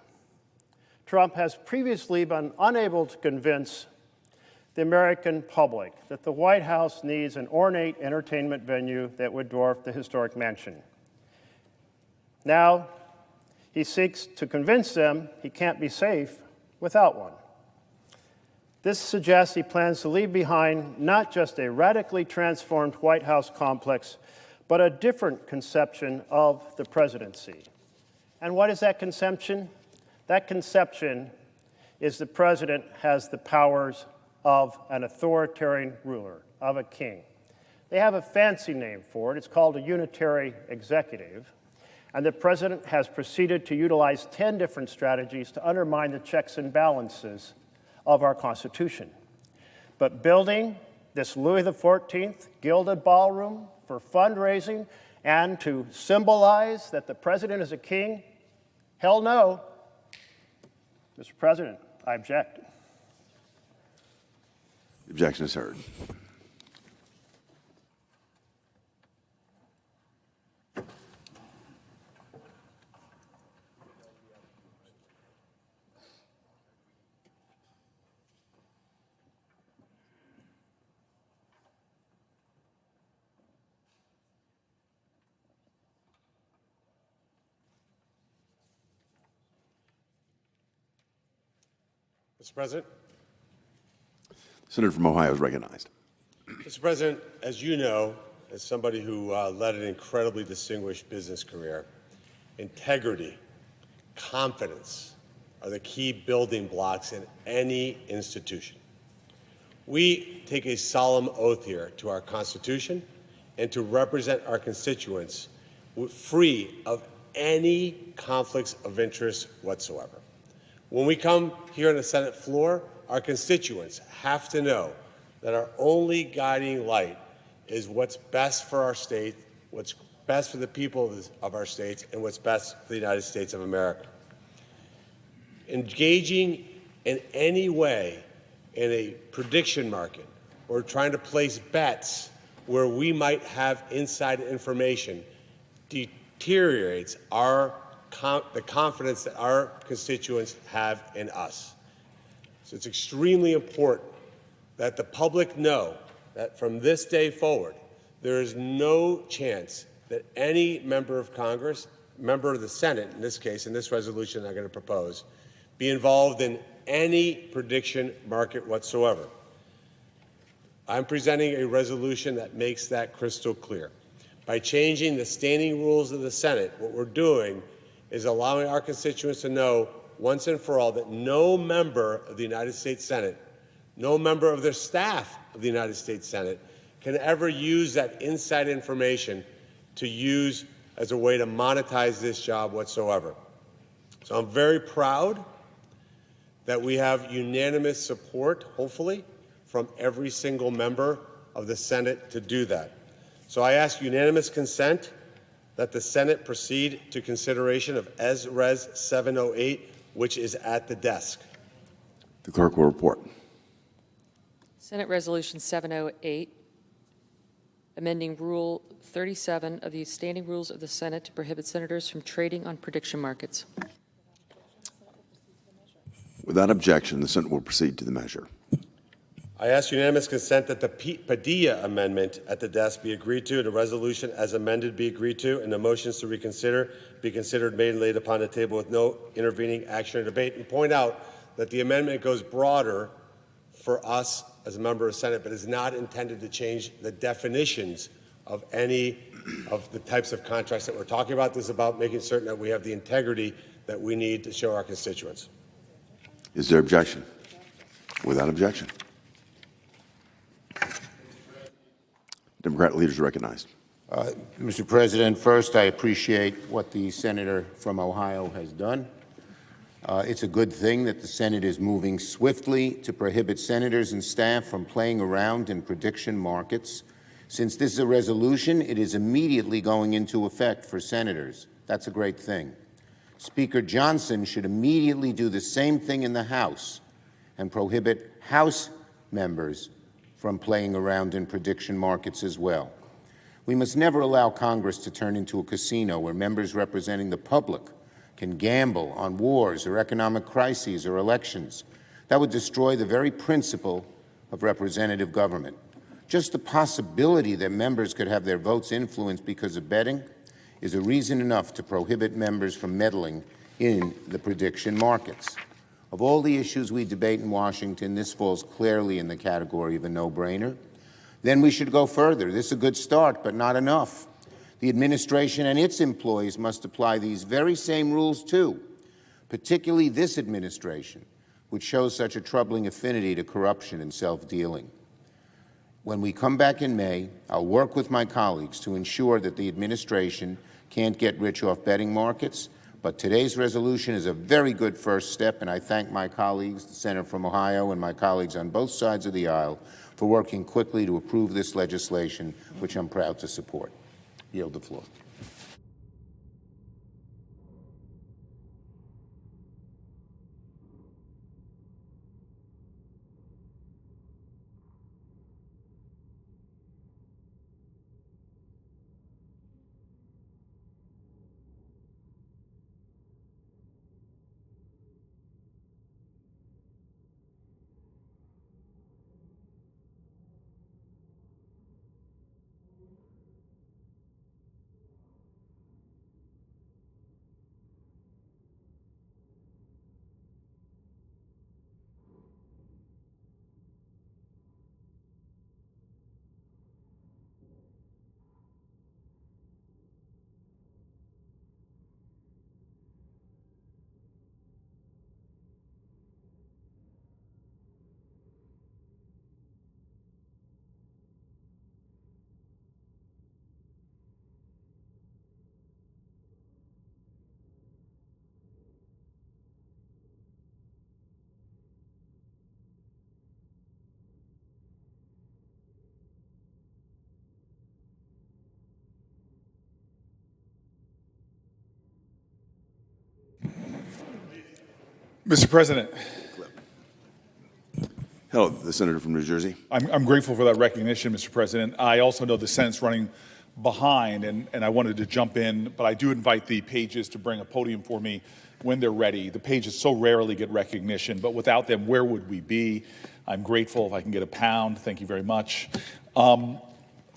Trump has previously been unable to convince the American public that the White House needs an ornate entertainment venue that would dwarf the historic mansion. Now, he seeks to convince them he can't be safe without one. This suggests he plans to leave behind not just a radically transformed White House complex, but a different conception of the presidency. And what is that conception? That conception is the president has the powers of an authoritarian ruler, of a king. They have a fancy name for it. It's called a unitary executive. And the president has proceeded to utilize 10 different strategies to undermine the checks and balances of our Constitution. But building this Louis XIV gilded ballroom for fundraising and to symbolize that the president is a king, hell no. Mr. President, I object. The objection is heard. Mr. President. The senator from Ohio is recognized. Mr. President, as you know, as somebody who led an incredibly distinguished business career, integrity, confidence are the key building blocks in any institution. We take a solemn oath here to our Constitution and to represent our constituents free of any conflicts of interest whatsoever. When we come here on the Senate floor, our constituents have to know that our only guiding light is what's best for our state, what's best for the people of our states, and what's best for the United States of America. Engaging in any way in a prediction market or trying to place bets where we might have inside information deteriorates the confidence that our constituents have in us. So it's extremely important that the public know that from this day forward, there is no chance that any member of Congress, member of the Senate in this case, in this resolution I'm going to propose, be involved in any prediction market whatsoever. I'm presenting a resolution that makes that crystal clear. By changing the standing rules of the Senate, what we're doing is allowing our constituents to know once and for all that no member of the United States Senate, no member of their staff of the United States Senate can ever use that inside information to use as a way to monetize this job whatsoever. So I'm very proud that we have unanimous support, hopefully, from every single member of the Senate to do that. So I ask unanimous consent that the Senate proceed to consideration of ES-RES 708, which is at the desk. The clerk will report. Senate Resolution 708, amending Rule 37 of the Standing Rules of the Senate to prohibit senators from trading on prediction markets. Without objection, the Senate will proceed to the measure. I ask unanimous consent that the Padilla amendment at the desk be agreed to, and the resolution as amended be agreed to, and the motions to reconsider be considered, made, and laid upon the table with no intervening action or debate. And point out that the amendment goes broader for us as a member of the Senate, but is not intended to change the definitions of any of the types of contracts that we're talking about. This is about making certain that we have the integrity that we need to show our constituents. Is there objection? Without objection. Democrat leaders are recognized. Mr. President, first, I appreciate what the senator from Ohio has done. It's a good thing that the Senate is moving swiftly to prohibit senators and staff from playing around in prediction markets. Since this is a resolution, it is immediately going into effect for senators. That's a great thing. Speaker Johnson should immediately do the same thing in the House and prohibit House members from playing around in prediction markets as well. We must never allow Congress to turn into a casino where members representing the public can gamble on wars or economic crises or elections. That would destroy the very principle of representative government. Just the possibility that members could have their votes influenced because of betting is a reason enough to prohibit members from meddling in the prediction markets. Of all the issues we debate in Washington, this falls clearly in the category of a no-brainer. Then we should go further. This is a good start, but not enough. The administration and its employees must apply these very same rules too, particularly this administration, which shows such a troubling affinity to corruption and self-dealing. When we come back in May, I'll work with my colleagues to ensure that the administration can't get rich off betting markets, But today's resolution is a very good first step, and I thank my colleagues, the Senator from Ohio, and my colleagues on both sides of the aisle for working quickly to approve this legislation, which I'm proud to support. Yield the floor. Mr. President. Hello, the Senator from New Jersey. I'm grateful for that recognition, Mr. President. I also know the Senate's running behind, and I wanted to jump in, but I do invite the pages to bring a podium for me when they're ready. The pages so rarely get recognition, but without them, where would we be? I'm grateful if I can get a pound. Thank you very much. I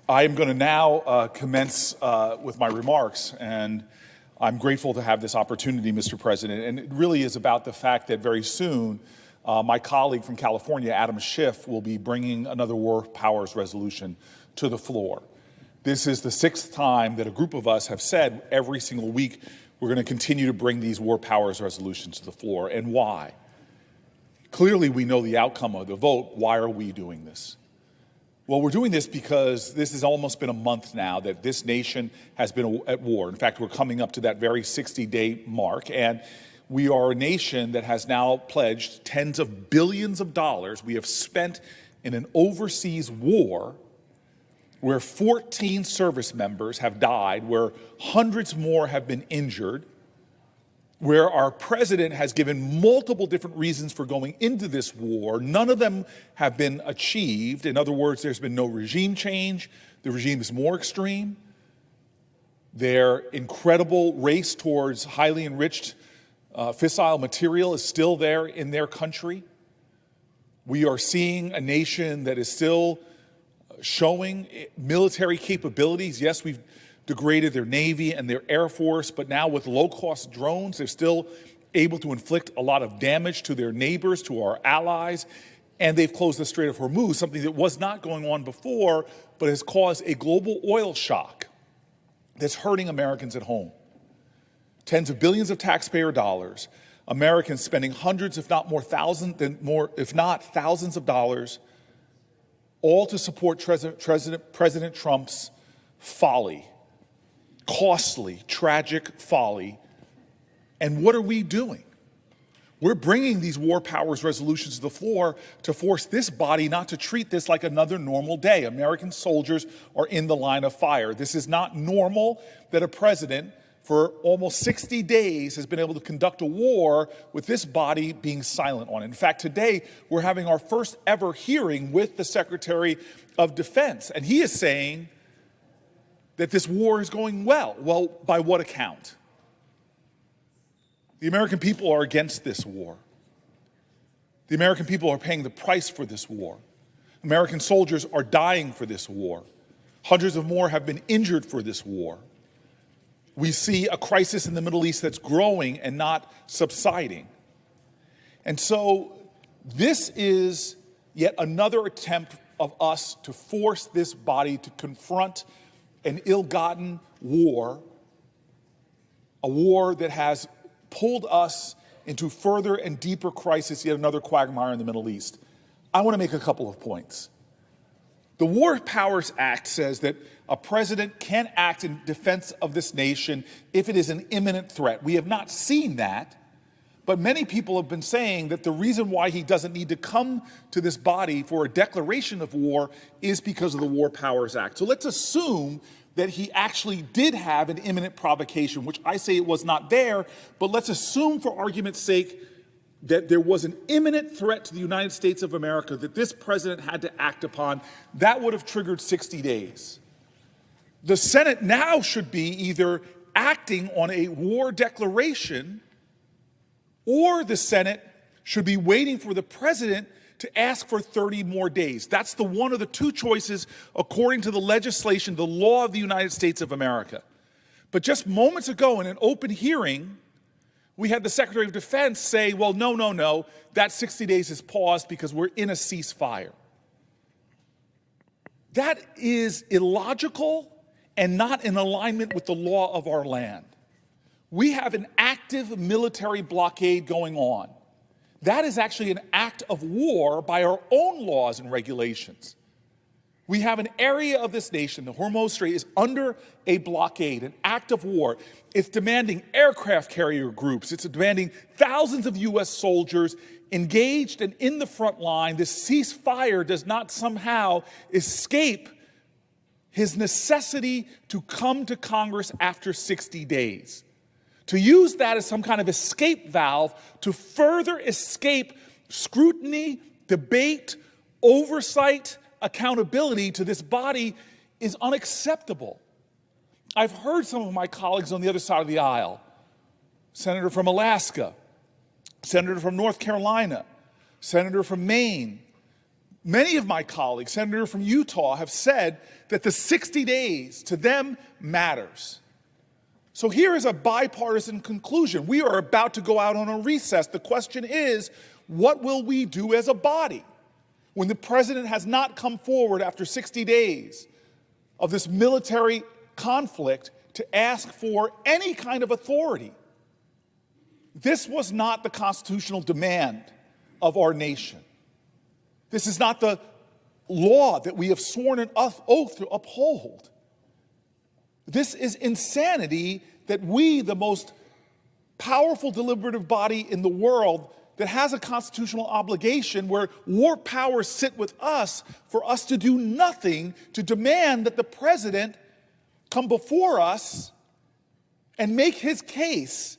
am going to now commence with my remarks, and I'm grateful to have this opportunity, Mr. President, and it really is about the fact that very soon my colleague from California, Adam Schiff, will be bringing another War Powers resolution to the floor. This is the 6th time that a group of us have said every single week we're going to continue to bring these War Powers resolutions to the floor. And why? Clearly, we know the outcome of the vote. Why are we doing this? Well, we're doing this because this has almost been a month now that this nation has been at war. In fact, we're coming up to that very 60-day mark, and we are a nation that has now pledged tens of billions of dollars we have spent in an overseas war where 14 service members have died, where hundreds more have been injured, where our president has given multiple different reasons for going into this war. None of them have been achieved. In other words, there's been no regime change. The regime is more extreme. Their incredible race towards highly enriched fissile material is still there in their country. We are seeing a nation that is still showing military capabilities. Yes, we've degraded their Navy and their Air Force, but now with low-cost drones, they're still able to inflict a lot of damage to their neighbors, to our allies, and they've closed the Strait of Hormuz, something that was not going on before, but has caused a global oil shock that's hurting Americans at home. Tens of billions of taxpayer dollars, Americans spending hundreds, if not thousands of dollars, all to support President Trump's folly, costly, tragic folly. And what are we doing? We're bringing these War Powers resolutions to the floor to force this body not to treat this like another normal day. American soldiers are in the line of fire. This is not normal that a president for almost 60 days has been able to conduct a war with this body being silent on it. In fact, today we're having our first ever hearing with the Secretary of Defense, and he is saying that this war is going well. Well, by what account? The American people are against this war. The American people are paying the price for this war. American soldiers are dying for this war. Hundreds of more have been injured for this war. We see a crisis in the Middle East that's growing and not subsiding. And so this is yet another attempt of us to force this body to confront an ill-gotten war, a war that has pulled us into further and deeper crisis, yet another quagmire in the Middle East. I want to make a couple of points. The War Powers Act says that a president can act in defense of this nation if it is an imminent threat. We have not seen that, but many people have been saying that the reason why he doesn't need to come to this body for a declaration of war is because of the War Powers Act. So let's assume that he actually did have an imminent provocation, which I say it was not there, but let's assume for argument's sake that there was an imminent threat to the United States of America that this president had to act upon. That would have triggered 60 days. The Senate now should be either acting on a war declaration, or the Senate should be waiting for the president to ask for 30 more days. That's the one of the two choices according to the legislation, the law of the United States of America. But just moments ago in an open hearing, we had the Secretary of Defense say, well, no, that 60 days is paused because we're in a ceasefire. That is illogical and not in alignment with the law of our land. We have an active military blockade going on. That is actually an act of war by our own laws and regulations. We have an area of this nation, the Hormuz Strait, is under a blockade, an act of war. It's demanding aircraft carrier groups. It's demanding thousands of U.S. soldiers engaged and in the front line. This ceasefire does not somehow escape his necessity to come to Congress after 60 days. To use that as some kind of escape valve to further escape scrutiny, debate, oversight, accountability to this body is unacceptable. I've heard some of my colleagues on the other side of the aisle, Senator from Alaska, Senator from North Carolina, Senator from Maine, many of my colleagues, Senator from Utah, have said that the 60 days to them matters. So here is a bipartisan conclusion. We are about to go out on a recess. The question is, what will we do as a body when the president has not come forward after 60 days of this military conflict to ask for any kind of authority? This was not the constitutional demand of our nation. This is not the law that we have sworn an oath to uphold. This is insanity that we, the most powerful deliberative body in the world that has a constitutional obligation where war powers sit with us, for us to do nothing to demand that the president come before us and make his case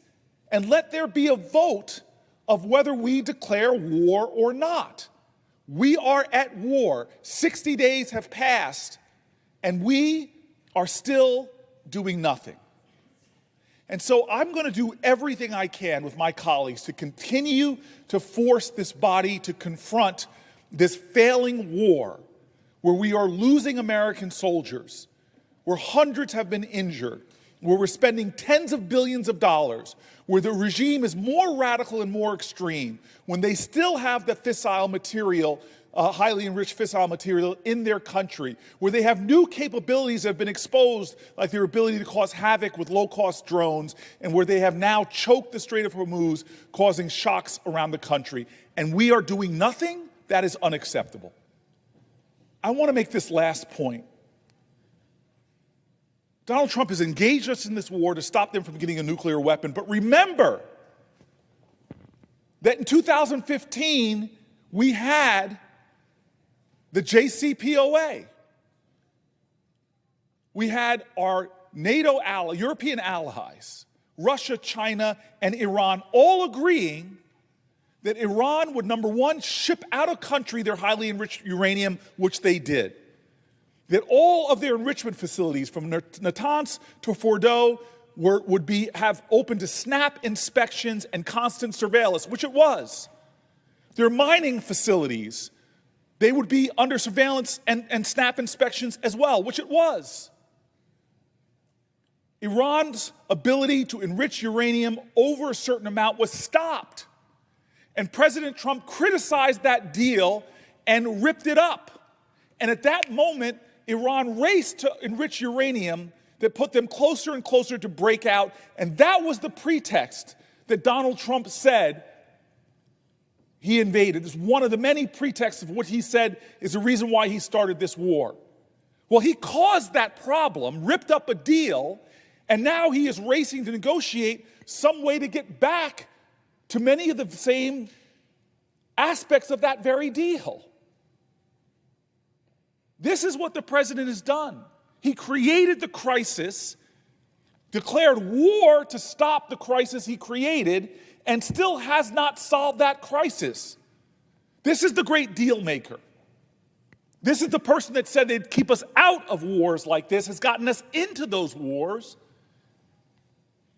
and let there be a vote of whether we declare war or not. We are at war. 60 days have passed, and we are still doing nothing. And so I'm going to do everything I can with my colleagues to continue to force this body to confront this failing war where we are losing American soldiers, where hundreds have been injured, where we're spending tens of billions of dollars, where the regime is more radical and more extreme, when they still have the fissile material, highly enriched fissile material in their country, where they have new capabilities that have been exposed, like their ability to cause havoc with low-cost drones, and where they have now choked the Strait of Hormuz, causing shocks around the country. And we are doing nothing? That is unacceptable. I want to make this last point. Donald Trump has engaged us in this war to stop them from getting a nuclear weapon. But remember that in 2015, we had the JCPOA. We had our NATO ally, European allies, Russia, China, and Iran, all agreeing that Iran would, number one, ship out of country their highly enriched uranium, which they did. That all of their enrichment facilities, from Natanz to Fordow, would have open to snap inspections and constant surveillance, which it was. Their mining facilities, they would be under surveillance and snap inspections as well, which it was. Iran's ability to enrich uranium over a certain amount was stopped. And President Trump criticized that deal and ripped it up. And at that moment, Iran raced to enrich uranium that put them closer and closer to breakout. And that was the pretext that Donald Trump said he invaded. It's one of the many pretexts of what he said is the reason why he started this war. Well, he caused that problem, ripped up a deal, and now he is racing to negotiate some way to get back to many of the same aspects of that very deal. This is what the president has done. He created the crisis, declared war to stop the crisis he created, and still has not solved that crisis. This is the great deal maker. This is the person that said they'd keep us out of wars like this, has gotten us into those wars.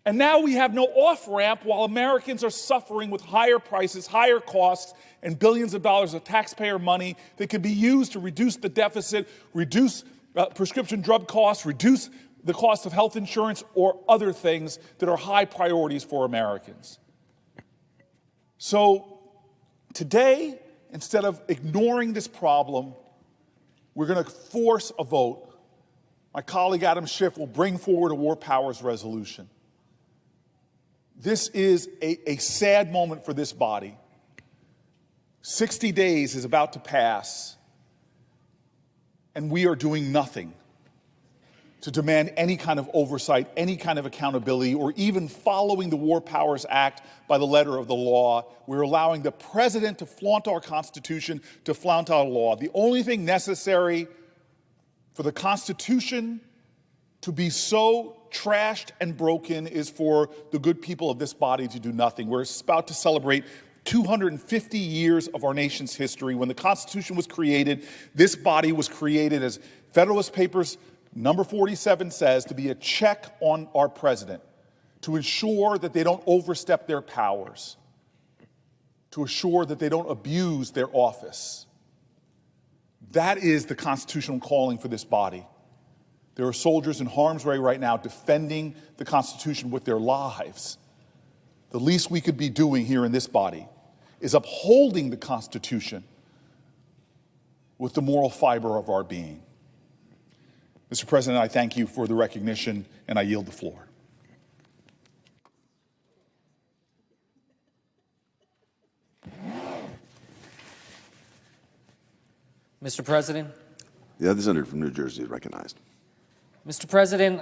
And now we have no off-ramp while Americans are suffering with higher prices, higher costs, and billions of dollars of taxpayer money that could be used to reduce the deficit, reduce prescription drug costs, reduce the cost of health insurance, or other things that are high priorities for Americans. So today, instead of ignoring this problem, we're going to force a vote. My colleague Adam Schiff will bring forward a War Powers resolution. This is a sad moment for this body. 60 days is about to pass, and we are doing nothing to demand any kind of oversight, any kind of accountability, or even following the War Powers Act by the letter of the law. We're allowing the president to flaunt our Constitution, to flaunt our law. The only thing necessary for the Constitution to be so trashed and broken is for the good people of this body to do nothing. We're about to celebrate 250 years of our nation's history. When the Constitution was created, this body was created, as Federalist Papers number 47 says, to be a check on our president, to ensure that they don't overstep their powers, to assure that they don't abuse their office. That is the constitutional calling for this body. There are soldiers in harm's way right now defending the Constitution with their lives. The least we could be doing here in this body is upholding the Constitution with the moral fiber of our being. Mr. President, I thank you for the recognition, and I yield the floor. Mr. President. The other senator from New Jersey is recognized. Mr. President,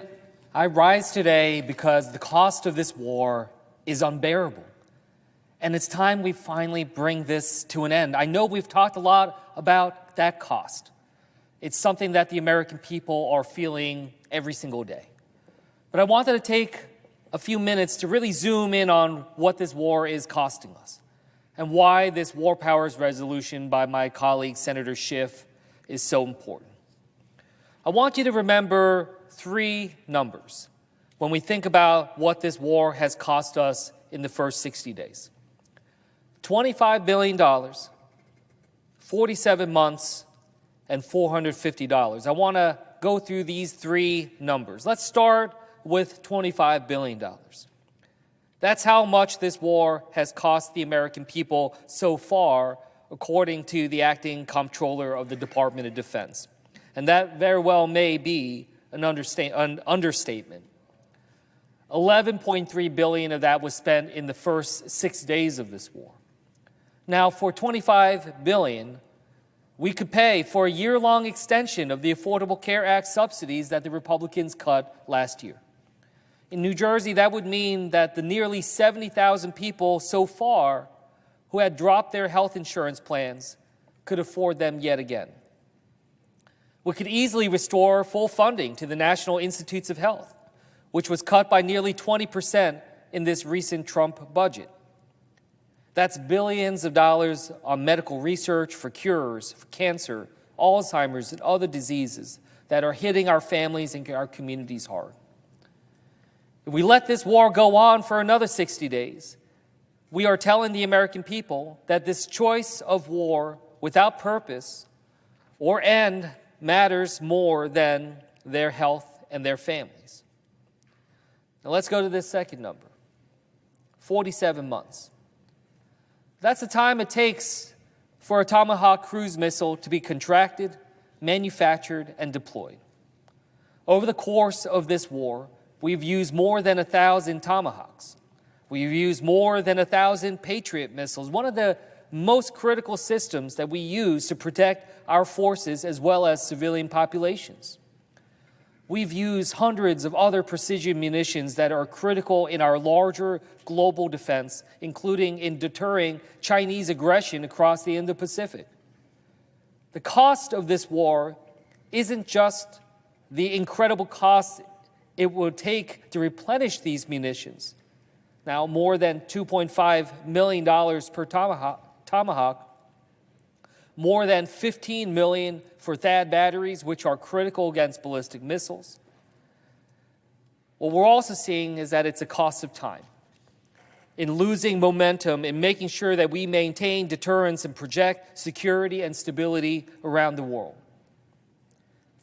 I rise today because the cost of this war is unbearable. And it's time we finally bring this to an end. I know we've talked a lot about that cost. It's something that the American people are feeling every single day. But I wanted to take a few minutes to really zoom in on what this war is costing us and why this War Powers resolution by my colleague, Senator Schiff, is so important. I want you to remember three numbers when we think about what this war has cost us in the first 60 days. $25 billion, 47 months, and $450. I want to go through these three numbers. Let's start with $25 billion. That's how much this war has cost the American people so far, according to the acting comptroller of the Department of Defense. And that very well may be an understatement. $11.3 billion of that was spent in the first 6 days of this war. Now, for $25 billion, we could pay for a year-long extension of the Affordable Care Act subsidies that the Republicans cut last year. In New Jersey, that would mean that the nearly 70,000 people so far who had dropped their health insurance plans could afford them yet again. We could easily restore full funding to the National Institutes of Health, which was cut by nearly 20% in this recent Trump budget. That's billions of dollars on medical research for cures for cancer, Alzheimer's, and other diseases that are hitting our families and our communities hard. If we let this war go on for another 60 days, we are telling the American people that this choice of war without purpose or end matters more than their health and their families. Now let's go to this second number, 47 months. That's the time it takes for a Tomahawk cruise missile to be contracted, manufactured, and deployed. Over the course of this war, we've used more than 1,000 Tomahawks. We've used more than 1,000 Patriot missiles. One of the most critical systems that we use to protect our forces as well as civilian populations. We've used hundreds of other precision munitions that are critical in our larger global defense, including in deterring Chinese aggression across the Indo-Pacific. The cost of this war isn't just the incredible cost it would take to replenish these munitions. Now, more than $2.5 million per Tomahawk, more than $15 million for THAAD batteries, which are critical against ballistic missiles. What we're also seeing is that it's a cost of time in losing momentum, in making sure that we maintain deterrence and project security and stability around the world.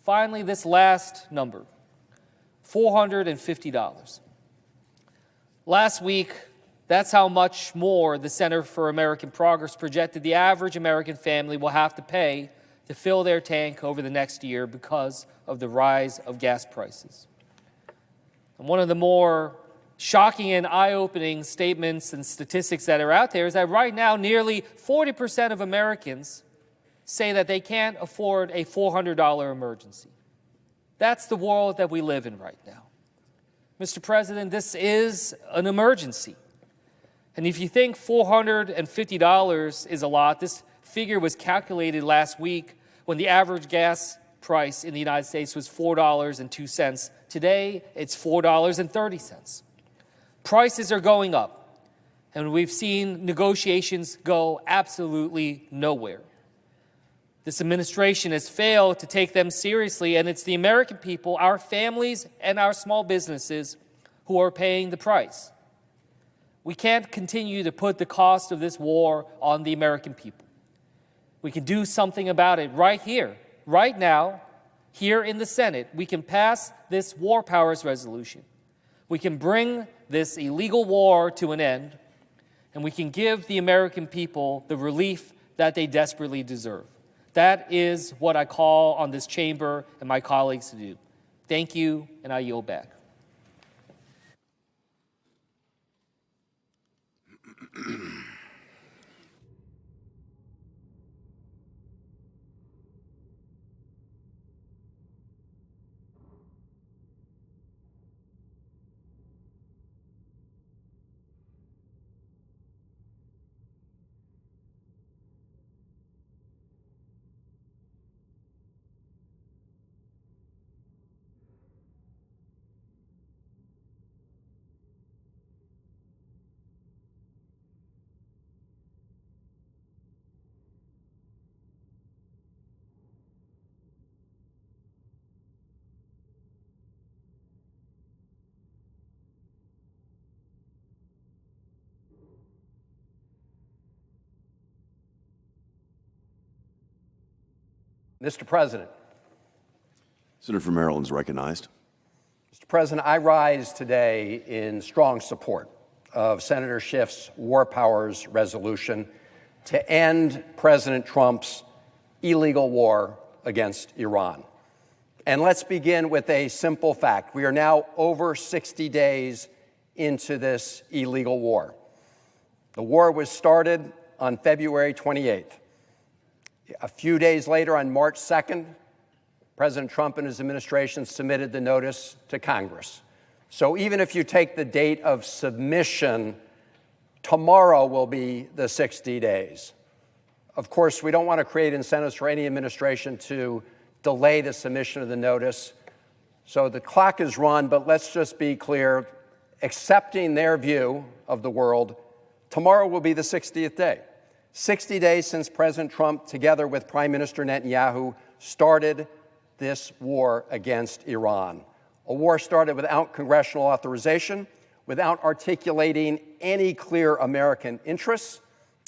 Finally, this last number, $450. Last week, that's how much more the Center for American Progress projected the average American family will have to pay to fill their tank over the next year because of the rise of gas prices. And one of the more shocking and eye-opening statements and statistics that are out there is that right now nearly 40% of Americans say that they can't afford a $400 emergency. That's the world that we live in right now. Mr. President, this is an emergency. And if you think $450 is a lot, this figure was calculated last week when the average gas price in the United States was $4.02. Today, it's $4.30. Prices are going up, and we've seen negotiations go absolutely nowhere. This administration has failed to take them seriously, and it's the American people, our families, and our small businesses who are paying the price. We can't continue to put the cost of this war on the American people. We can do something about it right here, right now, here in the Senate. We can pass this war powers resolution. We can bring this illegal war to an end, and we can give the American people the relief that they desperately deserve. That is what I call on this chamber and my colleagues to do. Thank you, and I yield back. Mr. President. Senator from Maryland is recognized. Mr. President, I rise today in strong support of Senator Schiff's War Powers resolution to end President Trump's illegal war against Iran. And let's begin with a simple fact. We are now over 60 days into this illegal war. The war was started on February 28th. A few days later, on March 2nd, President Trump and his administration submitted the notice to Congress. So even if you take the date of submission, tomorrow will be the 60 days. Of course, we don't want to create incentives for any administration to delay the submission of the notice. So the clock is run, but let's just be clear, accepting their view of the world, tomorrow will be the 60th day. 60 days since President Trump, together with Prime Minister Netanyahu, started this war against Iran. A war started without congressional authorization, without articulating any clear American interests,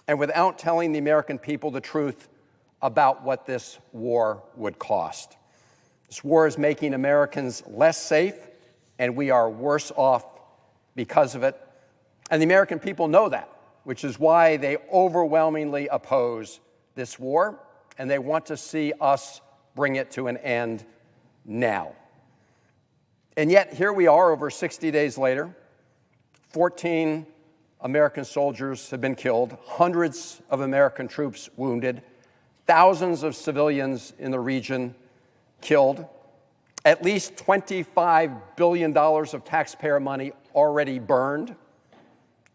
and without telling the American people the truth about what this war would cost. This war is making Americans less safe, and we are worse off because of it. And the American people know that, which is why they overwhelmingly oppose this war, and they want to see us bring it to an end now. And yet, here we are over 60 days later. 14 American soldiers have been killed, hundreds of American troops wounded, thousands of civilians in the region killed, at least $25 billion of taxpayer money already burned.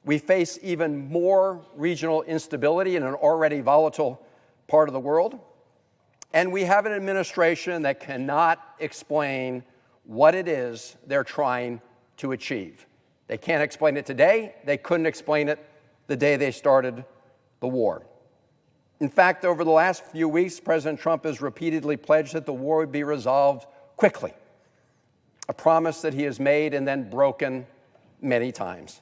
We face even more regional instability in an already volatile part of the world. And we have an administration that cannot explain what it is they're trying to achieve. They can't explain it today. They couldn't explain it the day they started the war. In fact, over the last few weeks, President Trump has repeatedly pledged that the war would be resolved quickly, a promise that he has made and then broken many times.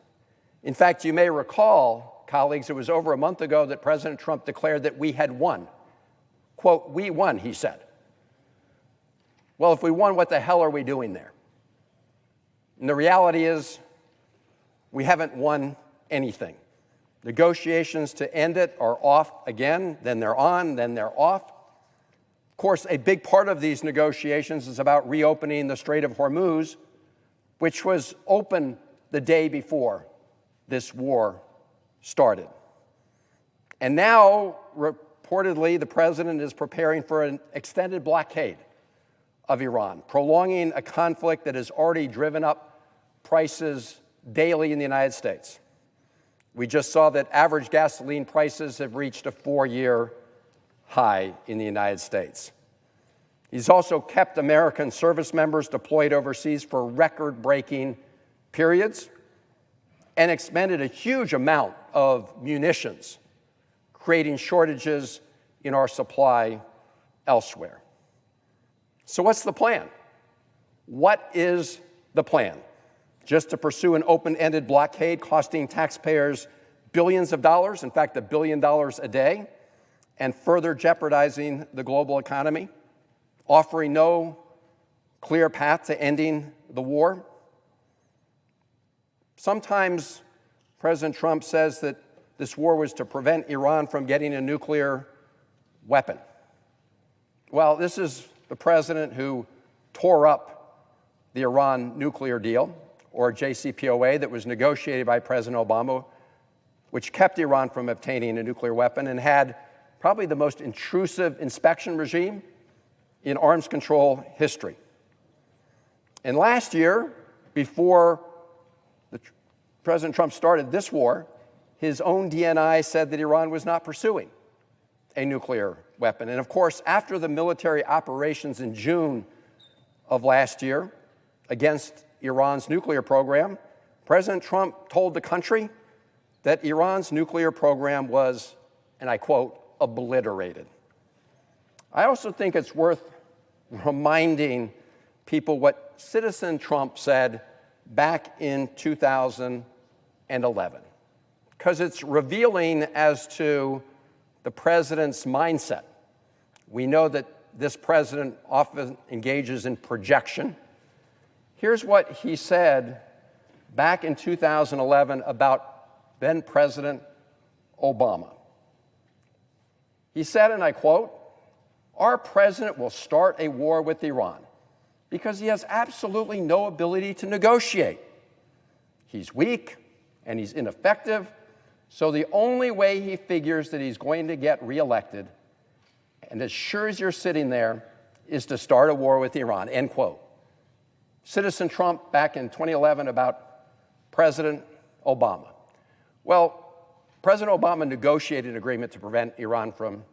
In fact, you may recall, colleagues, it was over a month ago that President Trump declared that we had won. Quote, "We won," he said. Well, if we won, what the hell are we doing there? And the reality is, we haven't won anything. Negotiations to end it are off again, then they're on, then they're off. Of course, a big part of these negotiations is about reopening the Strait of Hormuz, which was open the day before this war started. And now, reportedly, the president is preparing for an extended blockade of Iran, prolonging a conflict that has already driven up prices daily in the United States. We just saw that average gasoline prices have reached a 4-year high in the United States. He's also kept American service members deployed overseas for record-breaking periods and expended a huge amount of munitions, creating shortages in our supply elsewhere. So what's the plan? What is the plan? Just to pursue an open-ended blockade costing taxpayers billions of dollars, in fact, $1 billion a day, and further jeopardizing the global economy, offering no clear path to ending the war? Sometimes President Trump says that this war was to prevent Iran from getting a nuclear weapon. Well, this is the president who tore up the Iran nuclear deal, or JCPOA, that was negotiated by President Obama, which kept Iran from obtaining a nuclear weapon and had probably the most intrusive inspection regime in arms control history. And last year, before President Trump started this war, his own DNI said that Iran was not pursuing a nuclear weapon. And of course, after the military operations in June of last year against Iran's nuclear program, President Trump told the country that Iran's nuclear program was, and I quote, obliterated. I also think it's worth reminding people what Citizen Trump said back in 2011, because it's revealing as to the president's mindset. We know that this president often engages in projection. Here's what he said back in 2011 about then President Obama. He said, and I quote, "Our president will start a war with Iran because he has absolutely no ability to negotiate. He's weak and he's ineffective, so the only way he figures that he's going to get reelected, and as sure as you're sitting there, is to start a war with Iran," end quote. Citizen Trump back in 2011 about President Obama. Well, President Obama negotiated an agreement to prevent Iran from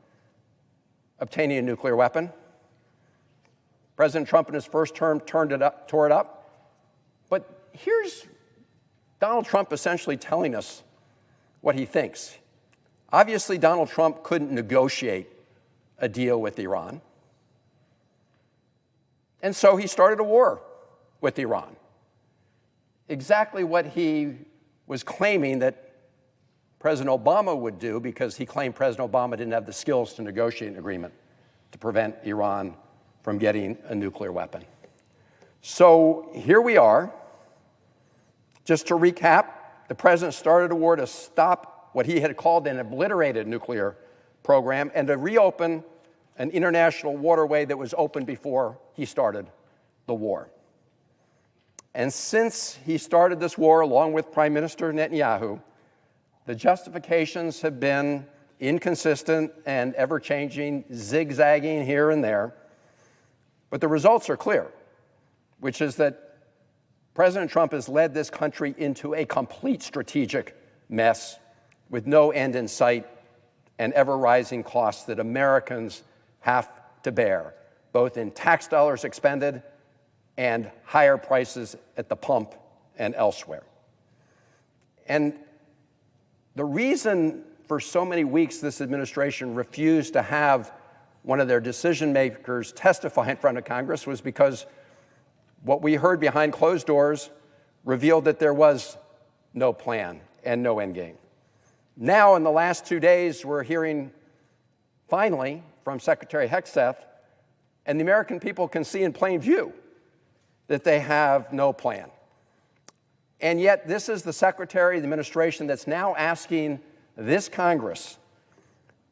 obtaining a nuclear weapon. President Trump in his first term tore it up. But here's Donald Trump essentially telling us what he thinks. Obviously, Donald Trump couldn't negotiate a deal with Iran. And so he started a war with Iran. Exactly what he was claiming that President Obama would do, because he claimed President Obama didn't have the skills to negotiate an agreement to prevent Iran from getting a nuclear weapon. So here we are. Just to recap, the president started a war to stop what he had called an obliterated nuclear program and to reopen an international waterway that was open before he started the war. And since he started this war, along with Prime Minister Netanyahu, The justifications have been inconsistent and ever-changing, zigzagging here and there. But the results are clear, which is that President Trump has led this country into a complete strategic mess with no end in sight and ever-rising costs that Americans have to bear, both in tax dollars expended and higher prices at the pump and elsewhere. And the reason for so many weeks this administration refused to have one of their decision makers testify in front of Congress was because what we heard behind closed doors revealed that there was no plan and no end game. Now, in the last 2 days, we're hearing finally from Secretary Hegseth, and the American people can see in plain view that they have no plan. And yet, this is the Secretary of the administration that's now asking this Congress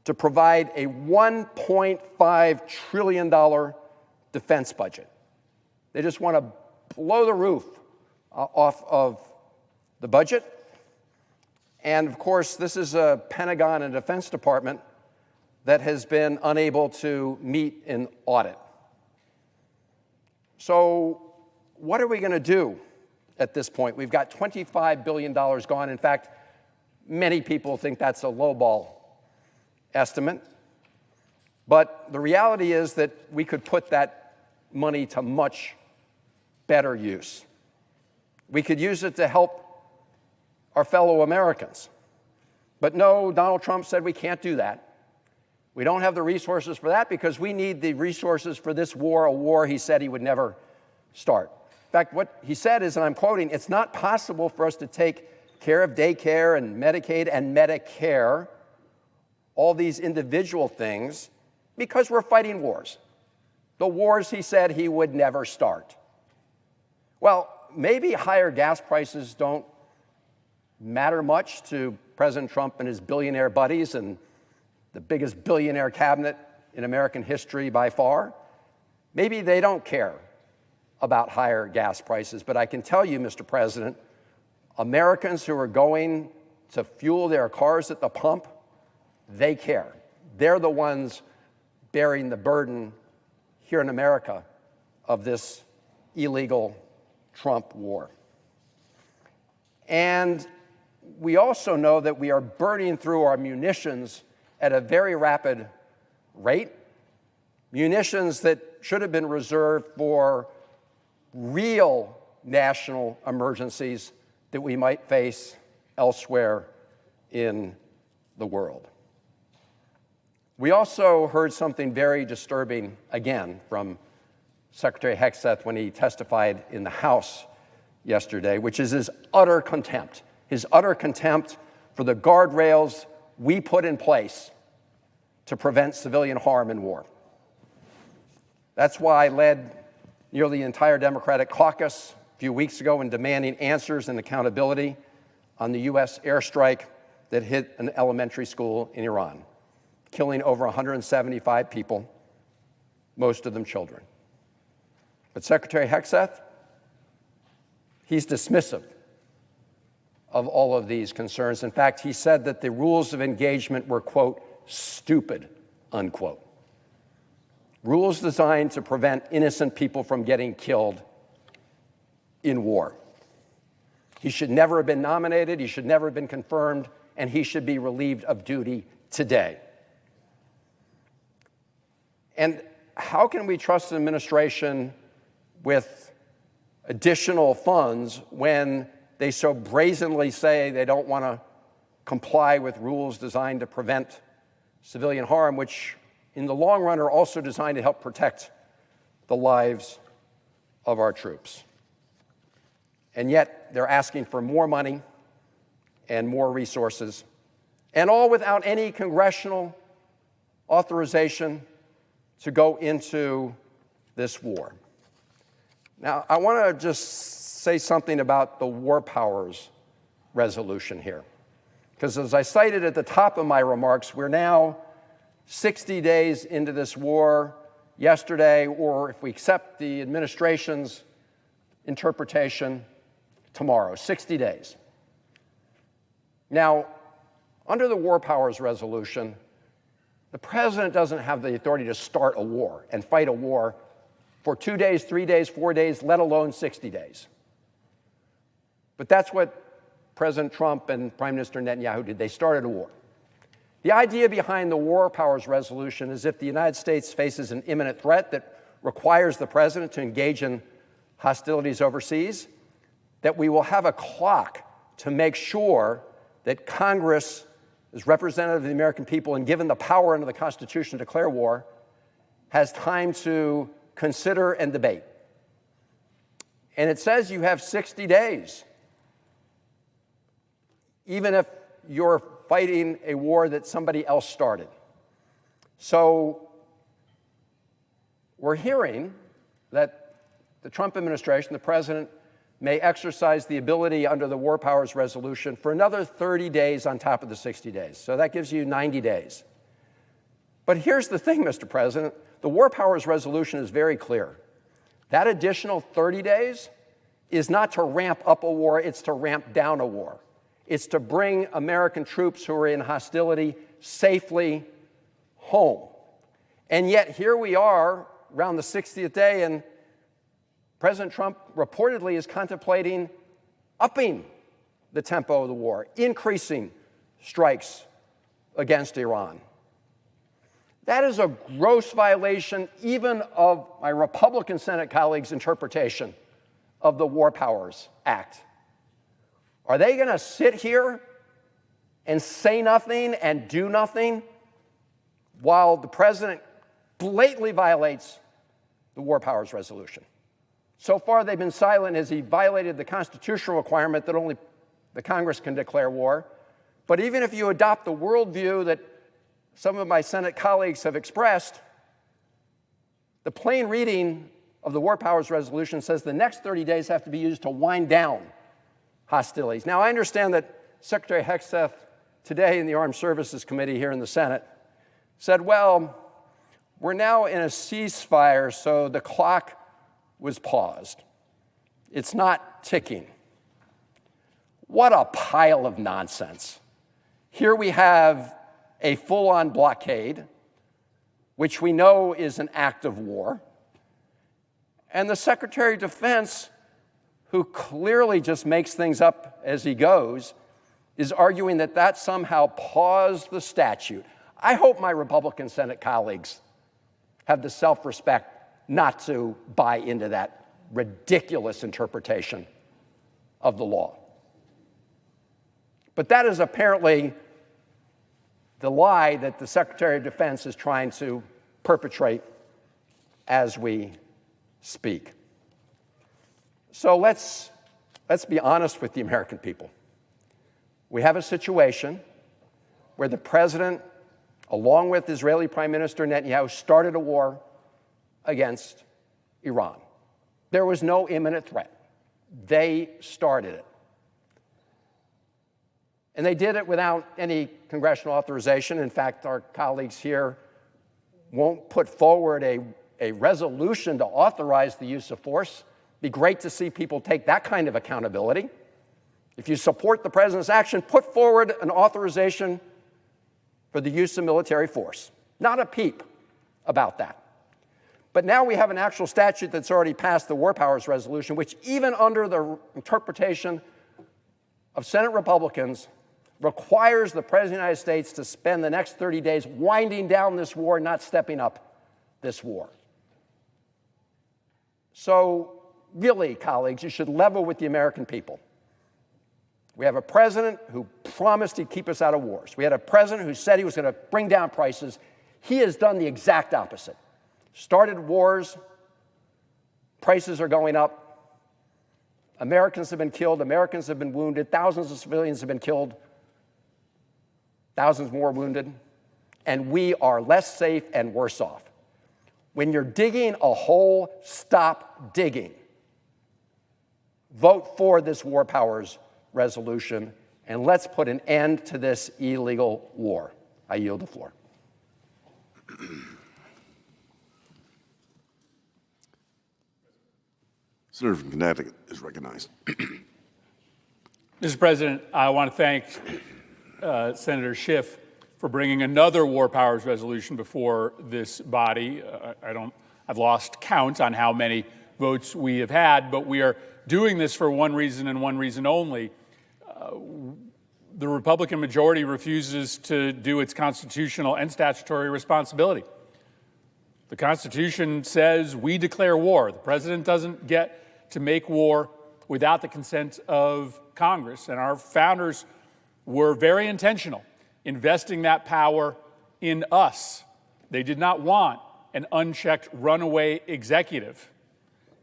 to provide a $1.5 trillion defense budget. They just want to blow the roof off of the budget. And of course, this is a Pentagon and Defense Department that has been unable to meet an audit. So what are we going to do at this point? We've got $25 billion gone. In fact, many people think that's a lowball estimate. But the reality is that we could put that money to much better use. We could use it to help our fellow Americans. But no, Donald Trump said we can't do that. We don't have the resources for that because we need the resources for this war, a war he said he would never start. In fact, what he said is, and I'm quoting, "It's not possible for us to take care of daycare and Medicaid and Medicare, all these individual things, because we're fighting wars." The wars he said he would never start. Well, maybe higher gas prices don't matter much to President Trump and his billionaire buddies and the biggest billionaire cabinet in American history by far. Maybe they don't care about higher gas prices, but I can tell you, Mr. President, Americans who are going to fuel their cars at the pump, they care. They're the ones bearing the burden here in America of this illegal Trump war. And we also know that we are burning through our munitions at a very rapid rate, munitions that should have been reserved for real national emergencies that we might face elsewhere in the world. We also heard something very disturbing again from Secretary Hegseth when he testified in the House yesterday, which is his utter contempt for the guardrails we put in place to prevent civilian harm in war. That's why I led nearly the entire Democratic caucus a few weeks ago in demanding answers and accountability on the U.S. airstrike that hit an elementary school in Iran, killing over 175 people, most of them children. But Secretary Hegseth, he's dismissive of all of these concerns. In fact, he said that the rules of engagement were, quote, stupid, unquote. Rules designed to prevent innocent people from getting killed in war. He should never have been nominated, he should never have been confirmed, and he should be relieved of duty today. And how can we trust an administration with additional funds when they so brazenly say they don't want to comply with rules designed to prevent civilian harm, which in the long run are also designed to help protect the lives of our troops? And yet they're asking for more money and more resources, and all without any congressional authorization to go into this war. Now, I want to just say something about the War Powers resolution here, because as I cited at the top of my remarks, we're now 60 days into this war. Yesterday, or if we accept the administration's interpretation, tomorrow, 60 days. Now, Under the War Powers Resolution, the president doesn't have the authority to start a war and fight a war for 2 days, 3 days, 4 days, let alone 60 days. But that's what President Trump and Prime Minister Netanyahu did. They started a war. The idea behind the War Powers Resolution is if the United States faces an imminent threat that requires the president to engage in hostilities overseas, that we will have a clock to make sure that Congress, as representative of the American people and given the power under the Constitution to declare war, has time to consider and debate. And it says you have 60 days, even if you're fighting a war that somebody else started. So we're hearing that the Trump administration, the president, may exercise the ability under the War Powers Resolution for another 30 days on top of the 60 days. So that gives you 90 days. But here's the thing, Mr. President. The War Powers Resolution is very clear. That additional 30 days is not to ramp up a war, it's to ramp down a war. It's to bring American troops who are in hostility safely home. And yet here we are around the 60th day, and President Trump reportedly is contemplating upping the tempo of the war, increasing strikes against Iran. That is a gross violation even of my Republican Senate colleagues' interpretation of the War Powers Act. Are they going to sit here and say nothing and do nothing while the president blatantly violates the War Powers Resolution? So far, they've been silent as he violated the constitutional requirement that only the Congress can declare war. But even if you adopt the worldview that some of my Senate colleagues have expressed, the plain reading of the War Powers Resolution says the next 30 days have to be used to wind down hostilities. Now, I understand that Secretary Hegseth today in the Armed Services Committee here in the Senate said, well, we're now in a ceasefire, so the clock was paused. It's not ticking. What a pile of nonsense. Here we have a full-on blockade, which we know is an act of war, and the Secretary of Defense, who clearly just makes things up as he goes, is arguing that that somehow paused the statute. I hope my Republican Senate colleagues have the self-respect not to buy into that ridiculous interpretation of the law. But that is apparently the lie that the Secretary of Defense is trying to perpetrate as we speak. So let's be honest with the American people. We have a situation where the president, along with Israeli Prime Minister Netanyahu, started a war against Iran. There was no imminent threat. They started it. And they did it without any congressional authorization. In fact, our colleagues here won't put forward a resolution to authorize the use of force. It'd be great to see people take that kind of accountability. If you support the president's action, put forward an authorization for the use of military force. Not a peep about that. But now we have an actual statute that's already passed the War Powers Resolution, which even under the interpretation of Senate Republicans requires the President of the United States to spend the next 30 days winding down this war, not stepping up this war. So really, colleagues, you should level with the American people. We have a president who promised he'd keep us out of wars. We had a president who said he was going to bring down prices. He has done the exact opposite. Started wars, prices are going up, Americans have been killed, Americans have been wounded, thousands of civilians have been killed, thousands more wounded, and we are less safe and worse off. When you're digging a hole, stop digging. Vote for this War Powers Resolution, and let's put an end to this illegal war. I yield the floor. Senator from Connecticut is recognized. Mr. President, I want to thank Senator Schiff for bringing another war powers resolution before this body. I've lost count on how many votes we have had, but we are doing this for one reason and one reason only. The Republican majority refuses to do its constitutional and statutory responsibility. The Constitution says we declare war. The president doesn't get to make war without the consent of Congress. And our founders were very intentional in vesting that power in us. They did not want an unchecked runaway executive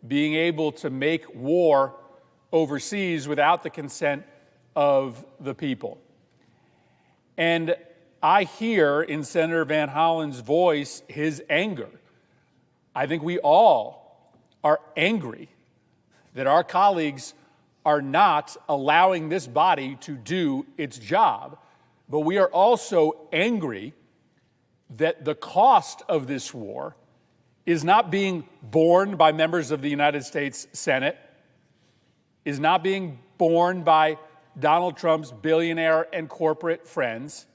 being able to make war overseas without the consent of the people. And I hear in Senator Van Hollen's voice his anger. I think we all are angry that our colleagues are not allowing this body to do its job, but we are also angry that the cost of this war is not being borne by members of the United States Senate, is not being borne by Donald Trump's billionaire and corporate friends.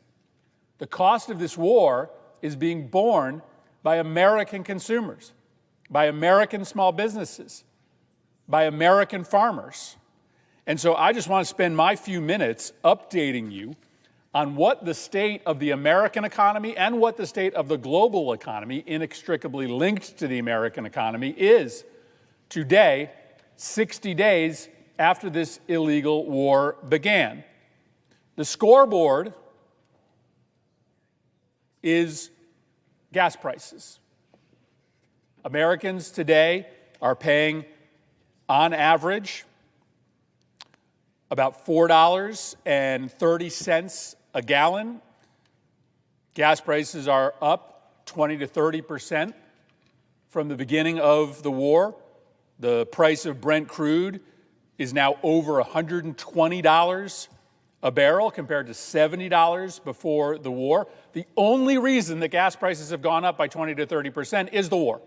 The cost of this war is being borne by American consumers, by American small businesses, by American farmers. And so I just want to spend my few minutes updating you on what the state of the American economy and what the state of the global economy, inextricably linked to the American economy, is today, 60 days after this illegal war began. The scoreboard is gas prices. Americans today are paying, on average, about $4.30 a gallon. Gas prices are up 20 to 30% from the beginning of the war. The price of Brent crude is now over $120 a barrel compared to $70 before the war. The only reason that gas prices have gone up by 20 to 30% is the war.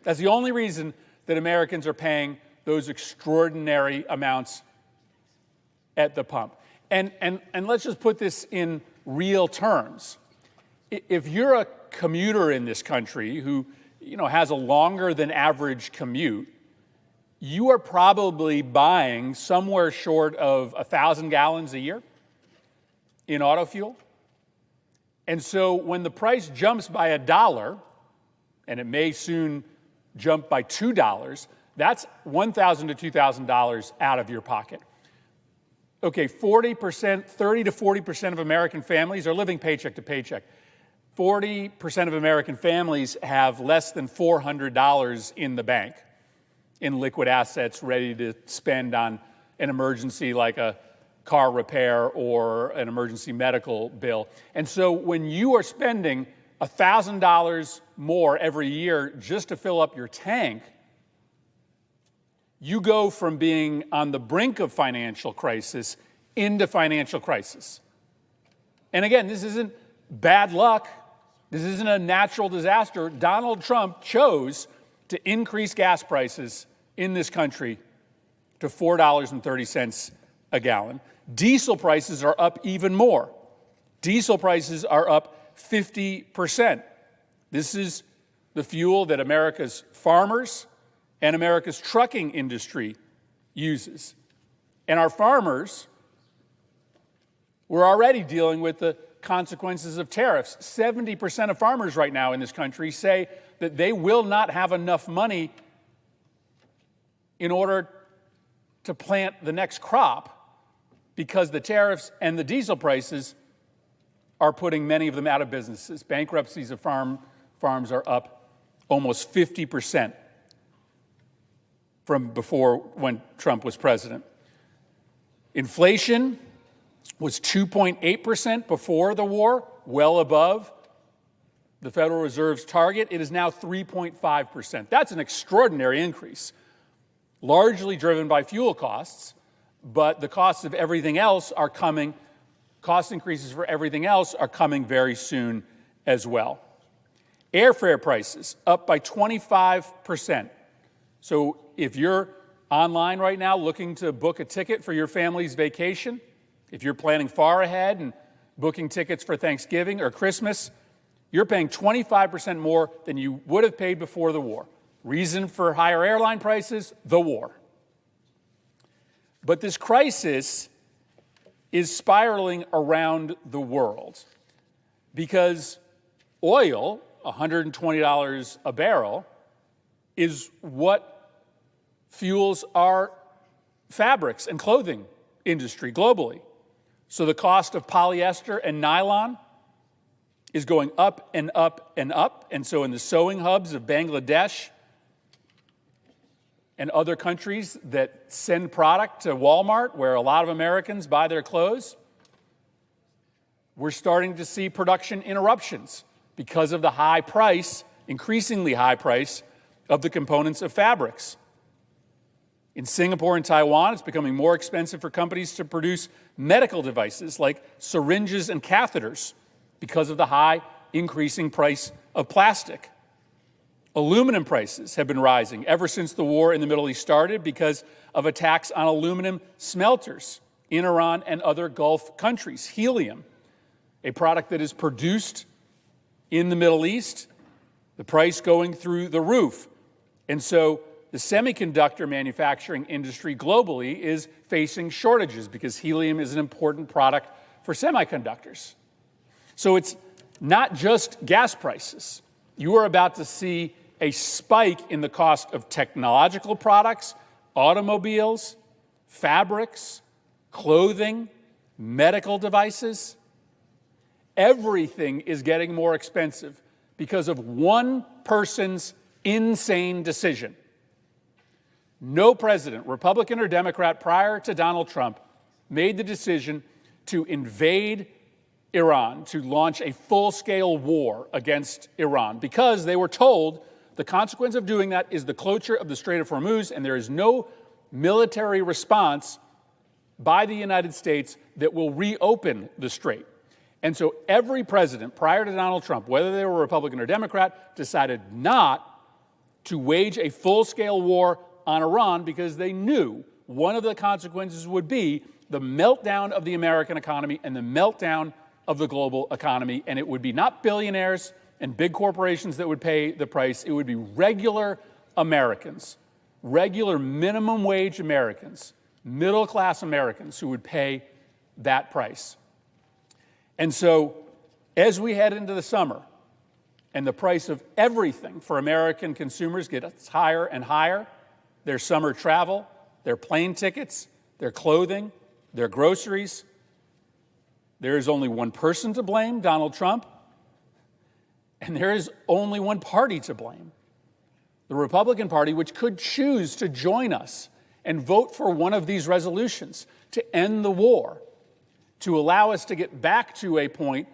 That's the only reason that Americans are paying those extraordinary amounts at the pump. And let's just put this in real terms. If you're a commuter in this country who, has a longer than average commute, you are probably buying somewhere short of 1,000 gallons a year in auto fuel. And so when the price jumps by $1, and it may soon jump by $2, that's $1,000 to $2,000 out of your pocket. Okay, 30 to 40% of American families are living paycheck to paycheck. 40% of American families have less than $400 in the bank in liquid assets ready to spend on an emergency like a car repair or an emergency medical bill. And so when you are spending $1,000 more every year just to fill up your tank, you go from being on the brink of financial crisis into financial crisis. And again, this isn't bad luck. This isn't a natural disaster. Donald Trump chose to increase gas prices in this country to $4.30 a gallon. Diesel prices are up even more. Diesel prices are up 50%. This is the fuel that America's farmers and America's trucking industry uses. And our farmers were already dealing with the consequences of tariffs. 70% of farmers right now in this country say that they will not have enough money in order to plant the next crop because the tariffs and the diesel prices are putting many of them out of businesses. Bankruptcies of farms are up almost 50% from before when Trump was president. Inflation was 2.8% before the war, well above the Federal Reserve's target. It is now 3.5%. That's an extraordinary increase, largely driven by fuel costs, but the costs of everything else are coming. Cost increases for everything else are coming very soon as well. Airfare prices up by 25%. So if you're online right now looking to book a ticket for your family's vacation, if you're planning far ahead and booking tickets for Thanksgiving or Christmas, you're paying 25% more than you would have paid before the war. Reason for higher airline prices? The war. But this crisis is spiraling around the world because oil, $120 a barrel, is what fuels our fabrics and clothing industry globally. So the cost of polyester and nylon is going up and up and up. And so in the sewing hubs of Bangladesh and other countries that send product to Walmart, where a lot of Americans buy their clothes, we're starting to see production interruptions because of the high price, increasingly high price, of the components of fabrics. In Singapore and Taiwan, it's becoming more expensive for companies to produce medical devices like syringes and catheters because of the high increasing price of plastic. Aluminum prices have been rising ever since the war in the Middle East started because of attacks on aluminum smelters in Iran and other Gulf countries. Helium, a product that is produced in the Middle East, the price going through the roof. And so the semiconductor manufacturing industry globally is facing shortages because helium is an important product for semiconductors. So it's not just gas prices. You are about to see a spike in the cost of technological products, automobiles, fabrics, clothing, medical devices. Everything is getting more expensive because of one person's insane decision. No president, Republican or Democrat, prior to Donald Trump, made the decision to invade Iran, to launch a full-scale war against Iran, because they were told the consequence of doing that is the closure of the Strait of Hormuz, and there is no military response by the United States that will reopen the strait. And so every president prior to Donald Trump, whether they were Republican or Democrat, decided not to wage a full-scale war on Iran because they knew one of the consequences would be the meltdown of the American economy and the meltdown of the global economy. And it would be not billionaires and big corporations that would pay the price. It would be regular Americans, regular minimum wage Americans, middle-class Americans who would pay that price. And so as we head into the summer and the price of everything for American consumers gets higher and higher, their summer travel, their plane tickets, their clothing, their groceries, there is only one person to blame, Donald Trump, and there is only one party to blame, the Republican Party, which could choose to join us and vote for one of these resolutions to end the war, to allow us to get back to a point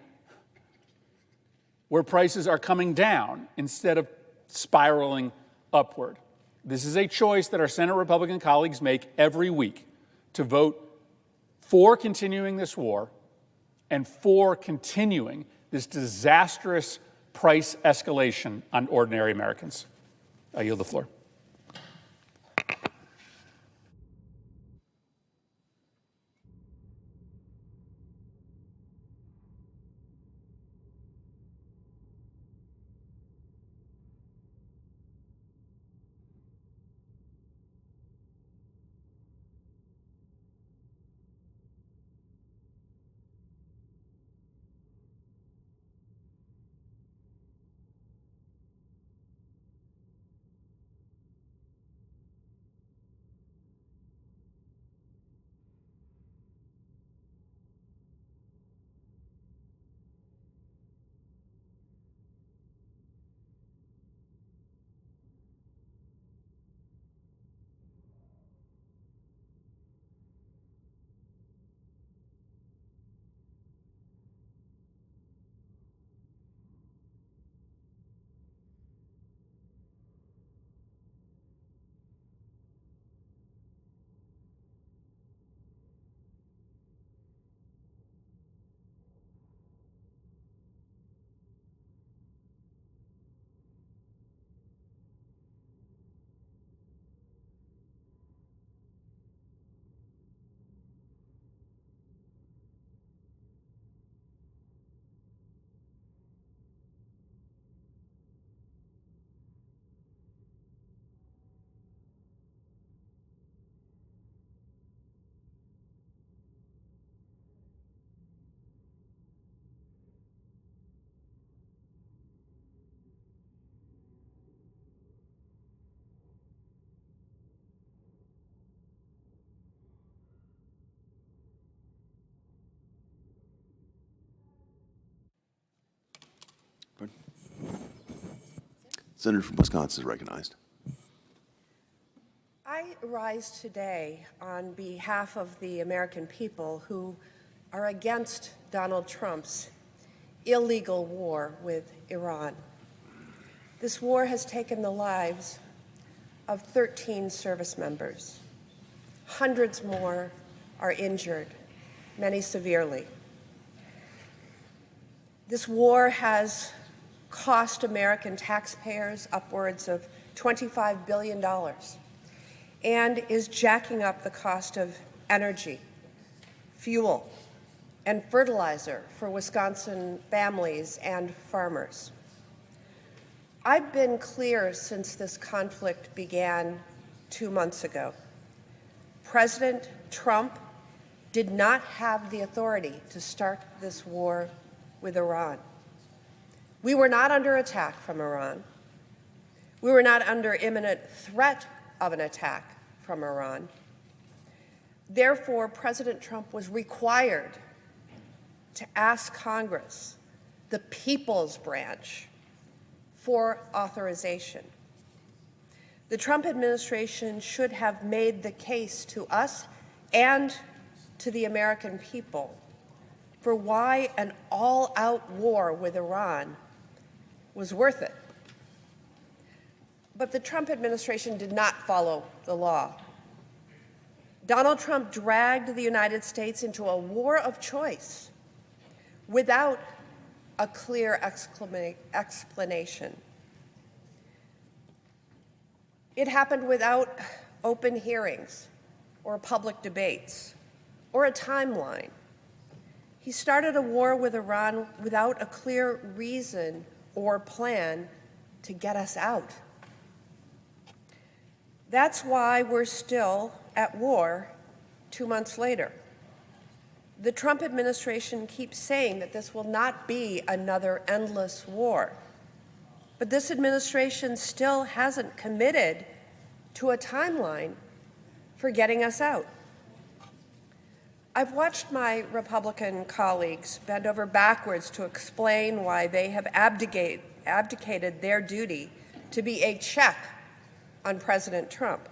where prices are coming down instead of spiraling upward. This is a choice that our Senate Republican colleagues make every week, to vote for continuing this war and for continuing this disastrous price escalation on ordinary Americans. I yield the floor. Senator from Wisconsin is recognized. I rise today on behalf of the American people who are against Donald Trump's illegal war with Iran. This war has taken the lives of 13 service members. Hundreds more are injured, many severely. This war has cost American taxpayers upwards of $25 billion and is jacking up the cost of energy, fuel, and fertilizer for Wisconsin families and farmers. I've been clear since this conflict began 2 months ago. President Trump did not have the authority to start this war with Iran. We were not under attack from Iran. We were not under imminent threat of an attack from Iran. Therefore, President Trump was required to ask Congress, the people's branch, for authorization. The Trump administration should have made the case to us and to the American people for why an all-out war with Iran was worth it. But the Trump administration did not follow the law. Donald Trump dragged the United States into a war of choice without a clear explanation. It happened without open hearings or public debates or a timeline. He started a war with Iran without a clear reason or plan to get us out. That's why we're still at war 2 months later. The Trump administration keeps saying that this will not be another endless war. But this administration still hasn't committed to a timeline for getting us out. I've watched my Republican colleagues bend over backwards to explain why they have abdicated their duty to be a check on President Trump.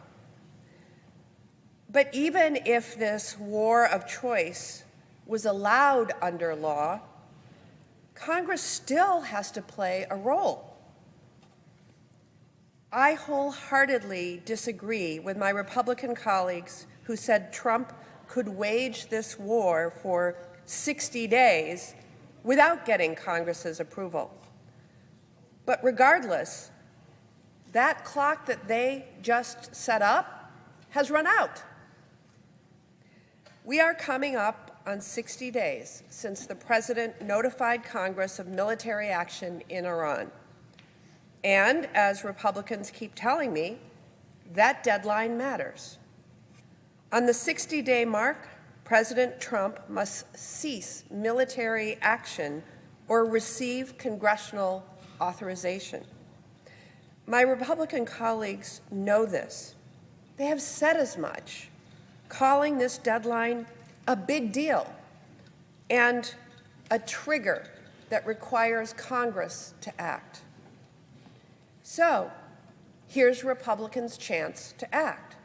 But even if this war of choice was allowed under law, Congress still has to play a role. I wholeheartedly disagree with my Republican colleagues who said Trump could wage this war for 60 days without getting Congress's approval. But regardless, that clock that they just set up has run out. We are coming up on 60 days since the President notified Congress of military action in Iran. And as Republicans keep telling me, that deadline matters. On the 60-day mark, President Trump must cease military action or receive congressional authorization. My Republican colleagues know this. They have said as much, calling this deadline a big deal and a trigger that requires Congress to act. So, here's Republicans' chance to act.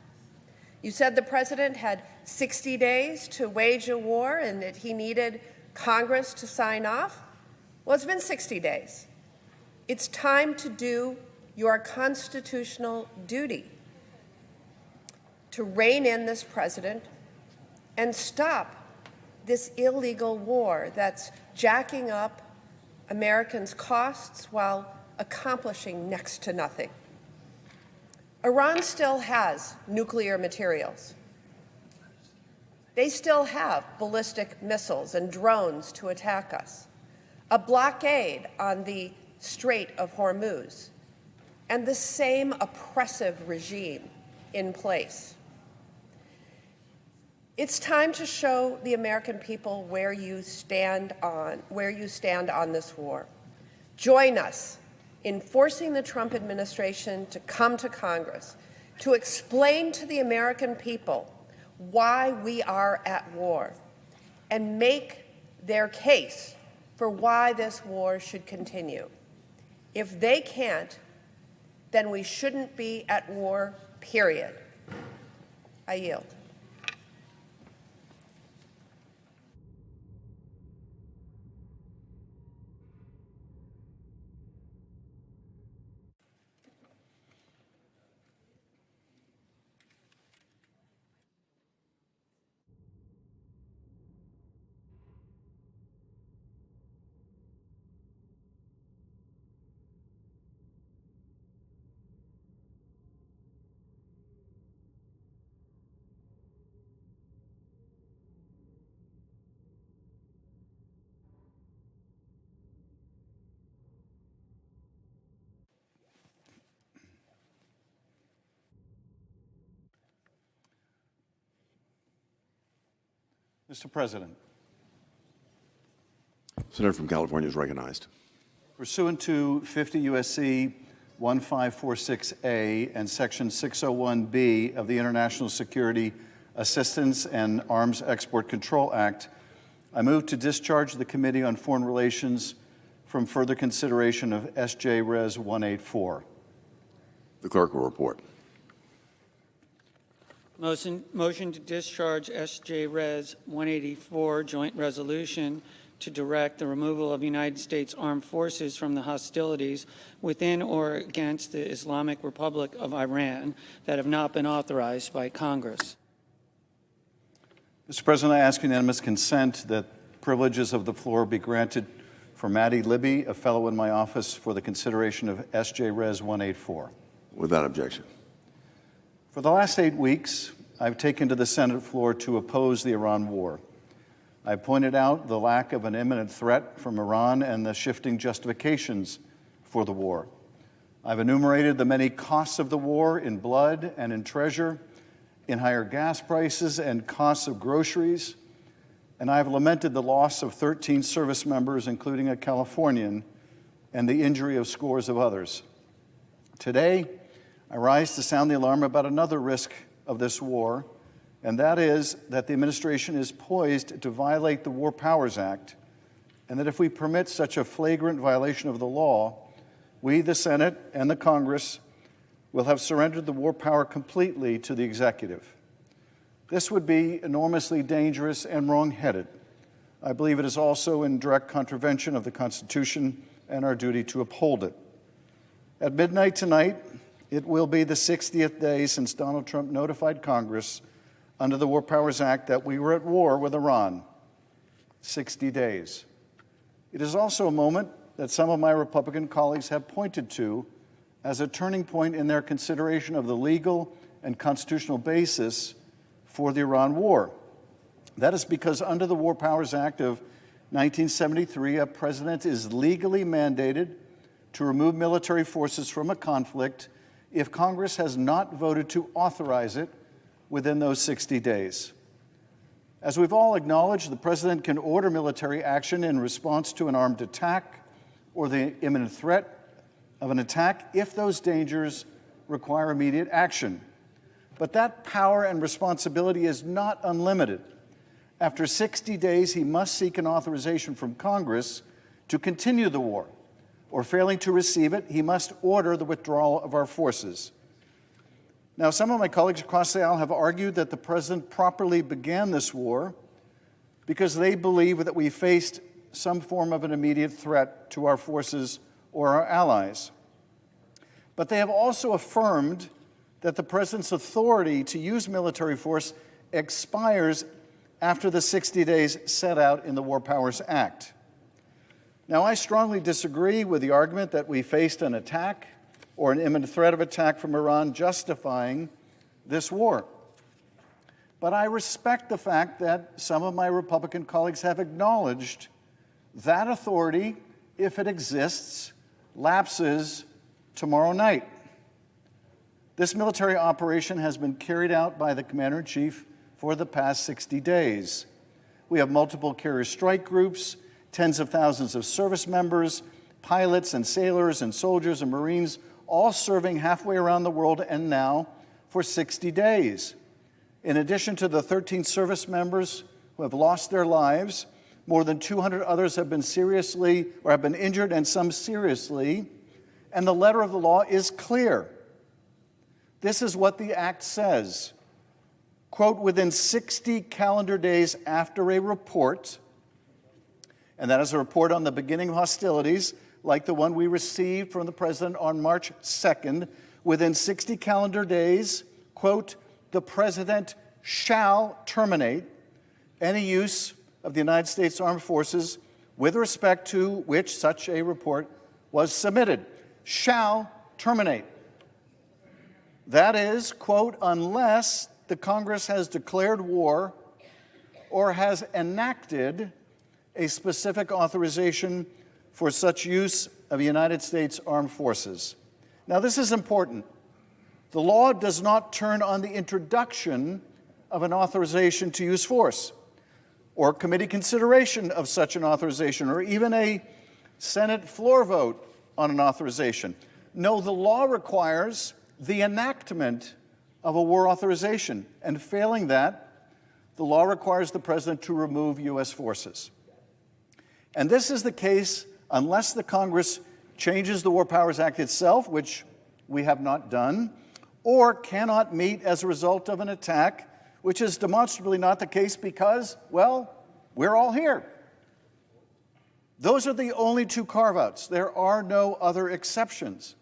You said the president had 60 days to wage a war and that he needed Congress to sign off. Well, it's been 60 days. It's time to do your constitutional duty to rein in this president and stop this illegal war that's jacking up Americans' costs while accomplishing next to nothing. Iran still has nuclear materials. They still have ballistic missiles and drones to attack us, a blockade on the Strait of Hormuz, and the same oppressive regime in place. It's time to show the American people where you stand on this war. Join us in forcing the Trump administration to come to Congress to explain to the American people why we are at war and make their case for why this war should continue. If they can't, then we shouldn't be at war, period. I yield. Mr. President, Senator from California is recognized. pursuant to 50 U.S.C. 1546A and Section 601B of the International Security Assistance and Arms Export Control Act, I move to discharge the Committee on Foreign Relations from further consideration of S.J. Res. 184. The clerk will report. Motion to discharge S.J. Res. 184 joint resolution to direct the removal of United States armed forces from the hostilities within or against the Islamic Republic of Iran that have not been authorized by Congress. Mr. President, I ask unanimous consent that privileges of the floor be granted for Maddie Libby, a fellow in my office, for the consideration of S.J. Res. 184. Without objection. For the last 8 weeks, I've taken to the Senate floor to oppose the Iran war. I pointed out the lack of an imminent threat from Iran and the shifting justifications for the war. I've enumerated the many costs of the war in blood and in treasure, in higher gas prices and costs of groceries, and I've lamented the loss of 13 service members, including a Californian, and the injury of scores of others. Today, I rise to sound the alarm about another risk of this war, and that is that the administration is poised to violate the War Powers Act, and that if we permit such a flagrant violation of the law, we, the Senate and the Congress, will have surrendered the war power completely to the executive. This would be enormously dangerous and wrong-headed. I believe it is also in direct contravention of the Constitution and our duty to uphold it. At midnight tonight, it will be the 60th day since Donald Trump notified Congress under the War Powers Act that we were at war with Iran. 60 days. It is also a moment that some of my Republican colleagues have pointed to as a turning point in their consideration of the legal and constitutional basis for the Iran war. That is because under the War Powers Act of 1973, a president is legally mandated to remove military forces from a conflict if Congress has not voted to authorize it within those 60 days. As we've all acknowledged, the president can order military action in response to an armed attack or the imminent threat of an attack if those dangers require immediate action. But that power and responsibility is not unlimited. After 60 days, he must seek an authorization from Congress to continue the war, or failing to receive it, he must order the withdrawal of our forces. Now, some of my colleagues across the aisle have argued that the president properly began this war because they believe that we faced some form of an immediate threat to our forces or our allies. But they have also affirmed that the president's authority to use military force expires after the 60 days set out in the War Powers Act. Now, I strongly disagree with the argument that we faced an attack or an imminent threat of attack from Iran justifying this war. But I respect the fact that some of my Republican colleagues have acknowledged that authority, if it exists, lapses tomorrow night. This military operation has been carried out by the Commander-in-Chief for the past 60 days. We have multiple carrier strike groups, tens of thousands of service members, pilots and sailors and soldiers and Marines, all serving halfway around the world and now for 60 days. In addition to the 13 service members who have lost their lives, more than 200 others have been seriously or have been injured and some seriously and the letter of the law is clear. This is what the act says. Quote, within 60 calendar days after a report, and that is a report on the beginning of hostilities, like the one we received from the President on March 2nd, within 60 calendar days, quote, the President shall terminate any use of the United States Armed Forces with respect to which such a report was submitted. Shall terminate. That is, quote, unless the Congress has declared war or has enacted a specific authorization for such use of United States Armed Forces. Now, this is important. The law does not turn on the introduction of an authorization to use force, or committee consideration of such an authorization, or even a Senate floor vote on an authorization. No, the law requires the enactment of a war authorization, and failing that, the law requires the President to remove U.S. forces. And this is the case unless the Congress changes the War Powers Act itself, which we have not done, or cannot meet as a result of an attack, which is demonstrably not the case because, well, we're all here. Those are the only two carve-outs. There are no other exceptions.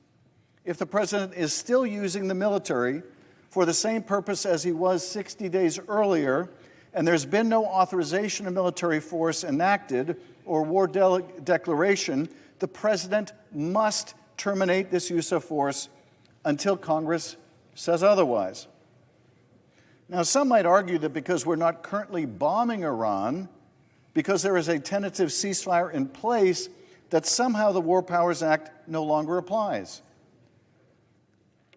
If the President is still using the military for the same purpose as he was 60 days earlier, and there's been no authorization of military force enacted or war declaration, the President must terminate this use of force until Congress says otherwise. Now, some might argue that because we're not currently bombing Iran, because there is a tentative ceasefire in place, that somehow the War Powers Act no longer applies.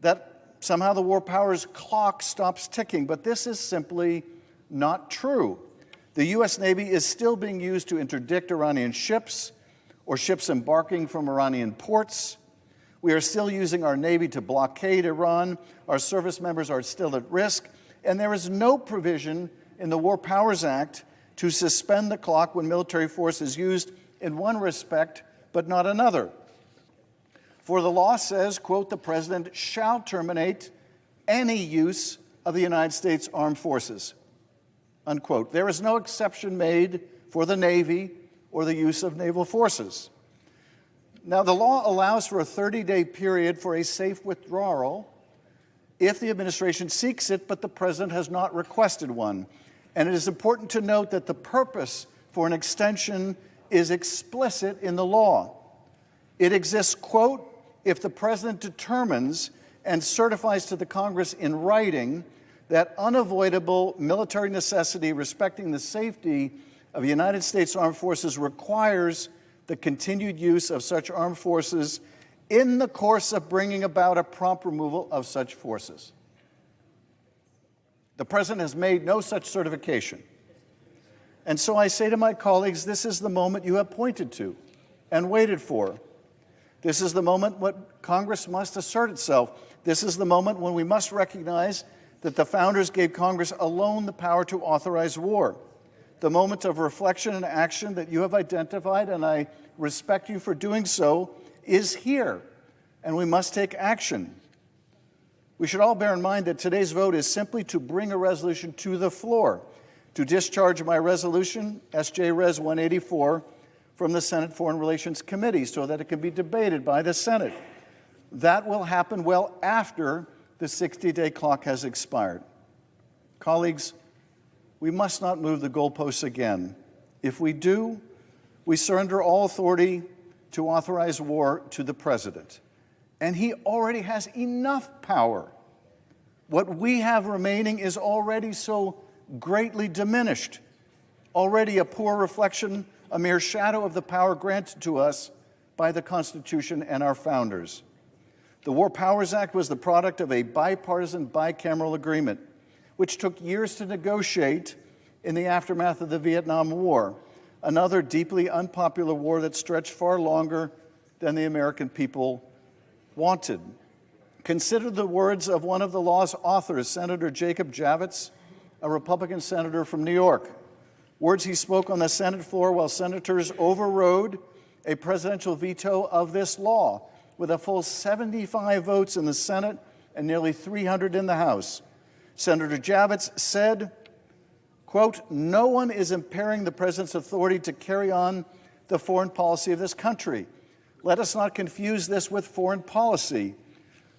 That somehow the War Powers clock stops ticking, but this is simply not true. The U.S. Navy is still being used to interdict Iranian ships or ships embarking from Iranian ports. We are still using our Navy to blockade Iran. Our service members are still at risk. And there is no provision in the War Powers Act to suspend the clock when military force is used in one respect but not another. For the law says, quote, the President shall terminate any use of the United States Armed Forces, unquote. There is no exception made for the Navy or the use of naval forces. Now, the law allows for a 30-day period for a safe withdrawal if the administration seeks it, but the President has not requested one. And it is important to note that the purpose for an extension is explicit in the law. It exists, quote, if the President determines and certifies to the Congress in writing that unavoidable military necessity respecting the safety of the United States Armed Forces requires the continued use of such armed forces in the course of bringing about a prompt removal of such forces. The President has made no such certification. And so I say to my colleagues, this is the moment you have pointed to and waited for. This is the moment when Congress must assert itself. This is the moment when we must recognize that the founders gave Congress alone the power to authorize war. The moment of reflection and action that you have identified, and I respect you for doing so, is here, and we must take action. We should all bear in mind that today's vote is simply to bring a resolution to the floor, to discharge my resolution, S.J. Res. 184, from the Senate Foreign Relations Committee so that it can be debated by the Senate. That will happen well after the 60-day clock has expired. Colleagues, we must not move the goalposts again. If we do, we surrender all authority to authorize war to the President. And he already has enough power. What we have remaining is already so greatly diminished, already a poor reflection, a mere shadow of the power granted to us by the Constitution and our founders. The War Powers Act was the product of a bipartisan bicameral agreement, which took years to negotiate in the aftermath of the Vietnam War, another deeply unpopular war that stretched far longer than the American people wanted. Consider the words of one of the law's authors, Senator Jacob Javits, a Republican senator from New York. Words he spoke on the Senate floor while senators overrode a presidential veto of this law. with a full 75 votes in the Senate and nearly 300 in the House. Senator Javits said, quote, "No one is impairing the president's authority to carry on the foreign policy of this country. Let us not confuse this with foreign policy.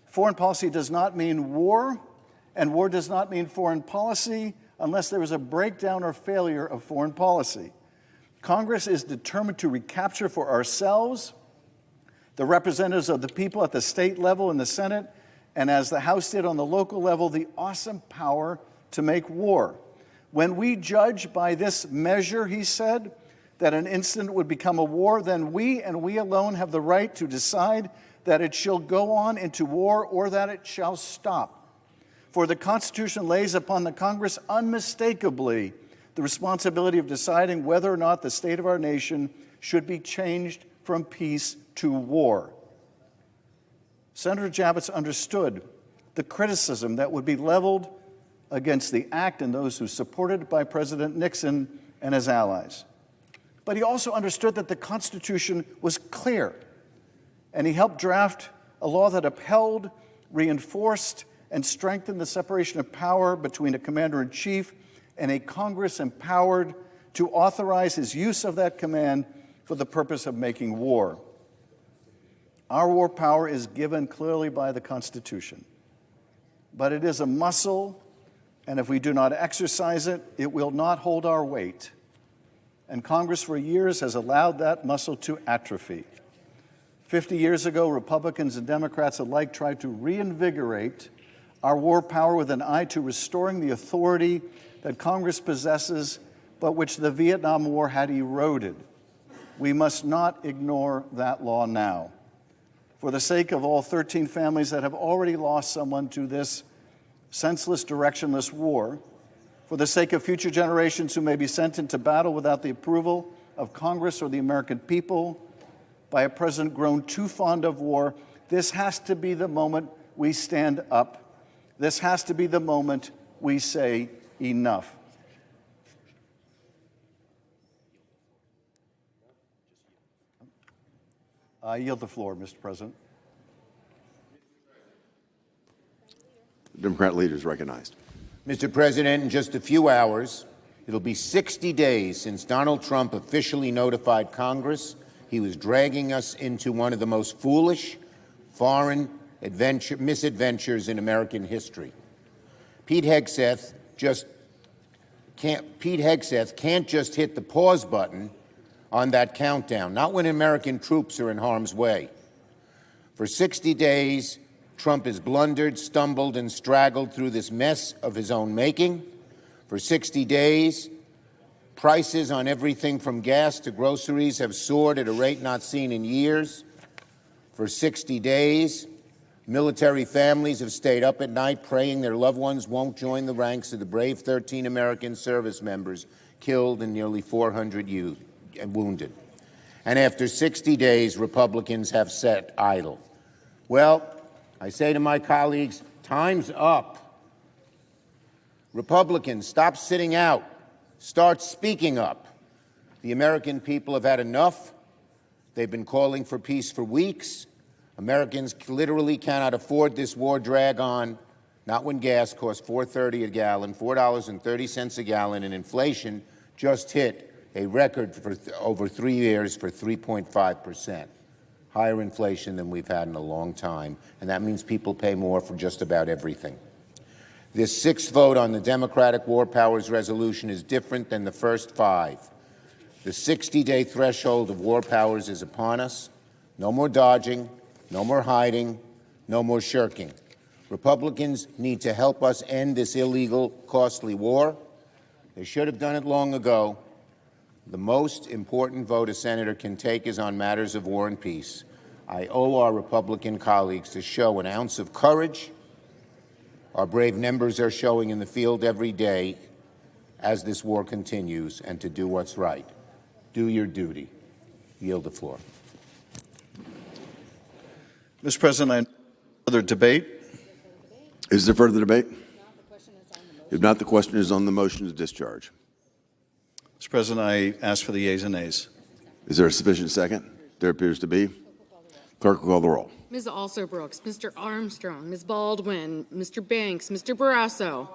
Foreign policy does not mean war, and war does not mean foreign policy unless there is a breakdown or failure of foreign policy. Congress is determined to recapture for ourselves, the representatives of the people at the state level in the Senate, and as the House did on the local level, the awesome power to make war. When we judge by this measure," he said, "that an incident would become a war, then we and we alone have the right to decide that it shall go on into war or that it shall stop. For the Constitution lays upon the Congress unmistakably the responsibility of deciding whether or not the state of our nation should be changed from peace to war." Senator Javits understood the criticism that would be leveled against the act and those who supported it by President Nixon and his allies. But he also understood that the Constitution was clear, and he helped draft a law that upheld, reinforced, and strengthened the separation of power between a commander-in-chief and a Congress empowered to authorize his use of that command for the purpose of making war. Our war power is given clearly by the Constitution, but it is a muscle, and if we do not exercise it, it will not hold our weight. And Congress for years has allowed that muscle to atrophy. 50 years ago, Republicans and Democrats alike tried to reinvigorate our war power with an eye to restoring the authority that Congress possesses, but which the Vietnam War had eroded. We must not ignore that law now. For the sake of all 13 families that have already lost someone to this senseless, directionless war, for the sake of future generations who may be sent into battle without the approval of Congress or the American people, by a president grown too fond of war, this has to be the moment we stand up. This has to be the moment we say enough. I yield the floor, Mr. President. The Democrat leader is recognized. Mr. President, in just a few hours, it'll be 60 days since Donald Trump officially notified Congress he was dragging us into one of the most foolish foreign misadventures in American history. Pete Hegseth can't just hit the pause button on that countdown, not when American troops are in harm's way. For 60 days, Trump has blundered, stumbled, and straggled through this mess of his own making. For 60 days, prices on everything from gas to groceries have soared at a rate not seen in years. For 60 days, military families have stayed up at night praying their loved ones won't join the ranks of the brave 13 American service members killed and nearly 400 wounded. And after 60 days, Republicans have sat idle. Well, I say to my colleagues, time's up. Republicans, stop sitting out. Start speaking up. The American people have had enough. They've been calling for peace for weeks. Americans literally cannot afford this war drag on, not when gas costs $4.30 a gallon, $4.30 a gallon, and inflation just hit a record for over 3 years for 3.5%. Higher inflation than we've had in a long time, and that means people pay more for just about everything. This sixth vote on the Democratic War Powers Resolution is different than the first 5. The 60-day threshold of war powers is upon us. No more dodging, no more hiding, no more shirking. Republicans need to help us end this illegal, costly war. They should have done it long ago. The most important vote a senator can take is on matters of war and peace. I owe our Republican colleagues to show an ounce of courage our brave members are showing in the field every day as this war continues, and to do what's right. Do your duty. Yield the floor. Mr. President, further debate? Is there further debate? If not, the question is on the motion to discharge. Mr. President, I ask for the yeas and nays. Is there a sufficient second? There appears to be. Clerk will call the roll. Ms. Also-Brooks, Mr. Armstrong, Ms. Baldwin, Mr. Banks, Mr. Barrasso.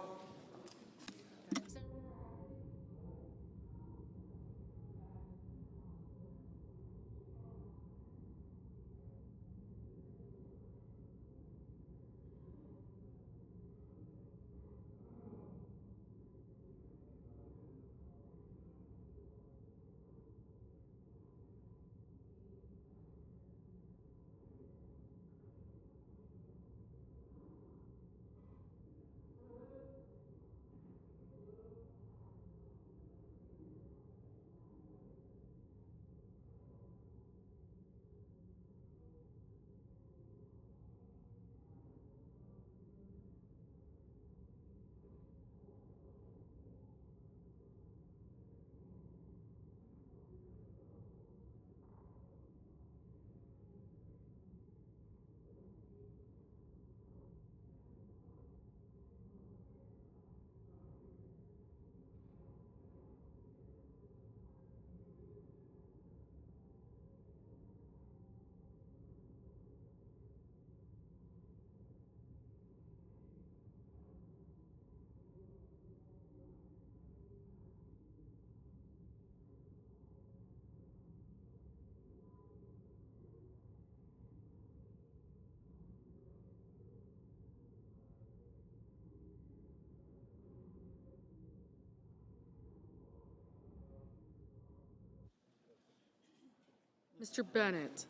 Mr. Bennett,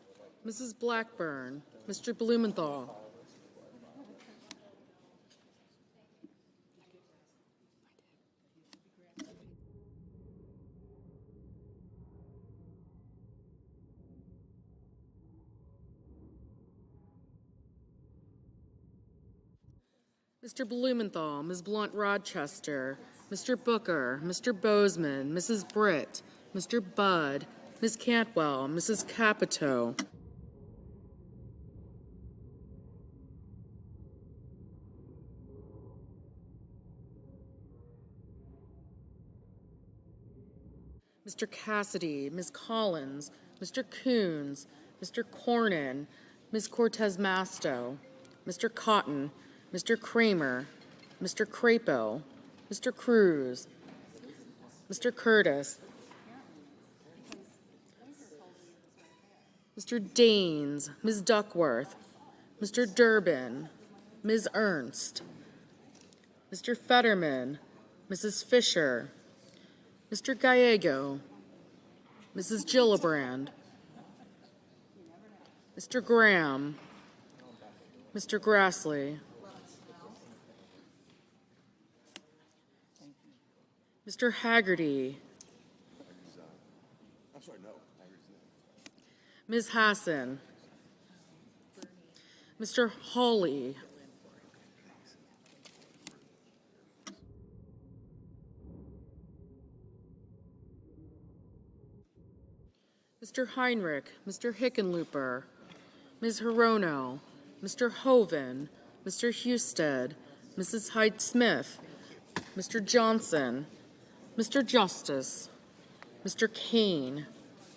Mrs. Blackburn, Mr. Blumenthal. Mr. Blumenthal, Ms. Blunt Rochester, Mr. Booker, Mr. Bozeman, Mrs. Britt, Mr. Budd, Ms. Cantwell, Mrs. Capito. Mr. Cassidy, Ms. Collins, Mr. Coons, Mr. Cornyn, Ms. Cortez Masto, Mr. Cotton, Mr. Kramer, Mr. Crapo, Mr. Cruz, Mr. Curtis, Mr. Daines, Ms. Duckworth, Mr. Durbin, Ms. Ernst, Mr. Fetterman, Mrs. Fisher, Mr. Gallego, Mrs. Gillibrand, Mr. Graham, Mr. Grassley, Mr. Haggerty, Ms. Hassan, Mr. Hawley, Mr. Heinrich, Mr. Hickenlooper, Ms. Hirono, Mr. Hoven, Mr. Husted, Mrs. Hyde-Smith, Mr. Johnson, Mr. Justice, Mr. Kane,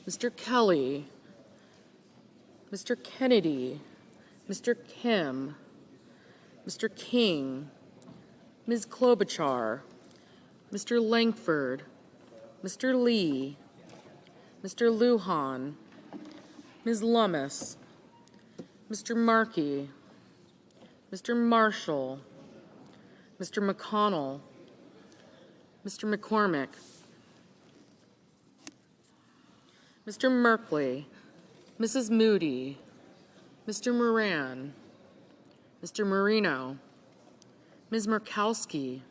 Mr. Kelly, Mr. Kennedy, Mr. Kim, Mr. King, Ms. Klobuchar, Mr. Langford, Mr. Lee, Mr. Lujan, Ms. Lummis, Mr. Markey, Mr. Marshall, Mr. McConnell, Mr. McCormick, Mr. Merkley, Mrs. Moody, Mr. Moran, Mr. Marino, Ms. Murkowski,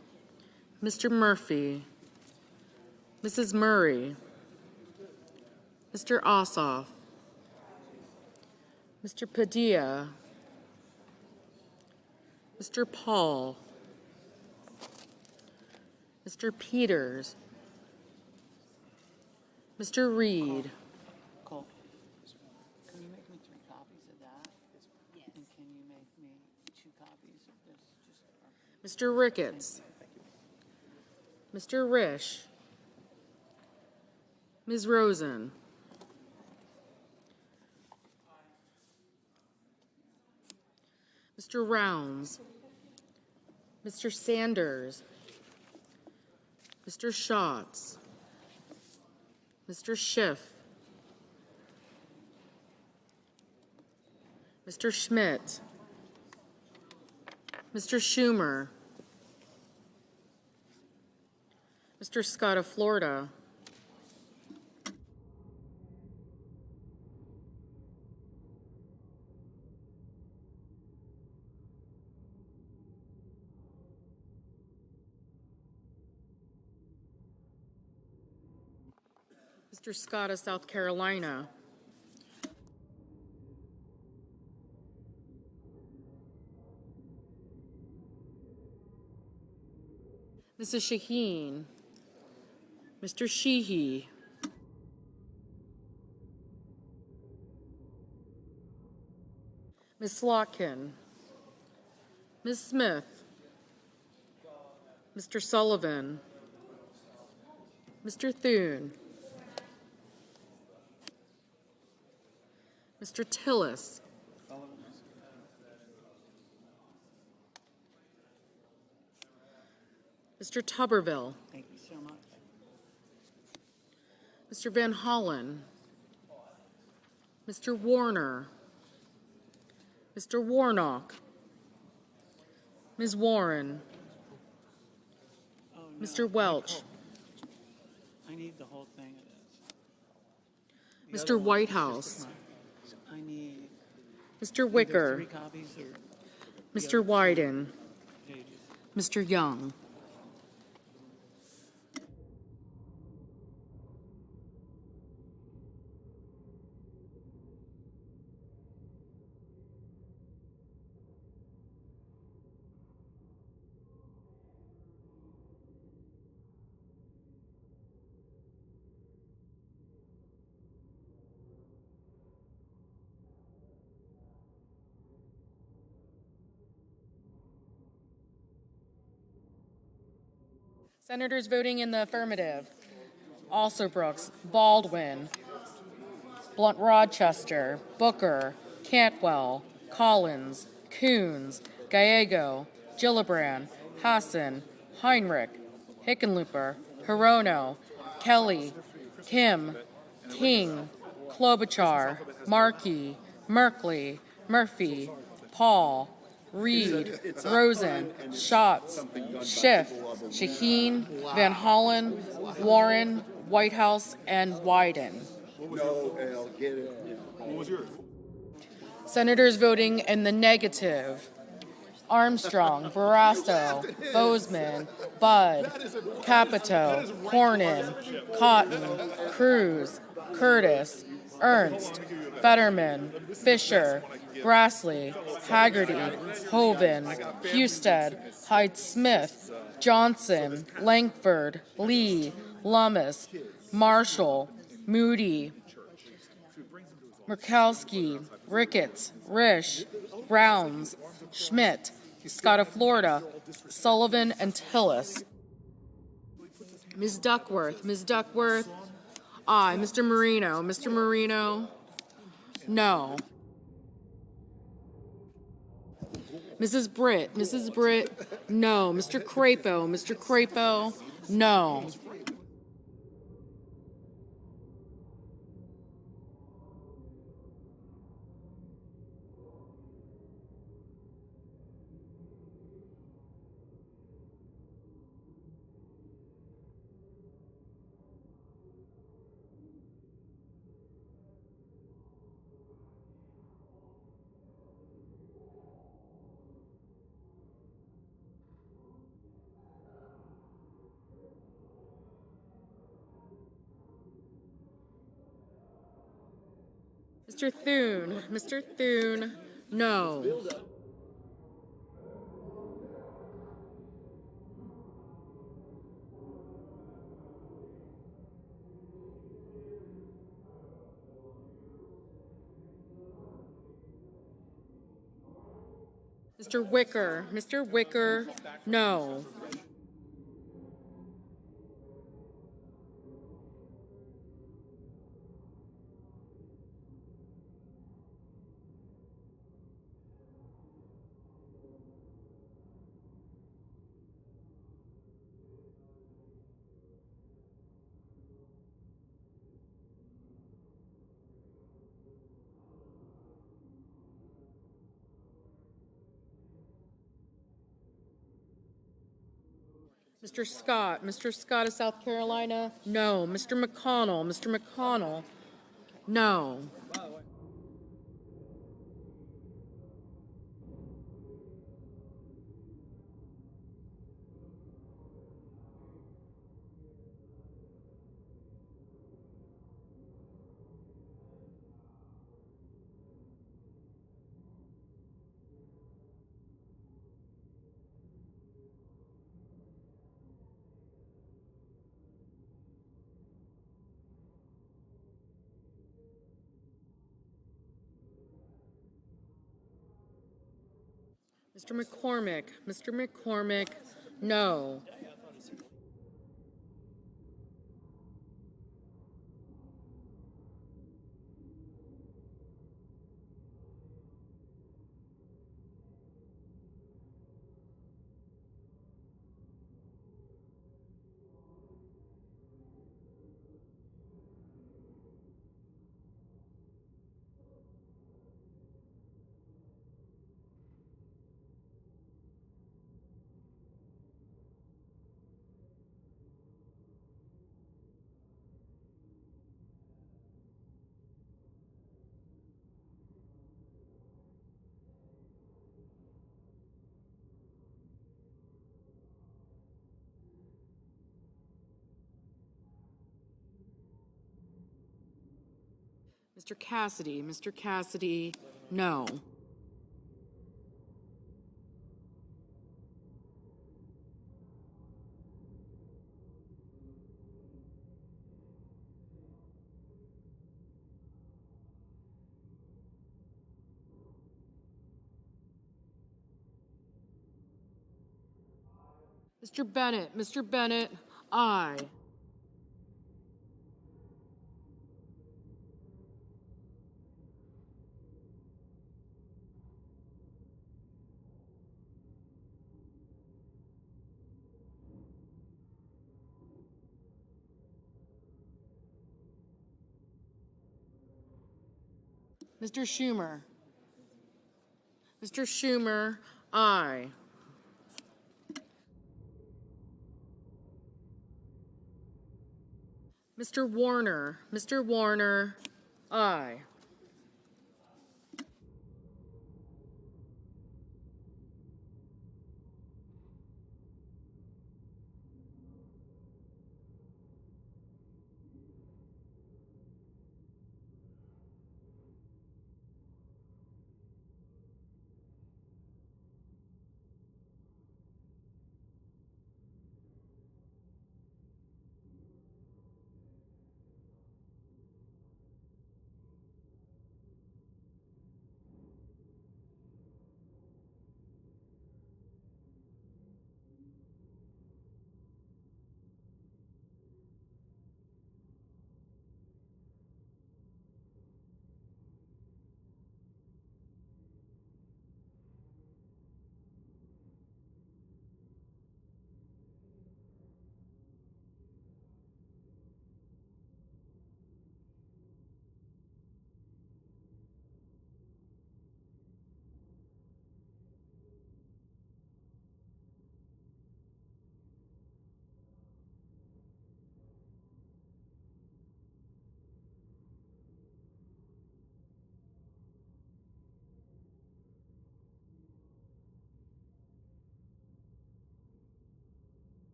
Mr. Murphy, Mrs. Murray, Mr. Ossoff, Mr. Padilla, Mr. Paul, Mr. Peters, Mr. Reed, Cole, can you make me 3 copies of that? Yes. And can you make me 2 copies of this? Mr. Ricketts, Mr. Risch, Ms. Rosen, Mr. Rounds, Mr. Sanders, Mr. Schatz, Mr. Schiff, Mr. Schmidt, Mr. Schumer, Mr. Scott of Florida, Mr. Scott of South Carolina, Mrs. Shaheen, Mr. Sheehy, Ms. Slotkin, Ms. Smith, Mr. Sullivan, Mr. Thune, Mr. Tillis, Mr. Tuberville, Thank you so much. Mr. Van Hollen, Mr. Warner, Mr. Warnock, Ms. Warren, Mr. Welch, I need the whole thing of this. Mr. Whitehouse, I need Mr. either Wicker, 3 copies or Mr. Wyden, pages. Mr. Young. Senators voting in the affirmative: Alsobrooks, Baldwin, Blunt Rochester, Booker, Cantwell, Collins, Coons, Gallego, Gillibrand, Hassan, Heinrich, Hickenlooper, Hirono, Kelly, Kim, King, Klobuchar, Markey, Merkley, Murphy, Paul, Reed, Rosen, Schatz, Schiff, Shaheen, Van Hollen, Warren, Whitehouse, and Wyden. Senators voting in the negative: Armstrong, Barrasso, Bozeman, Budd, Capito, Cornyn, Cotton, Cruz, Curtis, Ernst, Fetterman, Fisher, Grassley, Haggerty, Hoven, Husted, Hyde-Smith, Johnson, Langford, Lee, Lummis, Marshall, Moody, Murkowski, Ricketts, Risch, Rounds, Schmidt, Scott of Florida, Sullivan, and Tillis. Ms. Duckworth, aye. Mr. Marino, no. Mrs. Britt, no. Mr. Crapo, no. Mr. Thune, no. Mr. Wicker, no. Mr. Scott. Mr. Scott of South Carolina? No. Mr. McConnell. Mr. McConnell? No. Mr. McCormick. Mr. McCormick? No. Mr. Cassidy. Mr. Cassidy? No. Mr. Bennett. Mr. Bennett? Aye. Mr. Schumer. Mr. Schumer? Aye. Mr. Warner. Mr. Warner? Aye.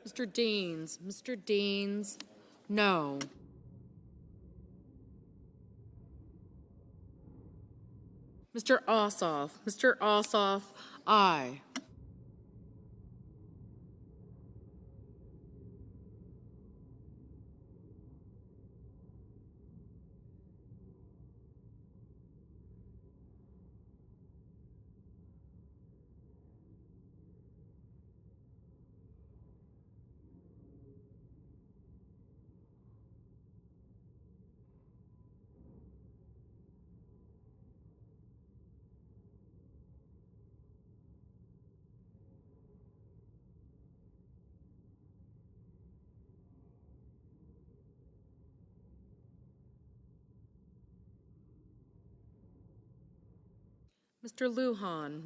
Mr. Deans, no. Mr. Ossoff, aye.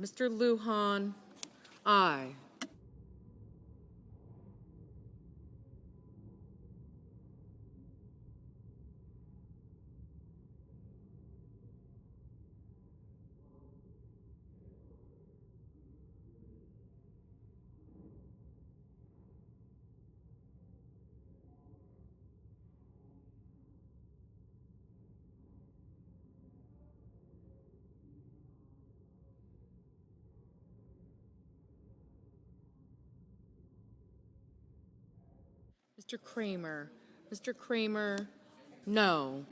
Mr. Lujan, aye. Mr. Kramer, no.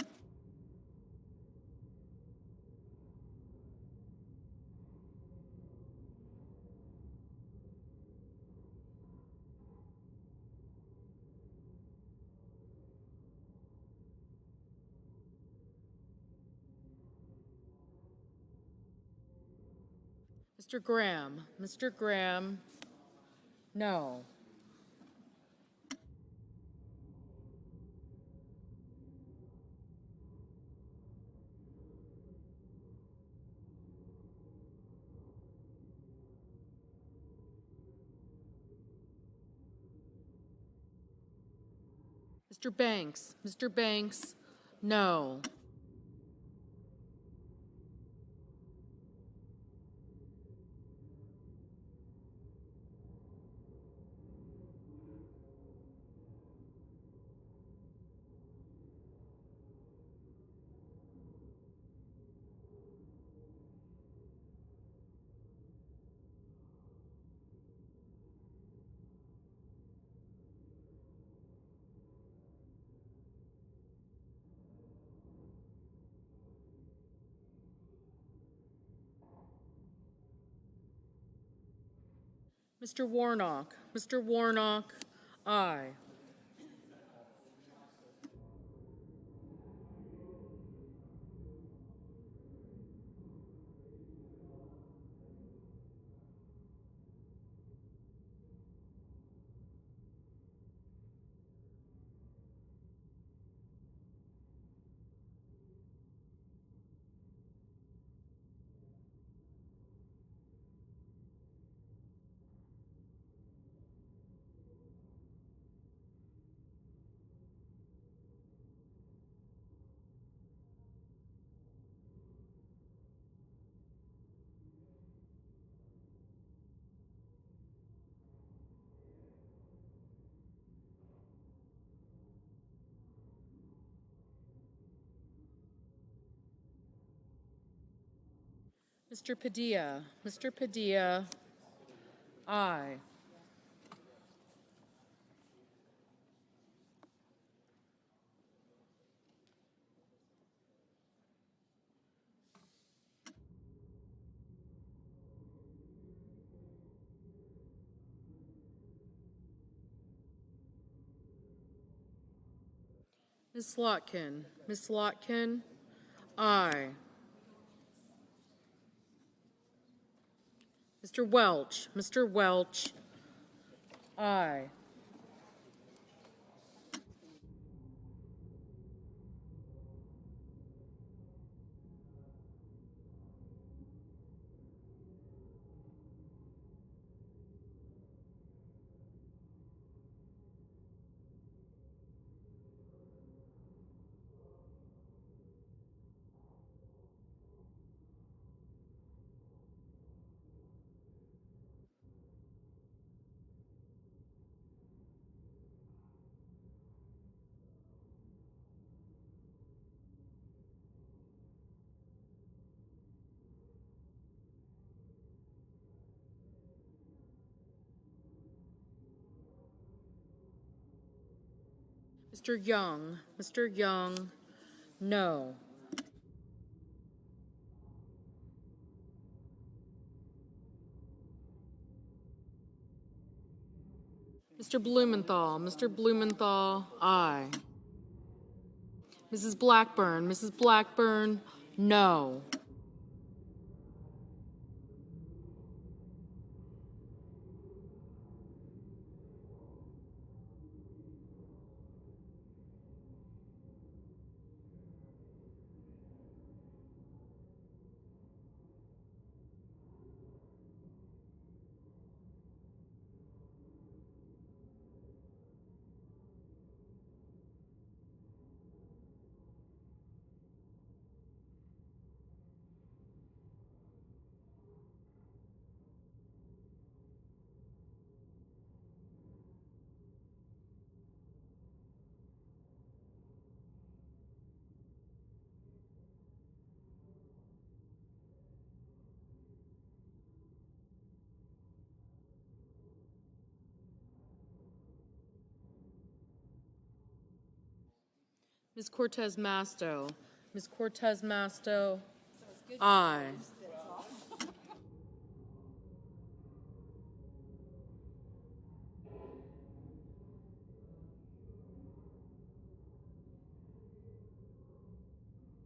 Mr. Graham, no. Mr. Banks, no. Mr. Warnock, aye. Mr. Padilla, aye. Ms. Slotkin, aye. Mr. Welch, aye. Mr. Young. Mr. Young, no. Mr. Blumenthal. Mr. Blumenthal, aye. Mrs. Blackburn. Mrs. Blackburn, no. Ms. Cortez Masto. Ms. Cortez Masto, aye.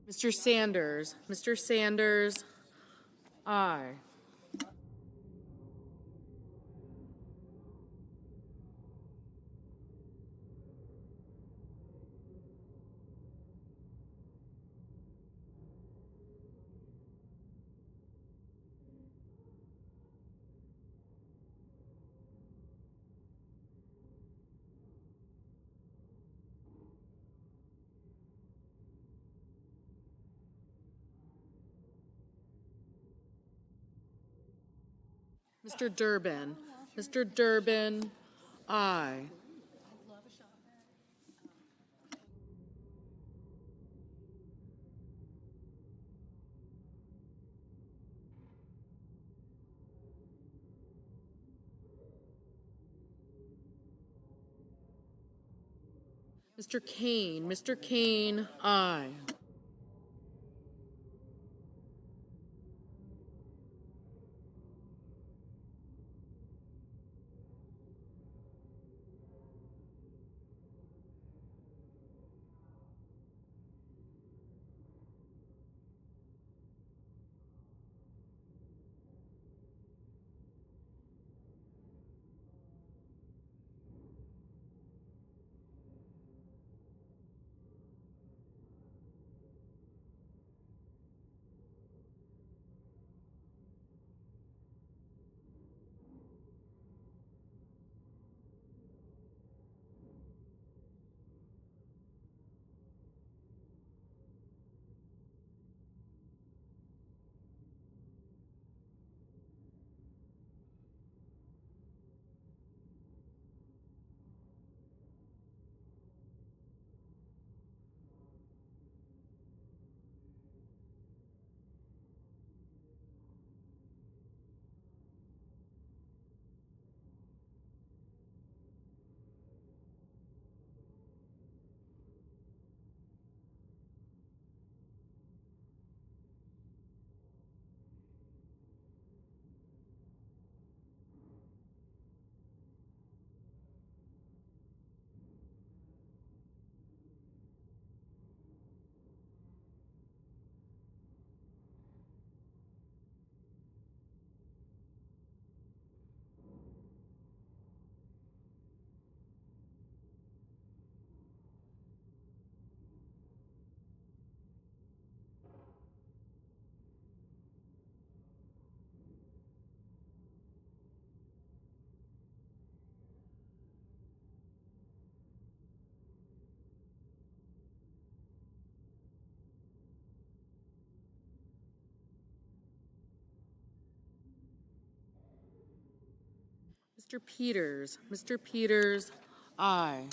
Mr. Sanders. Mr. Sanders, aye. Mr. Durbin. Mr. Durbin, aye. Mr. Kane. Mr. Kane, aye. Mr. Peters. Mr. Peters, aye.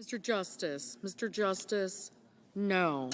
Mr. Justice, Mr. Justice, no.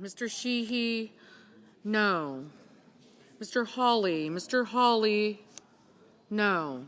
Mr. Sheehy, no. Mr. Hawley, no.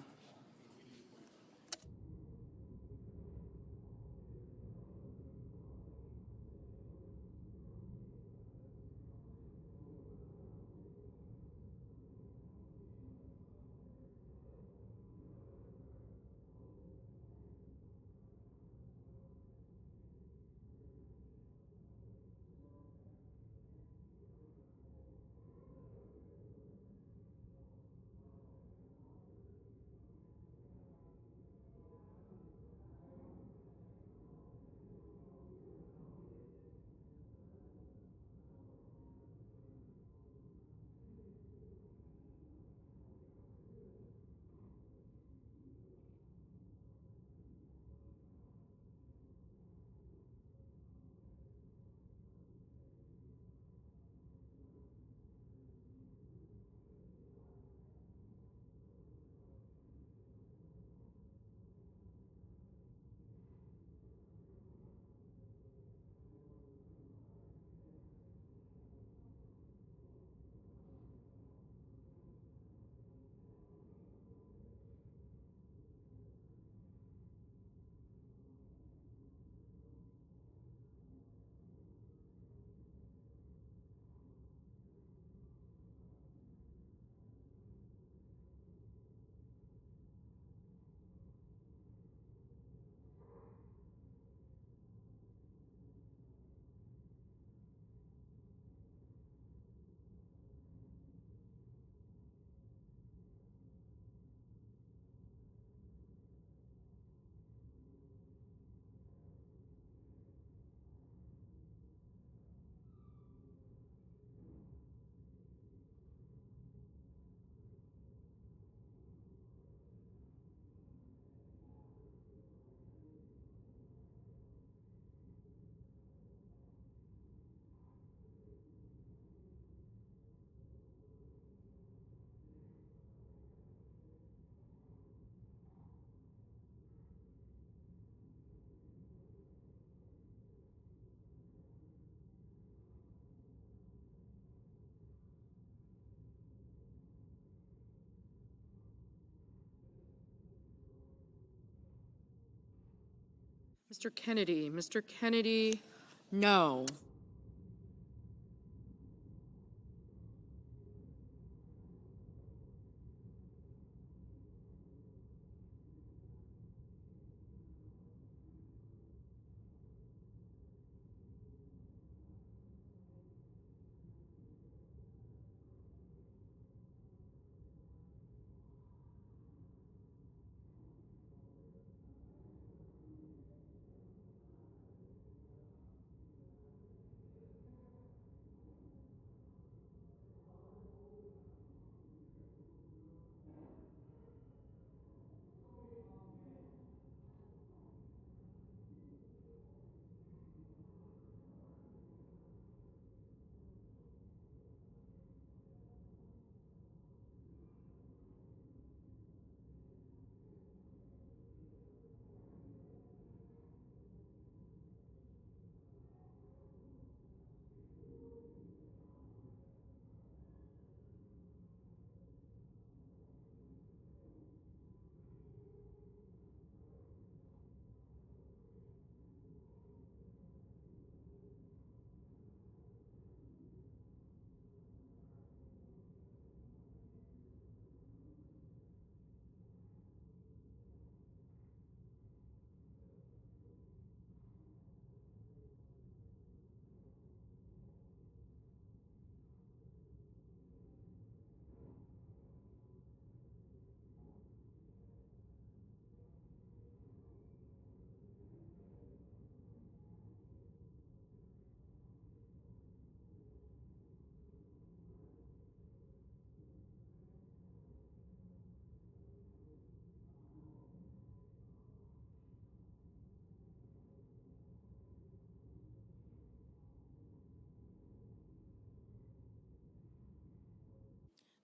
Mr. Kennedy, no.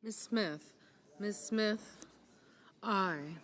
Ms. Smith. Ms. Smith, aye.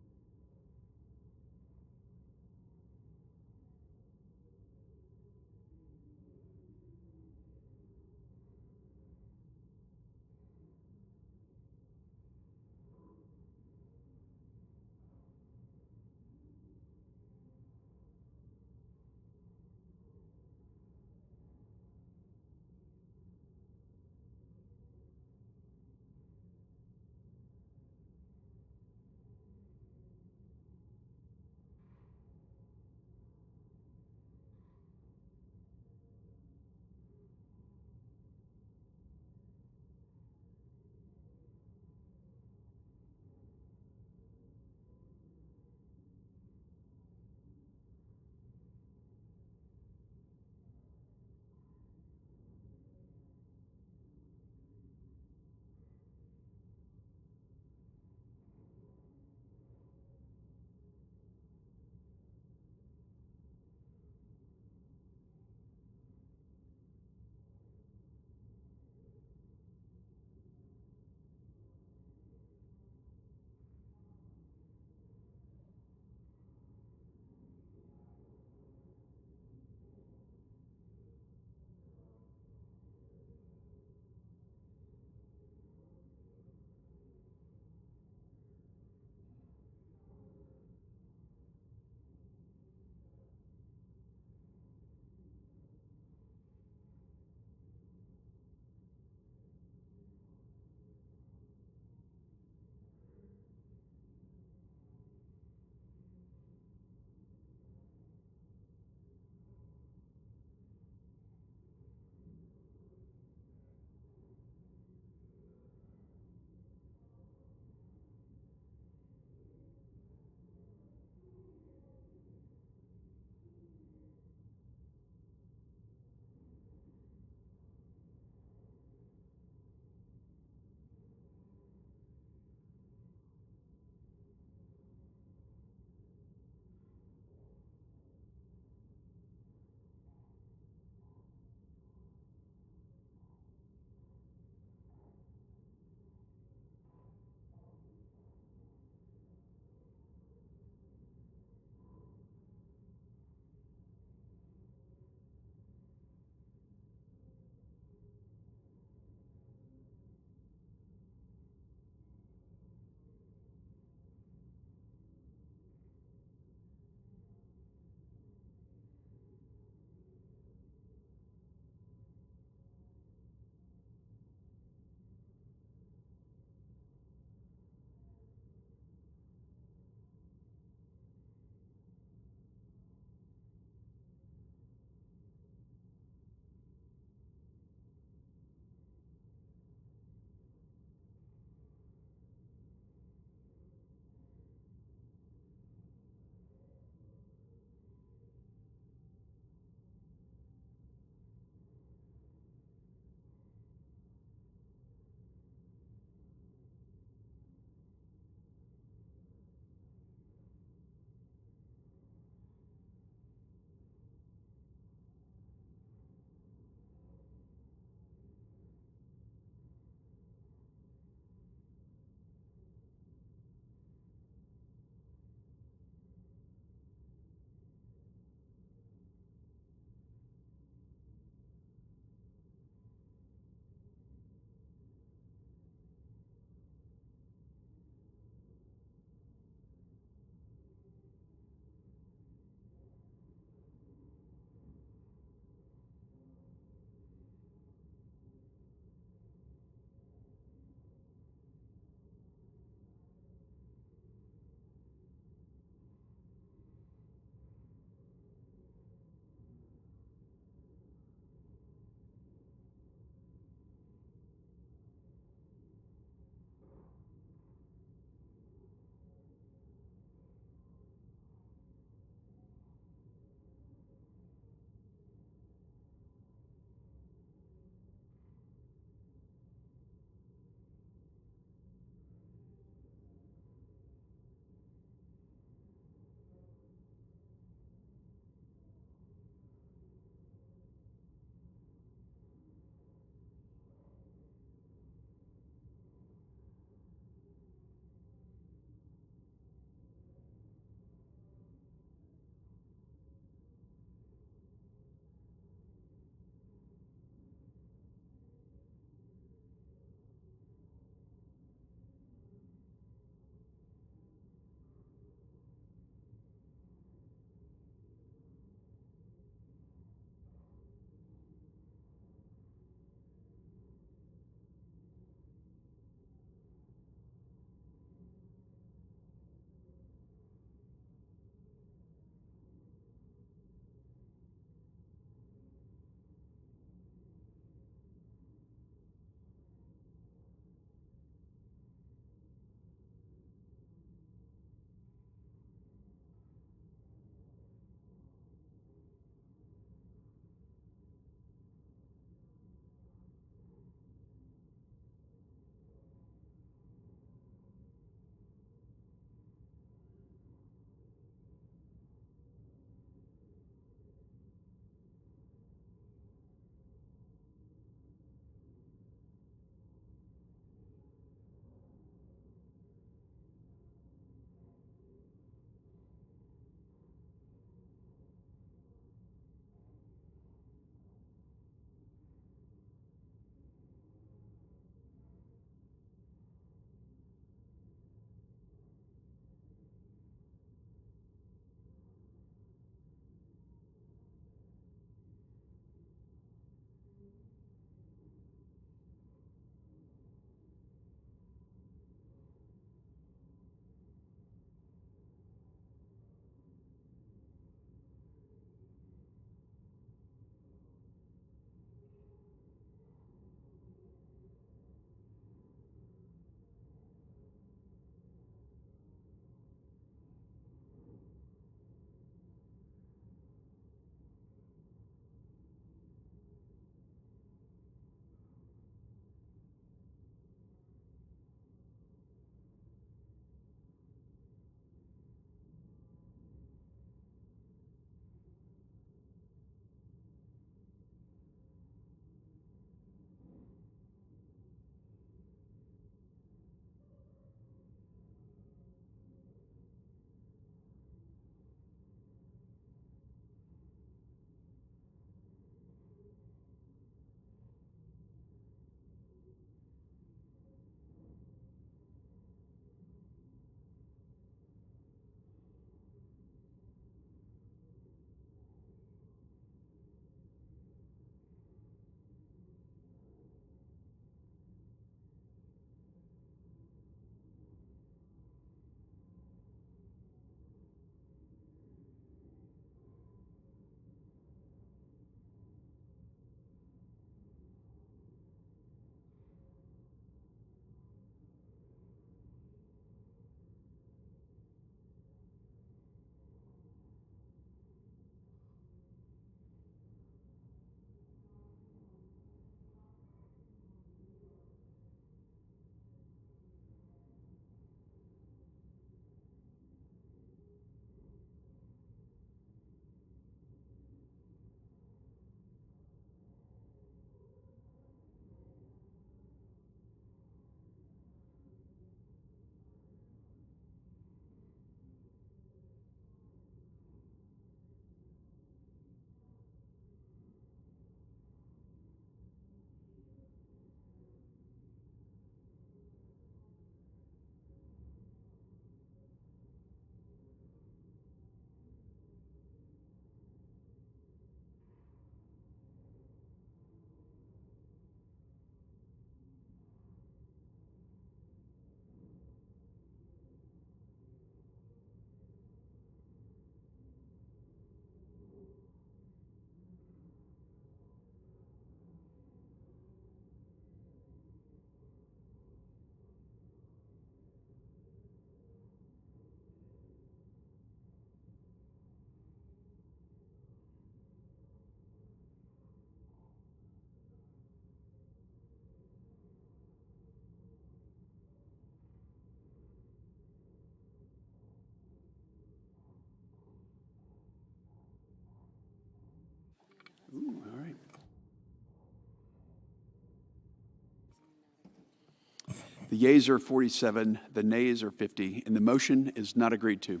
The yeas are 47, the nays are 50, and the motion is not agreed to.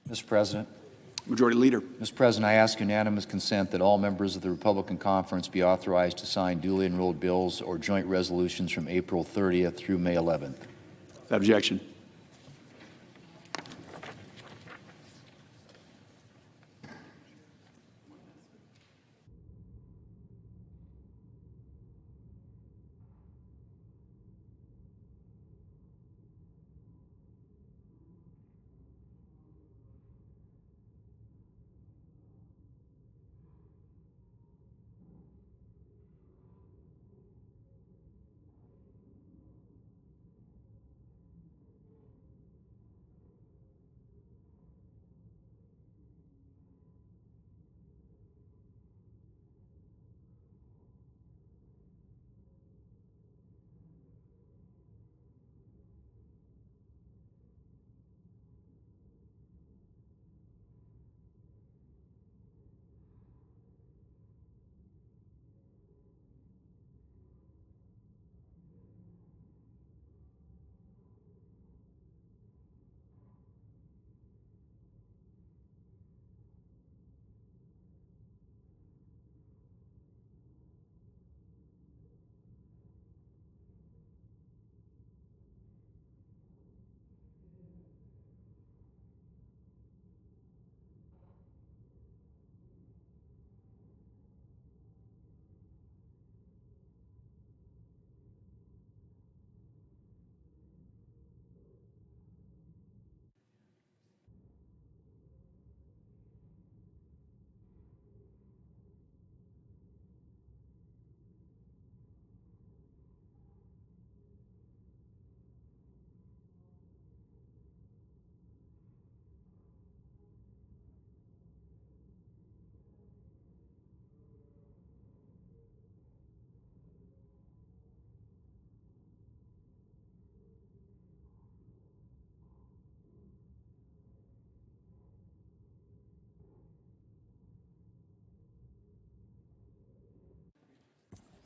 Mr. President. Majority Leader. Mr. President, I ask unanimous consent that all members of the Republican Conference be authorized to sign duly enrolled bills or joint resolutions from April 30th through May 11th. Without objection.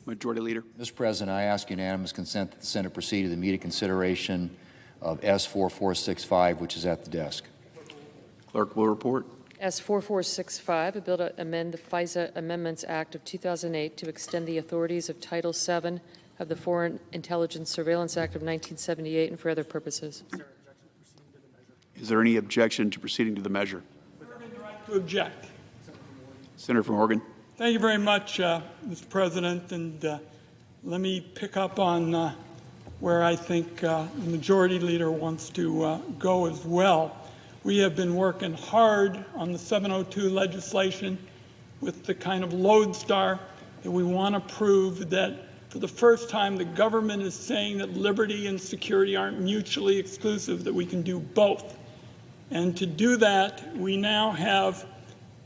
Majority Leader. Mr. President, I ask unanimous consent that the Senate proceed to the immediate consideration of S4465, which is at the desk. Clerk will report. S4465, a bill to amend the FISA Amendments Act of 2008 to extend the authorities of Title VII of the Foreign Intelligence Surveillance Act of 1978 and for other purposes. Is there any objection to proceeding to the measure? To object. Senator from Oregon. Thank you very much, Mr. President. And let me pick up on where I think the Majority Leader wants to go as well. We have been working hard on the 702 legislation with the kind of lodestar that we want to prove that for the first time the government is saying that liberty and security aren't mutually exclusive, that we can do both. And to do that, we now have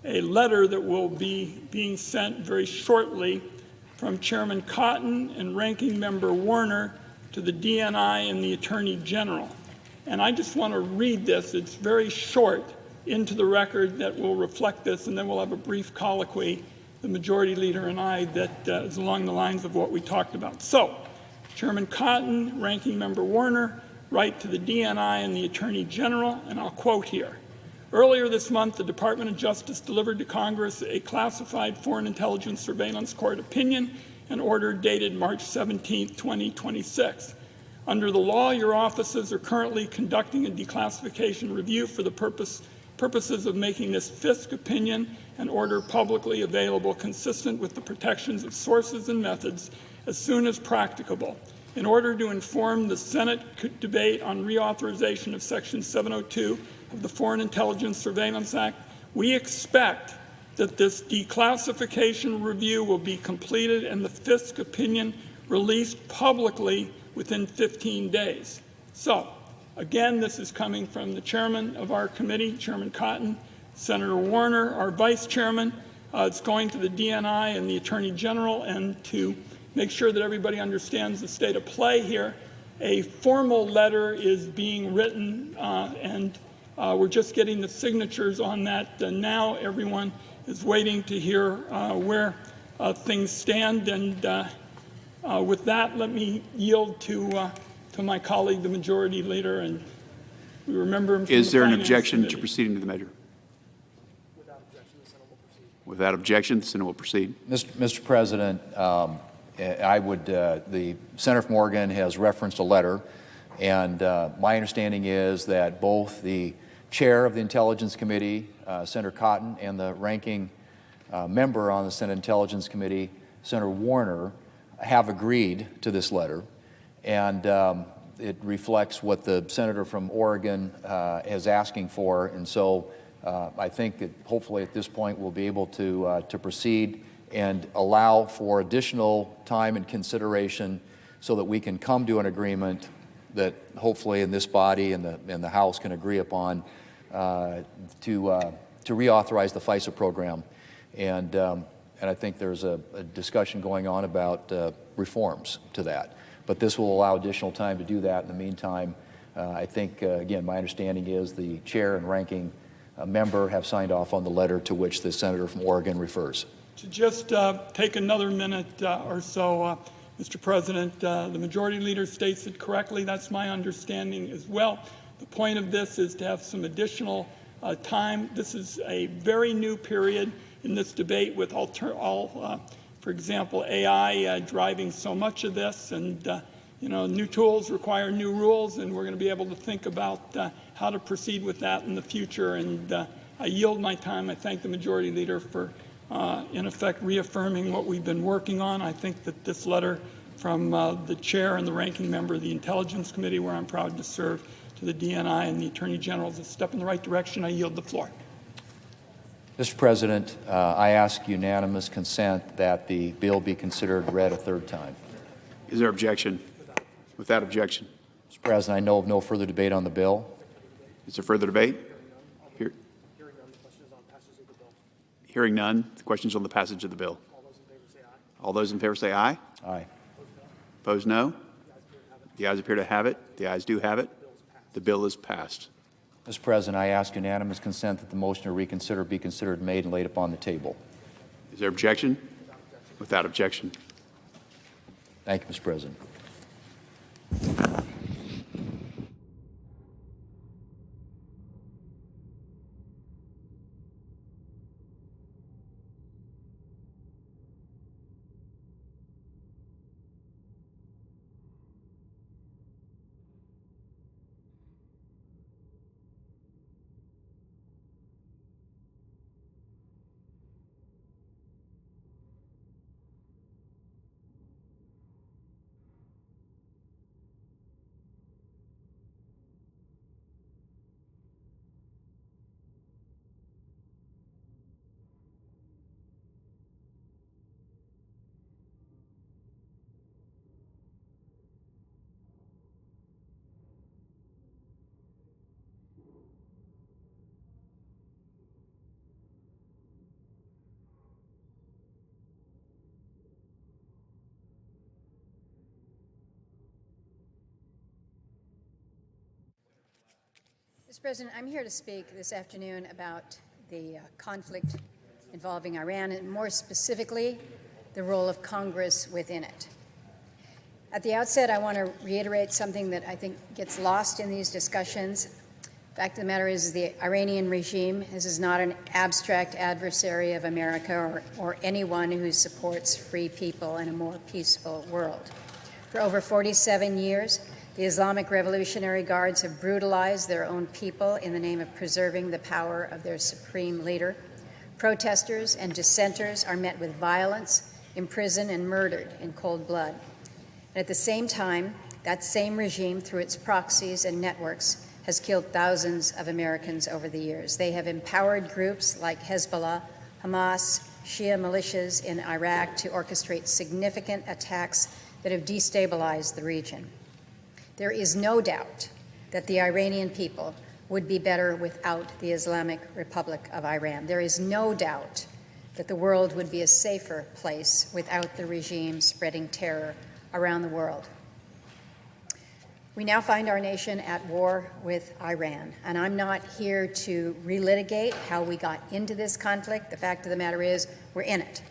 a letter that will be being sent very shortly from Chairman Cotton and Ranking Member Warner to the DNI and the Attorney General. And I just want to read this. It's very short into the record that will reflect this, and then we'll have a brief colloquy, the Majority Leader and I, that is along the lines of what we talked about. So, Chairman Cotton, Ranking Member Warner, write to the DNI and the Attorney General, and I'll quote here. Earlier this month, the Department of Justice delivered to Congress a classified Foreign Intelligence Surveillance Court opinion and order dated March 17, 2026. Under the law, your offices are currently conducting a declassification review for the purposes of making this FISC opinion and order publicly available consistent with the protections of sources and methods as soon as practicable. In order to inform the Senate debate on reauthorization of Section 702 of the Foreign Intelligence Surveillance Act, we expect that this declassification review will be completed and the FISC opinion released publicly within 15 days. So, again, this is coming from the chairman of our committee, Chairman Cotton, Senator Warner, our vice chairman. It's going to the DNI and the Attorney General, and to make sure that everybody understands the state of play here, a formal letter is being written, and we're just getting the signatures on that. Now everyone is waiting to hear where things stand. And with that, let me yield to to my colleague, the Majority Leader, and we remember him from Is the there an Finance objection to Committee. proceeding to the measure? Without objection, the Senate will proceed. Mr. President, the Senator from Oregon has referenced a letter, and my understanding is that both the chair of the Intelligence Committee, Senator Cotton, and the ranking member on the Senate Intelligence Committee, Senator Warner, have agreed to this letter, and it reflects what the senator from Oregon is asking for, and so I think that hopefully at this point we'll be able to proceed and allow for additional time and consideration so that we can come to an agreement that hopefully in this body and the House can agree upon to reauthorize the FISA program. And I think there's a discussion going on about reforms to that. But this will allow additional time to do that. In the meantime, I think, again, my understanding is the chair and ranking member have signed off on the letter to which the senator from Oregon refers. To just take another minute or so, Mr. President, the Majority Leader states it correctly. That's my understanding as well. The point of this is to have some additional time. This is a very new period in this debate with for example, AI driving so much of this, and new tools require new rules, and we're going to be able to think about how to proceed with that in the future. And I yield my time. I thank the Majority Leader for, in effect, reaffirming what we've been working on. I think that this letter from the chair and the ranking member of the Intelligence Committee, where I'm proud to serve, to the DNI and the Attorney General is a step in the right direction. I yield the floor. Mr. President, I ask unanimous consent that the bill be considered read a third time. Is there objection? Without objection. Mr. President, I know of no further debate on the bill. Is there further debate? Hearing none. The questions on the passage of the bill. All those in favor say aye. Aye. Opposed, no. The ayes appear to have it. The ayes do have it. The bill is passed. Mr. President, I ask unanimous consent that the motion to reconsider be considered made and laid upon the table. Is there objection? Without objection. Thank you, Mr. President. Mr. President, I'm here to speak this afternoon about the conflict involving Iran, and more specifically, the role of Congress within it. At the outset, I want to reiterate something that I think gets lost in these discussions. The fact of the matter is the Iranian regime is not an abstract adversary of America or anyone who supports free people in a more peaceful world. For over 47 years, the Islamic Revolutionary Guards have brutalized their own people in the name of preserving the power of their supreme leader. Protesters and dissenters are met with violence, imprisoned, and murdered in cold blood. And at the same time, that same regime, through its proxies and networks, has killed thousands of Americans over the years. They have empowered groups like Hezbollah, Hamas, Shia militias in Iraq to orchestrate significant attacks that have destabilized the region. There is no doubt that the Iranian people would be better without the Islamic Republic of Iran. There is no doubt that the world would be a safer place without the regime spreading terror around the world. We now find our nation at war with Iran, and I'm not here to relitigate how we got into this conflict. The fact of the matter is we're in it.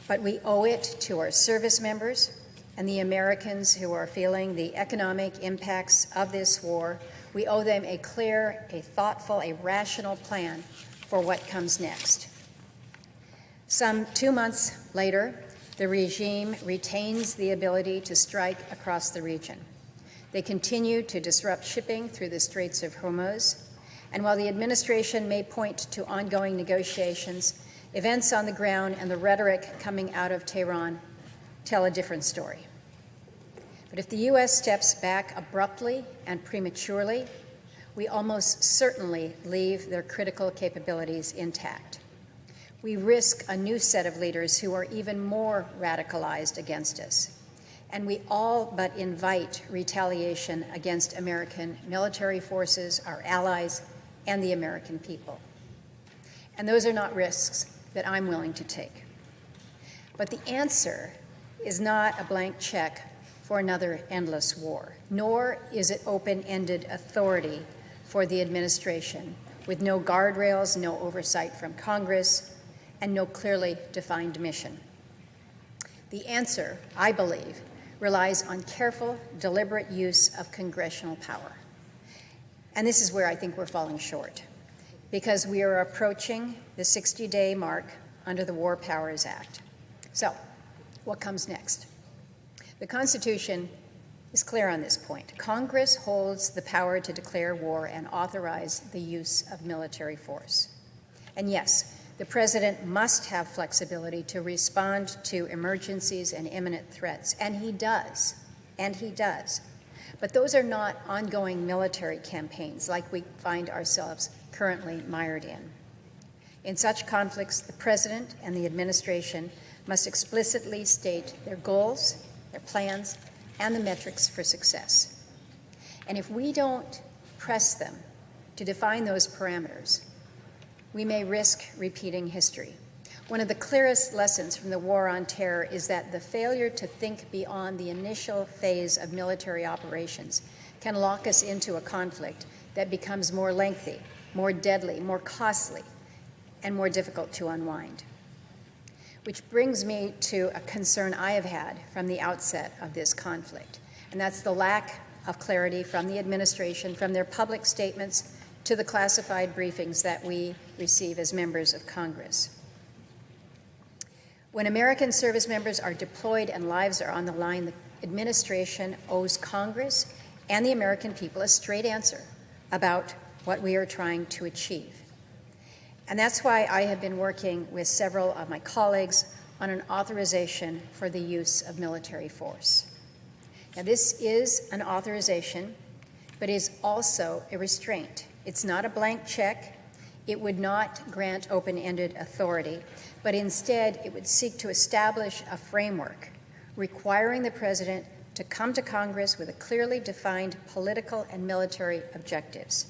But we owe it to our service members, and the Americans who are feeling the economic impacts of this war, we owe them a clear, a thoughtful, a rational plan for what comes next. Some 2 months later, the regime retains the ability to strike across the region. They continue to disrupt shipping through the Straits of Hormuz, and while the administration may point to ongoing negotiations, events on the ground and the rhetoric coming out of Tehran tell a different story. But if the U.S. steps back abruptly and prematurely, we almost certainly leave their critical capabilities intact. We risk a new set of leaders who are even more radicalized against us. And we all but invite retaliation against American military forces, our allies, and the American people. And those are not risks that I'm willing to take. But the answer is not a blank check for another endless war, nor is it open-ended authority for the administration with no guardrails, no oversight from Congress, and no clearly defined mission. The answer, I believe, relies on careful, deliberate use of congressional power. And this is where I think we're falling short, because we are approaching the 60-day mark under the War Powers Act. So, what comes next? The Constitution is clear on this point. Congress holds the power to declare war and authorize the use of military force. And yes, the President must have flexibility to respond to emergencies and imminent threats, and he does, But those are not ongoing military campaigns like we find ourselves currently mired in. In such conflicts, the President and the administration must explicitly state their goals, their plans, and the metrics for success. And if we don't press them to define those parameters, we may risk repeating history. One of the clearest lessons from the War on Terror is that the failure to think beyond the initial phase of military operations can lock us into a conflict that becomes more lengthy, more deadly, more costly, and more difficult to unwind. Which brings me to a concern I have had from the outset of this conflict, and that's the lack of clarity from the administration, from their public statements to the classified briefings that we receive as members of Congress. When American service members are deployed and lives are on the line, the administration owes Congress and the American people a straight answer about what we are trying to achieve. And that's why I have been working with several of my colleagues on an authorization for the use of military force. Now, this is an authorization, but is also a restraint. It's not a blank check. It would not grant open-ended authority, but instead it would seek to establish a framework requiring the President to come to Congress with a clearly defined political and military objectives.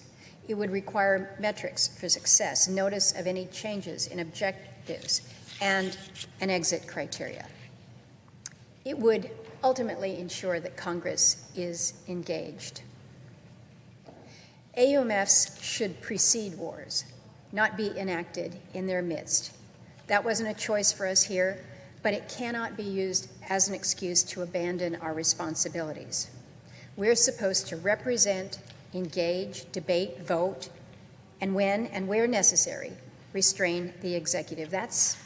It would require metrics for success, notice of any changes in objectives, and an exit criteria. It would ultimately ensure that Congress is engaged. AUMFs should precede wars, not be enacted in their midst. That wasn't a choice for us here, but it cannot be used as an excuse to abandon our responsibilities. We're supposed to represent, engage, debate, vote, and when and where necessary, restrain the executive. That's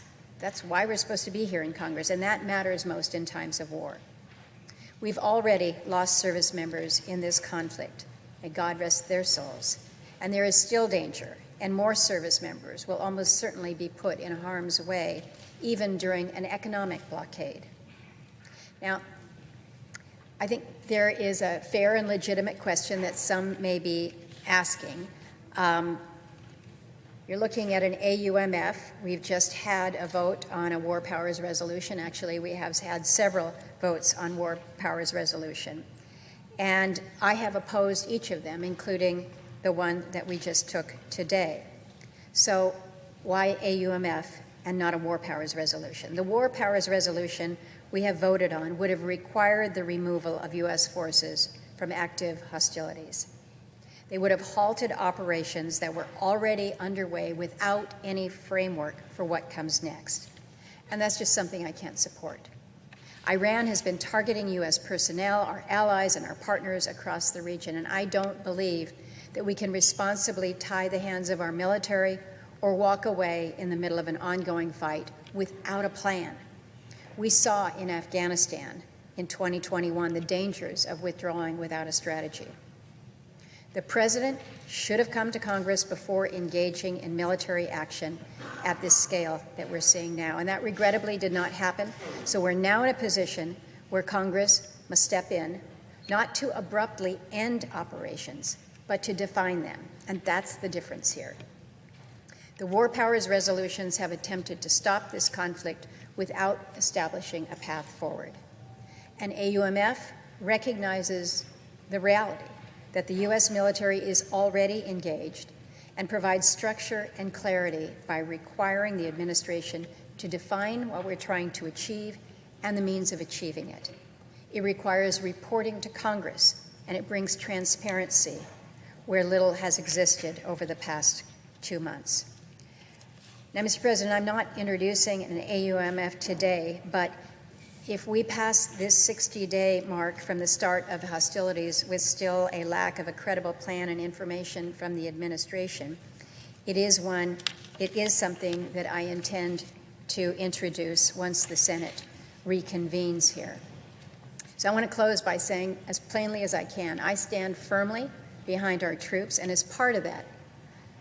why we're supposed to be here in Congress, and that matters most in times of war. We've already lost service members in this conflict. May God rest their souls. And there is still danger, and more service members will almost certainly be put in harm's way, even during an economic blockade. Now, I think there is a fair and legitimate question that some may be asking. You're looking at an AUMF. We've just had a vote on a War Powers Resolution. Actually, we have had several votes on War Powers Resolution. And I have opposed each of them, including the one that we just took today. So why AUMF and not a War Powers Resolution? The War Powers Resolution we have voted on would have required the removal of U.S. forces from active hostilities. They would have halted operations that were already underway without any framework for what comes next. And that's just something I can't support. Iran has been targeting U.S. personnel, our allies, and our partners across the region, and I don't believe that we can responsibly tie the hands of our military or walk away in the middle of an ongoing fight without a plan. We saw in Afghanistan in 2021 the dangers of withdrawing without a strategy. The President should have come to Congress before engaging in military action at this scale that we're seeing now, and that regrettably did not happen. So we're now in a position where Congress must step in, not to abruptly end operations, but to define them, and that's the difference here. The War Powers resolutions have attempted to stop this conflict without establishing a path forward. And AUMF recognizes the reality that the U.S. military is already engaged and provides structure and clarity by requiring the administration to define what we're trying to achieve and the means of achieving it. It requires reporting to Congress, and it brings transparency where little has existed over the past 2 months. Now, Mr. President, I'm not introducing an AUMF today, but if we pass this 60-day mark from the start of the hostilities with still a lack of a credible plan and information from the administration, it is something that I intend to introduce once the Senate reconvenes here. So I want to close by saying, as plainly as I can, I stand firmly behind our troops, and as part of that,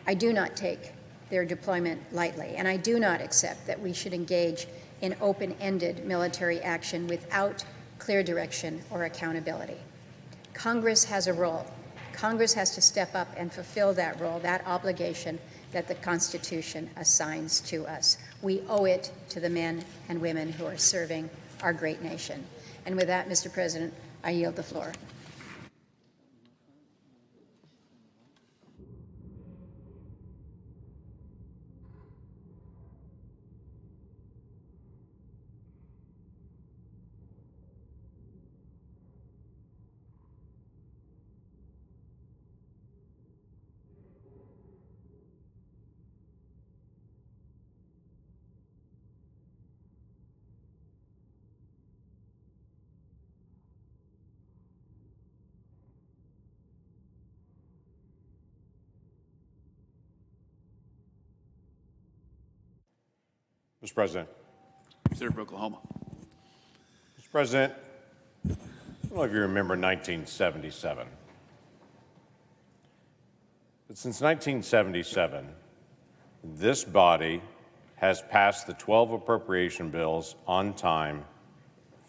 I do not take their deployment lightly, and I do not accept that we should engage in open-ended military action without clear direction or accountability. Congress has a role. Congress has to step up and fulfill that role, that obligation that the Constitution assigns to us. We owe it to the men and women who are serving our great nation. And with that, Mr. President, I yield the floor. Mr. President. Senator from Oklahoma. Mr. President, I don't know if you remember 1977. But since 1977, this body has passed the 12 appropriation bills on time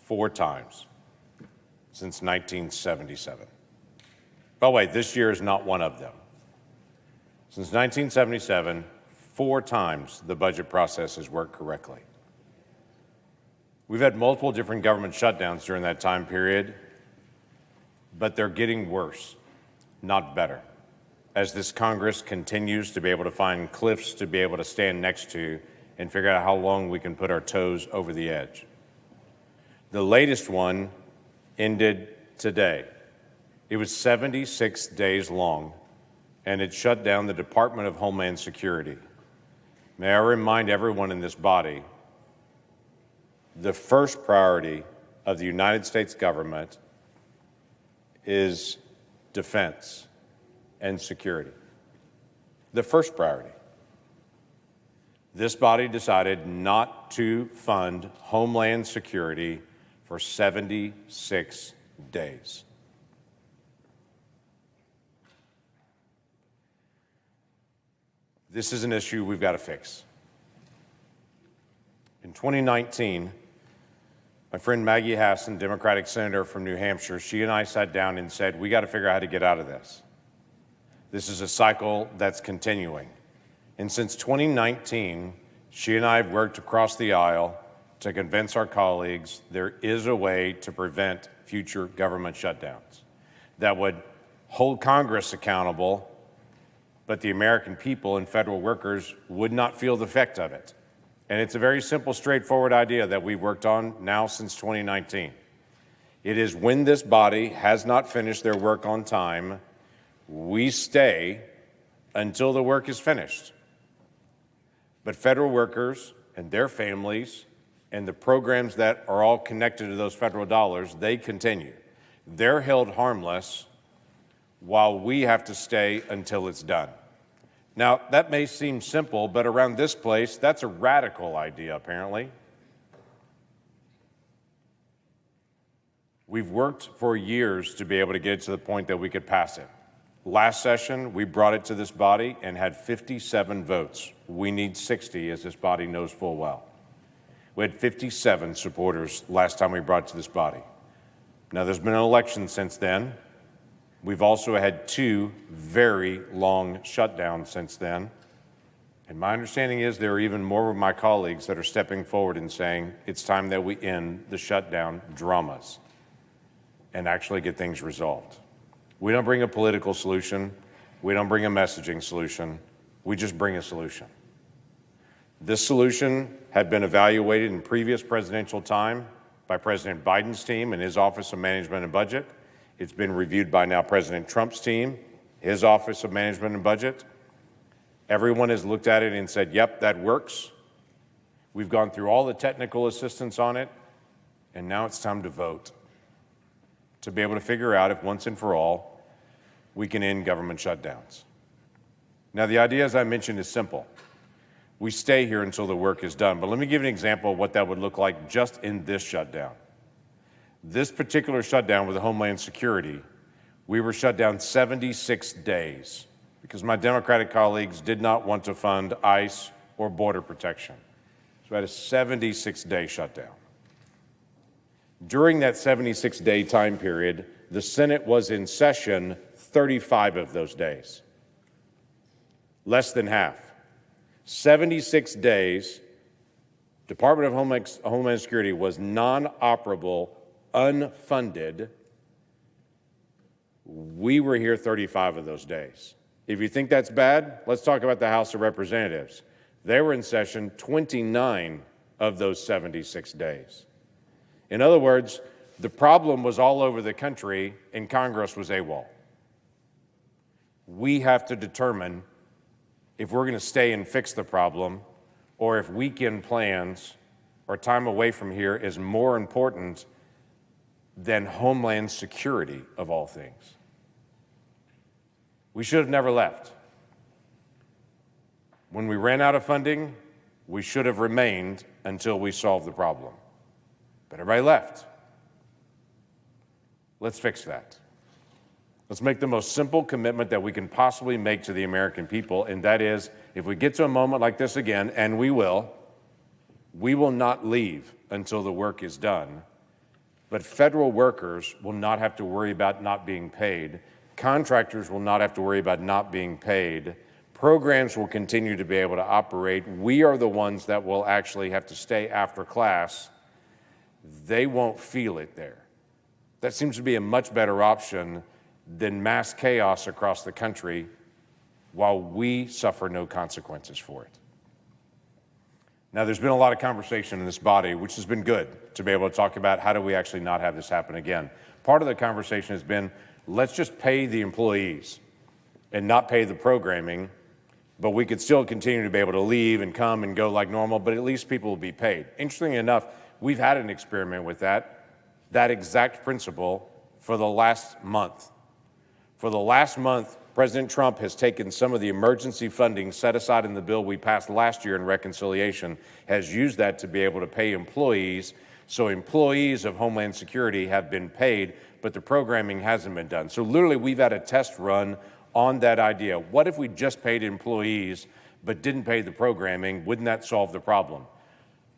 4 times since 1977. By the way, this year is not one of them. Since 1977, 4 times the budget process has worked correctly. We've had multiple different government shutdowns during that time period, but they're getting worse, not better, as this Congress continues to be able to find cliffs to be able to stand next to and figure out how long we can put our toes over the edge. The latest one ended today. It was 76 days long, and it shut down the Department of Homeland Security. May I remind everyone in this body, the first priority of the United States government is defense and security. The first priority. This body decided not to fund Homeland Security for 76 days. This is an issue we've got to fix. In 2019, my friend Maggie Hassan, Democratic senator from New Hampshire, she and I sat down and said, we got to figure out how to get out of this. This is a cycle that's continuing. And since 2019, she and I have worked across the aisle to convince our colleagues there is a way to prevent future government shutdowns that would hold Congress accountable, but the American people and federal workers would not feel the effect of it. And it's a very simple, straightforward idea that we've worked on now since 2019. It is when this body has not finished their work on time, we stay until the work is finished. But federal workers and their families And the programs that are all connected to those federal dollars, they continue. They're held harmless while we have to stay until it's done. Now, that may seem simple, but around this place, that's a radical idea, apparently. We've worked for years to be able to get it to the point that we could pass it. Last session, we brought it to this body and had 57 votes. We need 60, as this body knows full well. We had 57 supporters last time we brought it to this body. Now, there's been an election since then. We've also had 2 very long shutdowns since then. And my understanding is there are even more of my colleagues that are stepping forward and saying it's time that we end the shutdown dramas and actually get things resolved. We don't bring a political solution. We don't bring a messaging solution. We just bring a solution. This solution had been evaluated in previous presidential time by President Biden's team and his Office of Management and Budget. It's been reviewed by now President Trump's team, his Office of Management and Budget. Everyone has looked at it and said, yep, that works. We've gone through all the technical assistance on it, and now it's time to vote, to be able to figure out if once and for all we can end government shutdowns. Now, the idea, as I mentioned, is simple. We stay here until the work is done, but let me give you an example of what that would look like just in this shutdown. This particular shutdown with the Homeland Security, we were shut down 76 days because my Democratic colleagues did not want to fund ICE or border protection. So we had a 76-day shutdown. During that 76-day time period, the Senate was in session 35 of those days. Less than half. 76 days, Department of Homeland Security was non-operable, unfunded. We were here 35 of those days. If you think that's bad, let's talk about the House of Representatives. They were in session 29 of those 76 days. In other words, the problem was all over the country and Congress was AWOL. We have to determine if we're going to stay and fix the problem or if weekend plans or time away from here is more important than Homeland Security of all things. We should have never left. When we ran out of funding, we should have remained until we solved the problem. But everybody left. Let's fix that. Let's make the most simple commitment that we can possibly make to the American people, and that is, if we get to a moment like this again, and we will not leave until the work is done. But federal workers will not have to worry about not being paid. Contractors will not have to worry about not being paid. Programs will continue to be able to operate. We are the ones that will actually have to stay after class. They won't feel it there. That seems to be a much better option than mass chaos across the country while we suffer no consequences for it. Now, there's been a lot of conversation in this body, which has been good to be able to talk about how do we actually not have this happen again. Part of the conversation has been, let's just pay the employees and not pay the programming, but we could still continue to be able to leave and come and go like normal, but at least people will be paid. Interestingly enough, we've had an experiment with that exact principle for the last month. For the last month, President Trump has taken some of the emergency funding set aside in the bill we passed last year in reconciliation, has used that to be able to pay employees. So employees of Homeland Security have been paid, but the programming hasn't been done. So literally, we've had a test run on that idea. What if we just paid employees but didn't pay the programming? Wouldn't that solve the problem?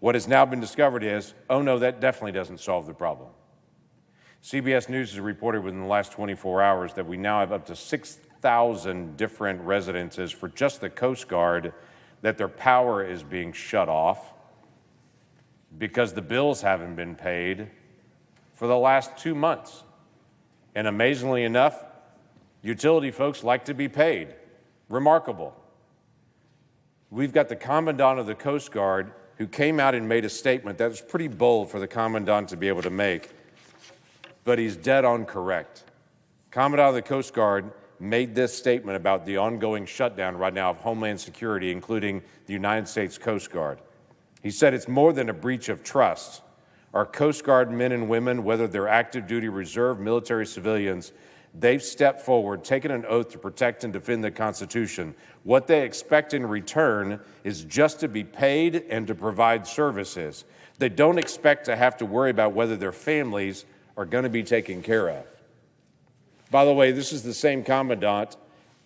What has now been discovered is, oh no, that definitely doesn't solve the problem. CBS News has reported within the last 24 hours that we now have up to 6,000 different residences for just the Coast Guard that their power is being shut off because the bills haven't been paid for the last 2 months. And amazingly enough, utility folks like to be paid. Remarkable. We've got the Commandant of the Coast Guard who came out and made a statement that was pretty bold for the Commandant to be able to make, but he's dead on correct. Commandant of the Coast Guard made this statement about the ongoing shutdown right now of Homeland Security, including the United States Coast Guard. He said it's more than a breach of trust. Our Coast Guard men and women, whether they're active duty, reserve, military, civilians, they've stepped forward, taken an oath to protect and defend the Constitution. What they expect in return is just to be paid and to provide services. They don't expect to have to worry about whether their families are going to be taken care of. By the way, this is the same commandant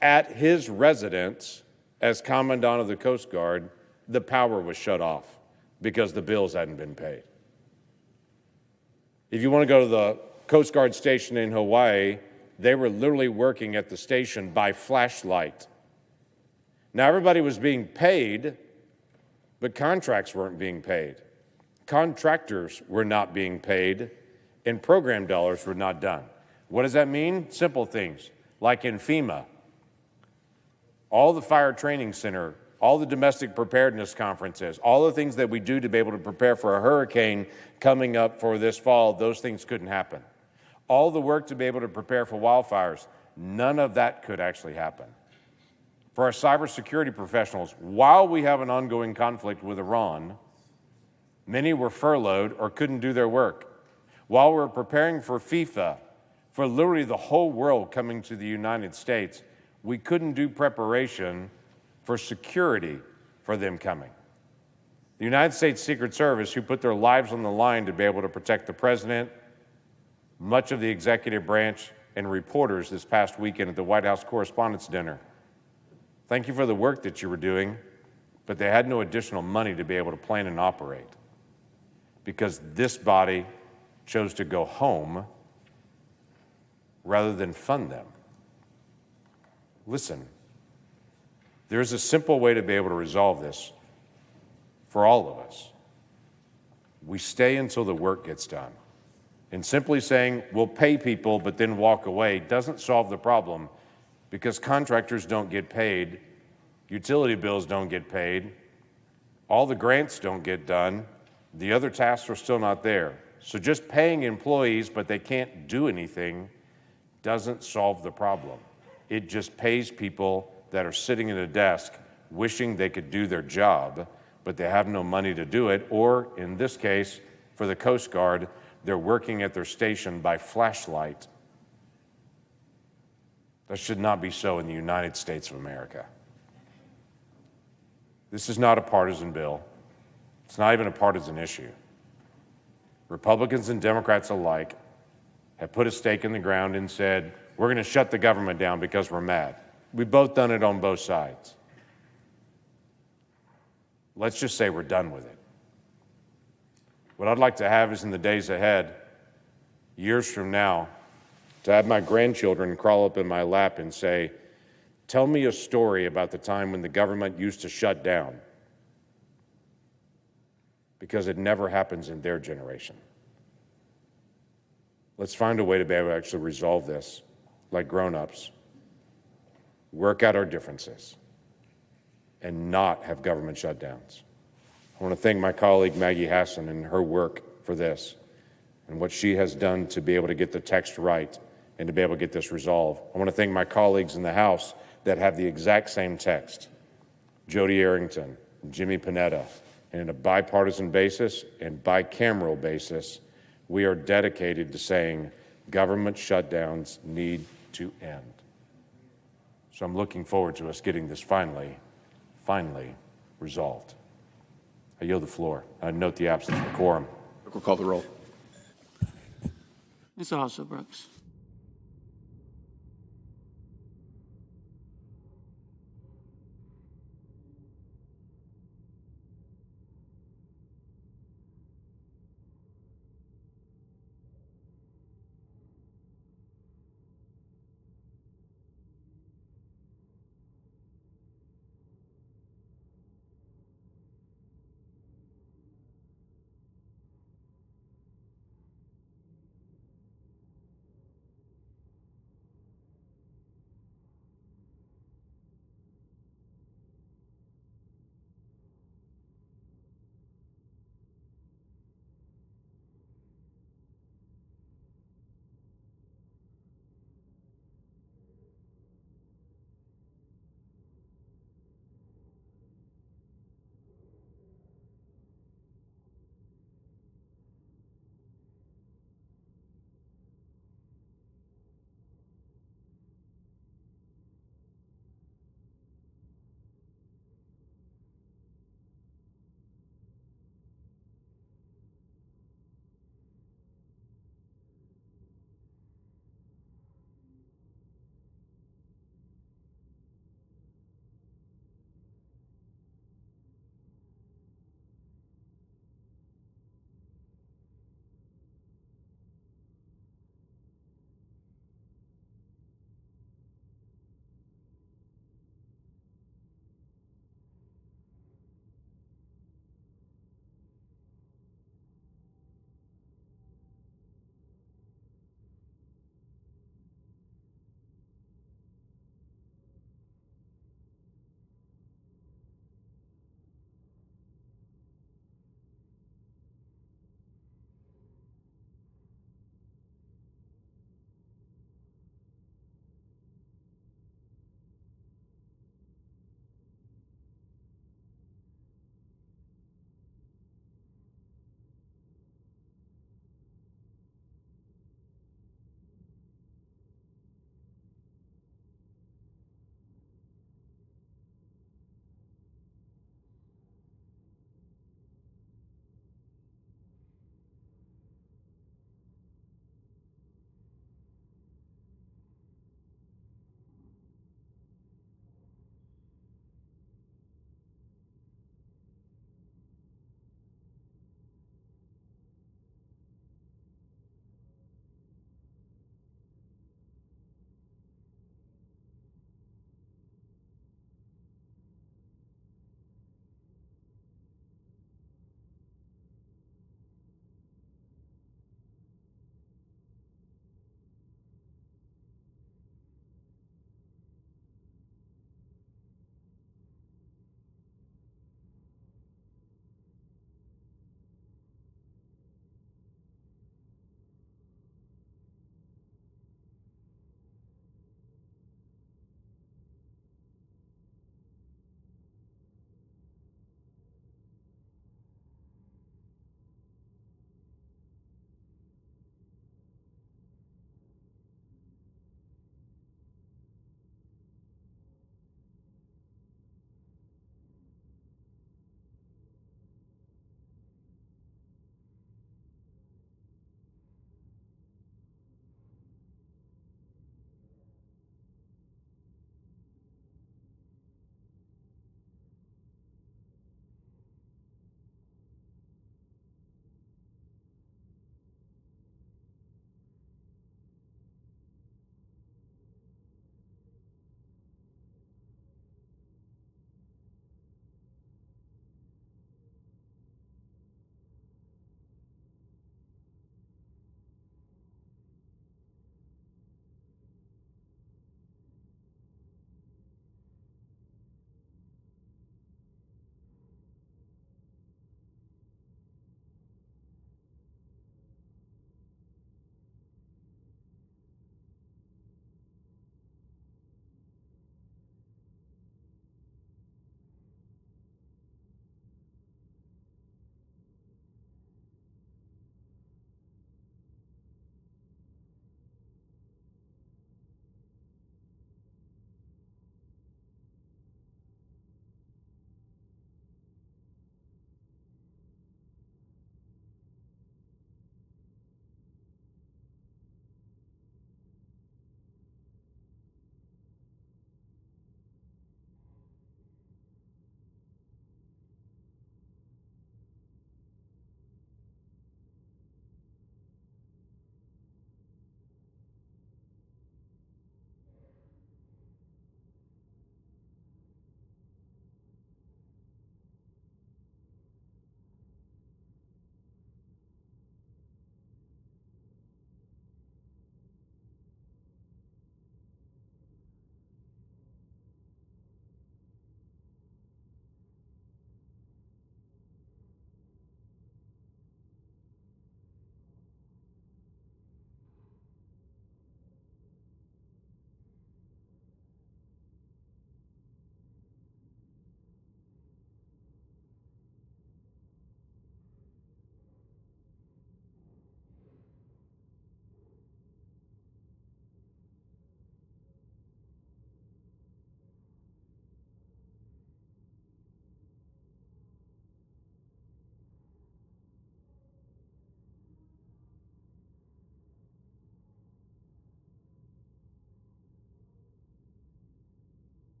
at his residence as Commandant of the Coast Guard. The power was shut off because the bills hadn't been paid. If you want to go to the Coast Guard station in Hawaii, they were literally working at the station by flashlight. Now, everybody was being paid, but contracts weren't being paid. Contractors were not being paid, and program dollars were not done. What does that mean? Simple things, like in FEMA, all the fire training center, all the domestic preparedness conferences, all the things that we do to be able to prepare for a hurricane coming up for this fall, those things couldn't happen. All the work to be able to prepare for wildfires, none of that could actually happen. For our cybersecurity professionals, while we have an ongoing conflict with Iran, many were furloughed or couldn't do their work. While we're preparing for FIFA, for literally the whole world coming to the United States, we couldn't do preparation for security for them coming. The United States Secret Service, who put their lives on the line to be able to protect the president, much of the executive branch, and reporters this past weekend at the White House Correspondents' Dinner. Thank you for the work that you were doing, but they had no additional money to be able to plan and operate because this body chose to go home rather than fund them. Listen, there's a simple way to be able to resolve this for all of us. We stay until the work gets done. And simply saying we'll pay people but then walk away doesn't solve the problem because contractors don't get paid, utility bills don't get paid, all the grants don't get done, the other tasks are still not there. So just paying employees but they can't do anything doesn't solve the problem. It just pays people that are sitting at a desk wishing they could do their job, but they have no money to do it, or in this case, for the Coast Guard, they're working at their station by flashlight. That should not be so in the United States of America. This is not a partisan bill. It's not even a partisan issue. Republicans and Democrats alike have put a stake in the ground and said, we're going to shut the government down because we're mad. We've both done it on both sides. Let's just say we're done with it. What I'd like to have is in the days ahead, years from now, to have my grandchildren crawl up in my lap and say, tell me a story about the time when the government used to shut down. Because it never happens in their generation. Let's find a way to be able to actually resolve this like grown-ups, work out our differences, and not have government shutdowns. I want to thank my colleague Maggie Hassan and her work for this and what she has done to be able to get the text right and to be able to get this resolved. I want to thank my colleagues in the House that have the exact same text, Jody Arrington, Jimmy Panetta, and on a bipartisan basis and bicameral basis, we are dedicated to saying government shutdowns need to end. So I'm looking forward to us getting this finally resolved. I yield the floor. I note the absence of quorum. We'll call the roll. Ms. Alsobrooks.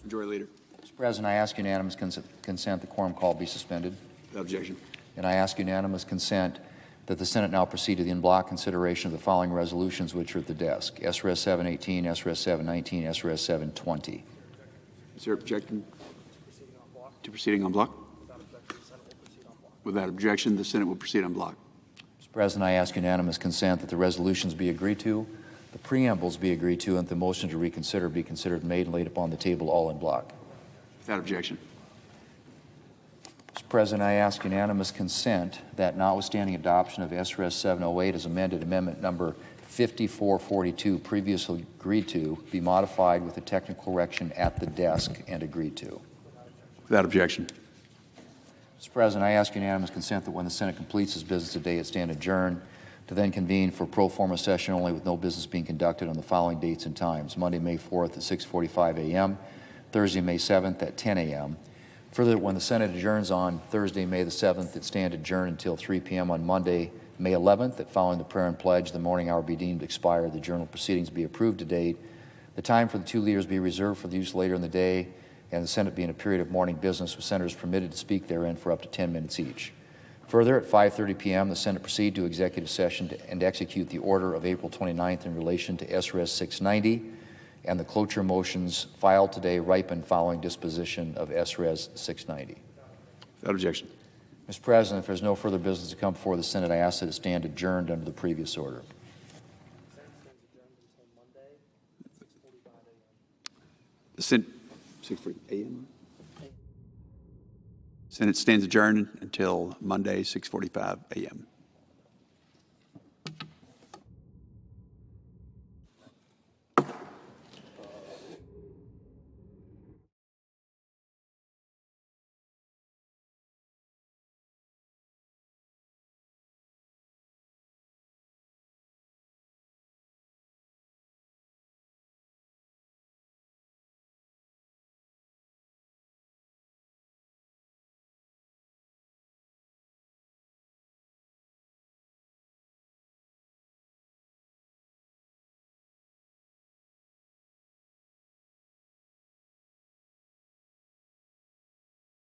Majority Leader. Mr. President, I ask unanimous consent the quorum call be suspended. Without objection. And I ask unanimous consent that the Senate now proceed to the en-bloc consideration of the following resolutions which are at the desk: SRES 718, SRES 719, SRES 720. Is there objection to proceeding on block? Without objection, the Senate will proceed on block. Mr. President, I ask unanimous consent that the resolutions be agreed to, the preambles be agreed to, and the motion to reconsider be considered made and laid upon the table all in block. Without objection. Mr. President, I ask unanimous consent that notwithstanding adoption of SRES 708 as amended, amendment number 5442 previously agreed to be modified with a technical correction at the desk and agreed to. Without objection. Mr. President, I ask unanimous consent that when the Senate completes its business today, it stand adjourned to then convene for pro forma session only with no business being conducted on the following dates and times: Monday, May 4th at 6:45 a.m., Thursday, May 7th at 10 a.m. Further, when the Senate adjourns on Thursday, May the 7th, it stand adjourned until 3 p.m. on Monday, May 11th, that following the prayer and pledge, the morning hour be deemed expired, the journal proceedings be approved to date, the time for the two leaders be reserved for the use later in the day, and the Senate be in a period of morning business with senators permitted to speak therein for up to 10 minutes each. Further, at 5:30 p.m., the Senate proceed to executive session and execute the order of April 29th in relation to SRES 690, and the cloture motions filed today ripen following disposition of SRES 690. Without objection. Mr. President, if there's no further business to come before the Senate, I ask that it stand adjourned under the previous order. The Senate, 6:40 a.m. Senate stands adjourned until Monday, 6:45 a.m.